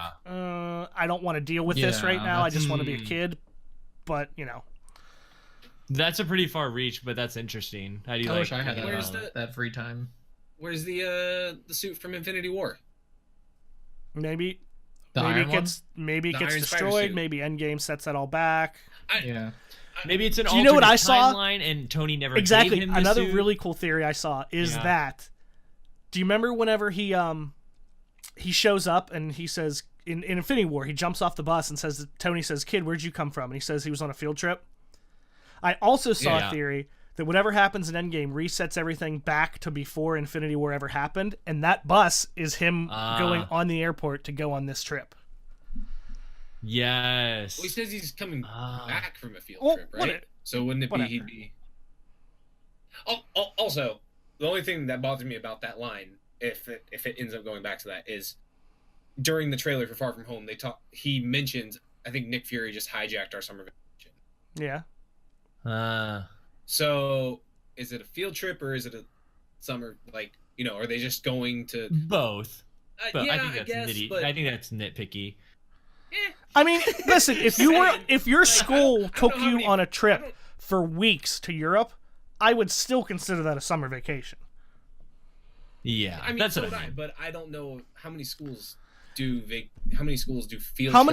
I don't want to deal with this right now. I just want to be a kid. But, you know. That's a pretty far reach, but that's interesting. How do you I like? wish I had Where's that free time. Where's the suit from Infinity War? Maybe The it Iron gets maybe it The gets Iron Spider destroyed. suit. Maybe Endgame sets that all back. one? Yeah. Maybe it's an Do you know what alternate I saw? timeline and Tony never Exactly. gave him the Another suit. really cool theory I saw is Yeah. that. Do you remember whenever he shows up and he says in Infinity War he jumps off the bus and says Tony says, "Kid, where'd you come from?" And he says he was on a field trip. I also saw Yeah. a theory that whatever happens in Endgame resets everything back to before Infinity War ever happened, and that bus is him going on the airport to go on this trip. Yes. Well, he says he's coming back from a field Well, trip, right? So wouldn't it be whatever. he'd be? Also, the only thing that bothers me about that line, if it ends up going back to that, is during the trailer for Far From Home, he mentions, I think Nick Fury just hijacked our summer vacation. Yeah. So is it a field trip or is it a summer, like, are they just going to? Both. But Yeah, I think that's guess, nitty. but I think that's nitpicky. I mean, listen, if your school took know how you many- on a I don't- trip for weeks to Europe, I would still consider that a summer vacation. Yeah, I mean, that's so what would I mean. but I don't know how many schools do field How many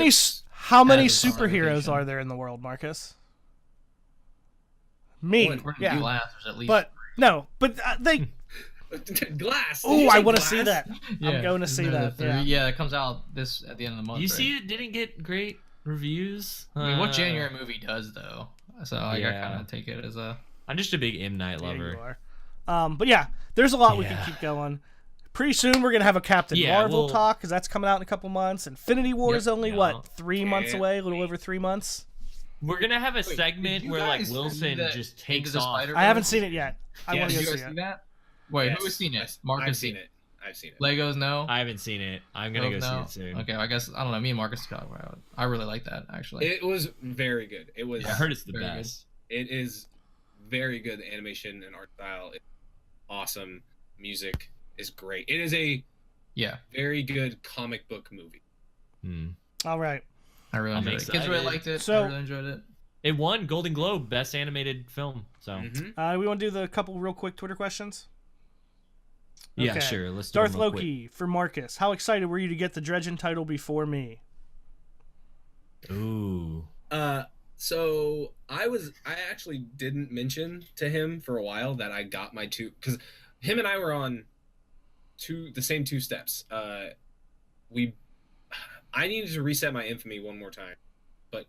trips. superheroes vacation. are there in the world, Marcus? Me, One. According yeah. to Glass, there's at least. But no, but they. Glass. Did Oh, you I say want to see Glass? that. Yeah, I'm going to see no, that. the Yeah. yeah, it comes out at the end of the month. You right? see, it didn't get great reviews. I mean, what January movie does though? So I Yeah. kind of take it as a. I'm just a big M Night Yeah, lover. you are. But yeah, there's a lot we can Yeah. keep going. Pretty soon we're gonna have a Captain Yeah, Marvel we'll- talk because that's coming out in a couple months. Infinity War is only Yeah. 3 months Yeah. away, a little over 3 months. We're gonna have a Wait, segment did you where like guys see Wilson that just Into takes the off. Spider-Verse? I haven't seen it yet. I Yes, want to Did go you see guys it. see that? Wait, Yes. who has seen it? I've Marcus seen it. I've seen it. Legos, no. I haven't seen it. I'm gonna go see no? it soon. Okay, I guess I don't know. Me and Marcus talk about it. I really like that actually. It was very good. It was. I heard it's the Very good. best. It is very good. The animation and art style is awesome. Music is great. It is a Yeah, very good comic book movie. Hmm. All right. I really I'm enjoyed it. Kids really excited. liked it. So- I really enjoyed it. it won Golden Globe Best Animated Film. So we want to do the couple real quick Twitter questions. yeah, Okay. sure. Let's do Darth them real Loki for Marcus. How excited were you to get the Dredgen title before me? quick. Ooh. So I actually didn't mention to him for a while that I got my two, because him and I were on the same two steps. I needed to reset my infamy one more time, but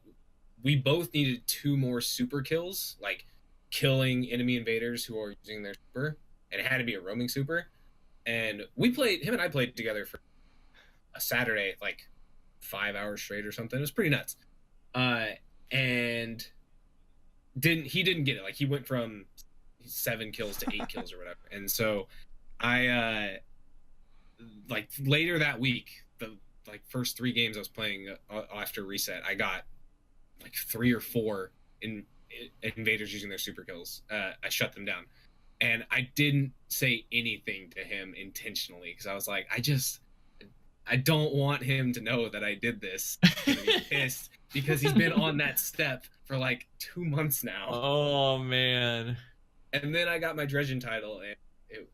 we both needed 2 more super kills, like killing enemy invaders who are using their super, and it had to be a roaming super. And him and I played together for a Saturday, like 5 hours straight or something. It was pretty nuts. And he didn't get it. Like, he went from 7 kills to 8 kills or whatever. And so I like later that week, the first 3 games I was playing after reset, I got like 3 or 4 invaders using their super kills. I shut them down, and I didn't say anything to him intentionally because I was like, I don't want him to know that I did this. He's gonna be pissed because he's been on that step for like 2 months now. Oh man. And then I got my Dredgen title, and it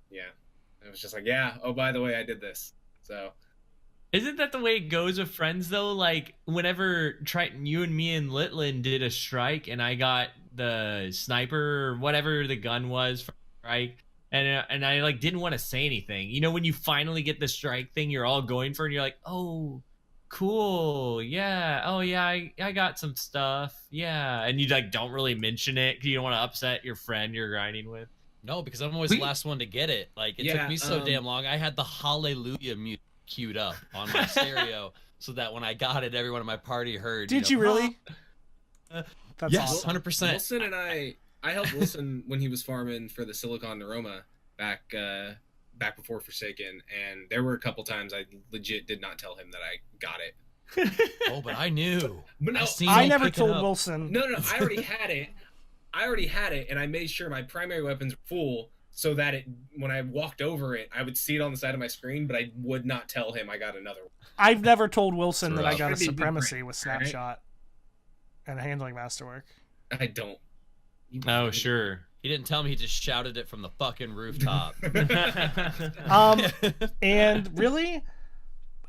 was just like, yeah. Oh, by the way, I did this. So. Isn't that the way it goes with friends though? Like whenever Triton, you and me and Litland did a strike, and I got the sniper or whatever the gun was for strike, and I like didn't want to say anything. You know, when you finally get the strike thing, you're all going for, and you're like, oh, cool, yeah, oh yeah, I got some stuff, yeah, and you like don't really mention it because you don't want to upset your friend you're grinding with. No, because I'm always the last one to get it. Like it took me so damn long. I had the Hallelujah music queued up on my stereo so that when I got it, everyone in my party heard. Did you really? That's yes, awesome. 100%. Wilson and I helped Wilson when he was farming for the Silicon Neuroma back before Forsaken, and there were a couple times I legit did not tell him that I got it. Oh, but I knew. But no, I never told Wilson. No, I already had it, and I made sure my primary weapons were full so that when I walked over it, I would see it on the side of my screen, but I would not tell him I got another one. I've never told Wilson that I got a That'd be supremacy great, with Snapshot and a handling masterwork. I don't. Oh, sure. He didn't tell me, he just shouted it from the fucking rooftop. And really,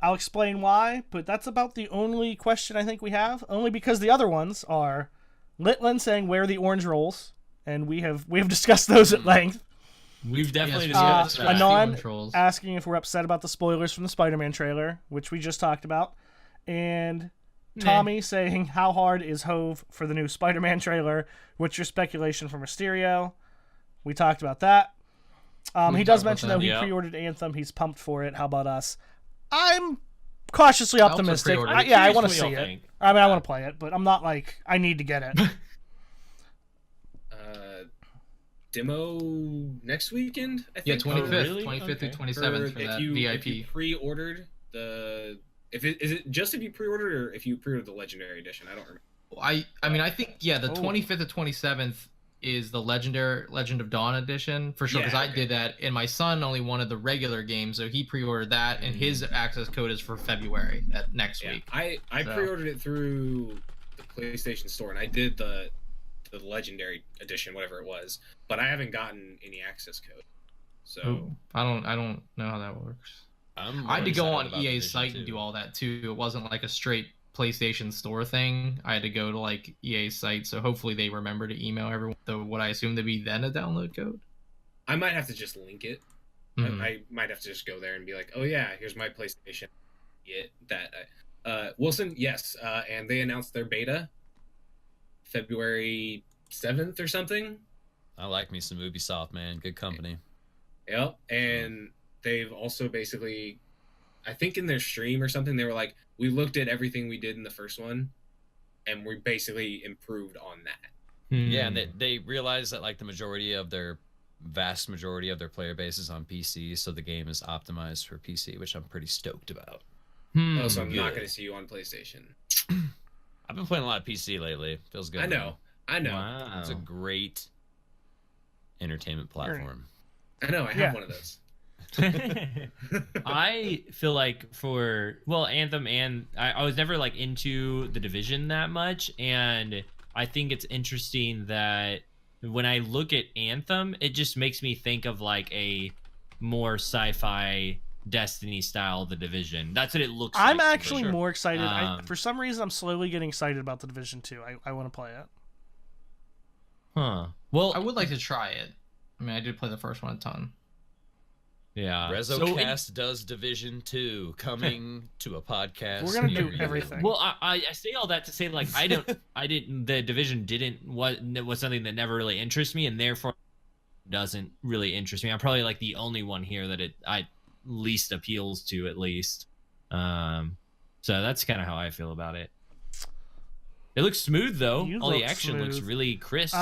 I'll explain why, but that's about the only question I think we have. Only because the other ones are Litland saying where are the orange rolls, and we have discussed those at length. We've definitely Yes, discussed that. Anon asking if we're upset about the spoilers from the Spider-Man trailer, which we just talked about, and Tommy saying how hard is Hove for the new Spider-Man trailer? What's your speculation for Mysterio? We talked about that. He does mention though he pre-ordered Anthem. He's pumped for it. How about us? I'm cautiously optimistic. I want to see it. I mean, I want to play it, but I'm not like I need to get it. Demo next weekend, I Yeah, think. 25th through 27th for that VIP. If you pre-ordered is it just if you pre-ordered or if you pre-ordered the Legendary Edition? I don't remember. I mean, I think, yeah, the 25th to 27th is the Legend of Dawn edition for sure, because I did that, and my son only wanted the regular game, so he pre-ordered that, and his access code is for February, next week. I pre-ordered it through the PlayStation Store, and I did the Legendary Edition, whatever it was, but I haven't gotten any access code. So I don't know how that works. I had to go on EA's site and do all that too. It wasn't like a straight PlayStation Store thing. I had to go to like EA's site, so hopefully they remember to email everyone what I assume to be then a download code. I might have to just link it. Mm-hmm. I might have to just go there and be like, oh yeah, here's my PlayStation. Wilson, yes, and they announced their beta February 7th or something. I like me some Ubisoft, man. Good company. Yep, and they've also basically, I think in their stream or something, they were like, we looked at everything we did in the first one, and we basically improved on that. Yeah, and they realized that like the vast majority of their player base is on PC, so the game is optimized for PC, which I'm pretty stoked about. Oh, so I'm not going to see you on PlayStation. I've been playing a lot of PC lately. Feels good. I know. Wow. It's a great entertainment platform. I know. I have one of those. I feel like Anthem, and I was never like into the Division that much, and I think it's interesting that when I look at Anthem, it just makes me think of like a more sci-fi Destiny style The Division. That's what it looks like. I'm actually sure. more excited. For some reason, I'm slowly getting excited about The Division 2. I want to play it. Huh. Well, I would like to try it. I mean, I did play the first one a ton. Yeah. RezoCast does Division 2 coming to a podcast. We're gonna do near you. everything. Well, I say all that to say, like, the Division was something that never really interested me, and therefore doesn't really interest me. I'm probably like the only one here that I least appeals to, at least. So that's kind of how I feel about it. It looks smooth though. All the action looks really crisp.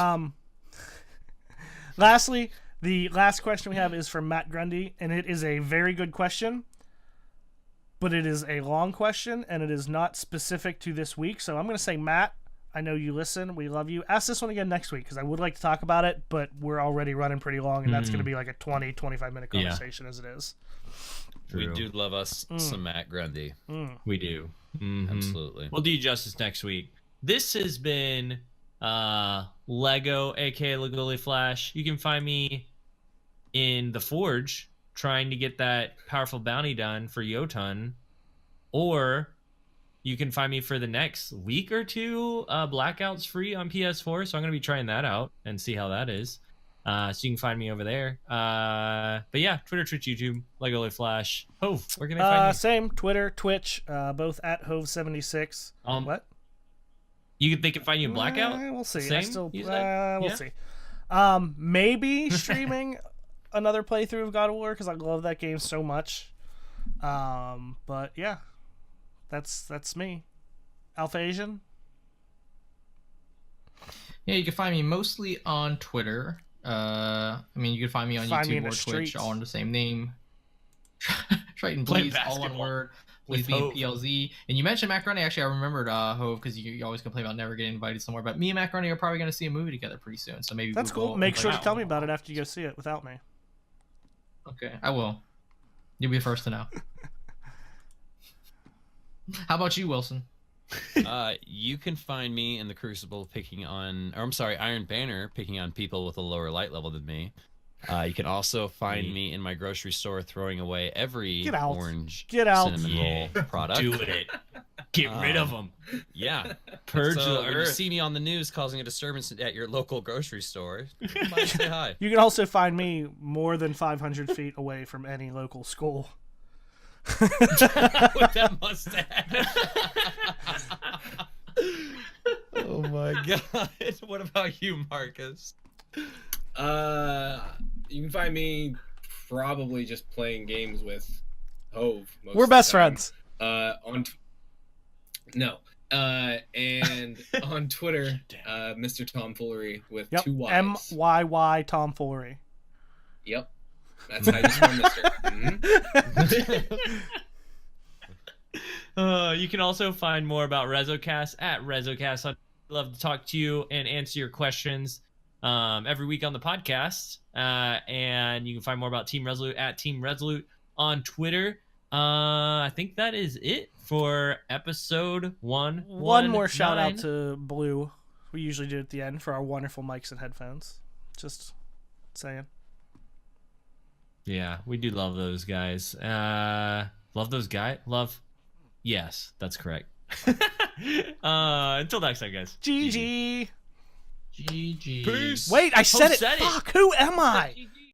Lastly, the last question we have is from Matt Grundy, and it is a very good question, but it is a long question, and it is not specific to this week. So I'm going to say, Matt, I know you listen. We love you. Ask this one again next week, because I would like to talk about it, but we're already running pretty long, and that's going to be like a 20, 25-minute conversation as it is. We do love us some Matt Grundy. We do. Absolutely. We'll do you justice next week. This has been Lego, aka Legoli Flash. You can find me in the Forge trying to get that powerful bounty done for Jotun, or you can find me for the next week or two. Blackout's free on PS4, so I'm gonna be trying that out and see how that is. So you can find me over there. But yeah, Twitter, Twitch, YouTube, Legoli Flash. Hove, where can they find you? Same, Twitter, Twitch, both at Hove76. What? They can find you in Blackout? We'll see. Same? We'll see. Maybe streaming another playthrough of God of War, because I love that game so much. But yeah, that's me. Alpha Asian. Yeah, you can find me mostly on Twitter. I mean, you can find me on YouTube or Twitch, all under the same name. Triton Bleeze, all one word. Please be PLZ. And you mentioned Matt Grundy. Actually, I remembered Hove, because you always complain about never getting invited somewhere. But me and Matt Grundy are probably going to see a movie together pretty soon. So maybe that's cool. Make sure to tell me about it after you go see it without me. Okay, I will. You'll be the first to know. How about you, Wilson? You can find me in the Crucible Iron Banner picking on people with a lower light level than me. You can also find me in my grocery store throwing away every orange cinnamon roll product. Do it. Get rid of them. Yeah. Purge the when you earth. see me on the news causing a disturbance at your local grocery store, come by and say hi. You can also find me more than 500 feet away from any local school. With that mustache. Oh my god. What about you, Marcus? You can find me probably just playing games with Hove. We're best friends. And on Twitter, Mr. Tomfoolery with 2 Y's. MYY Tomfoolery. Yep. That's how you spell Mr. You can also find more about RezoCast at RezoCast. I'd love to talk to you and answer your questions every week on the podcast. And you can find more about Team Resolute at Team Resolute on Twitter. I think that is it for episode 1. One more shout out to Blue. We usually do at the end for our wonderful mics and headphones. Just saying. Yeah, we do love those guys. Love those guys? Yes, that's correct. Until next time, guys. GG. GG. Peace. Wait, I said it. Fuck, who am I?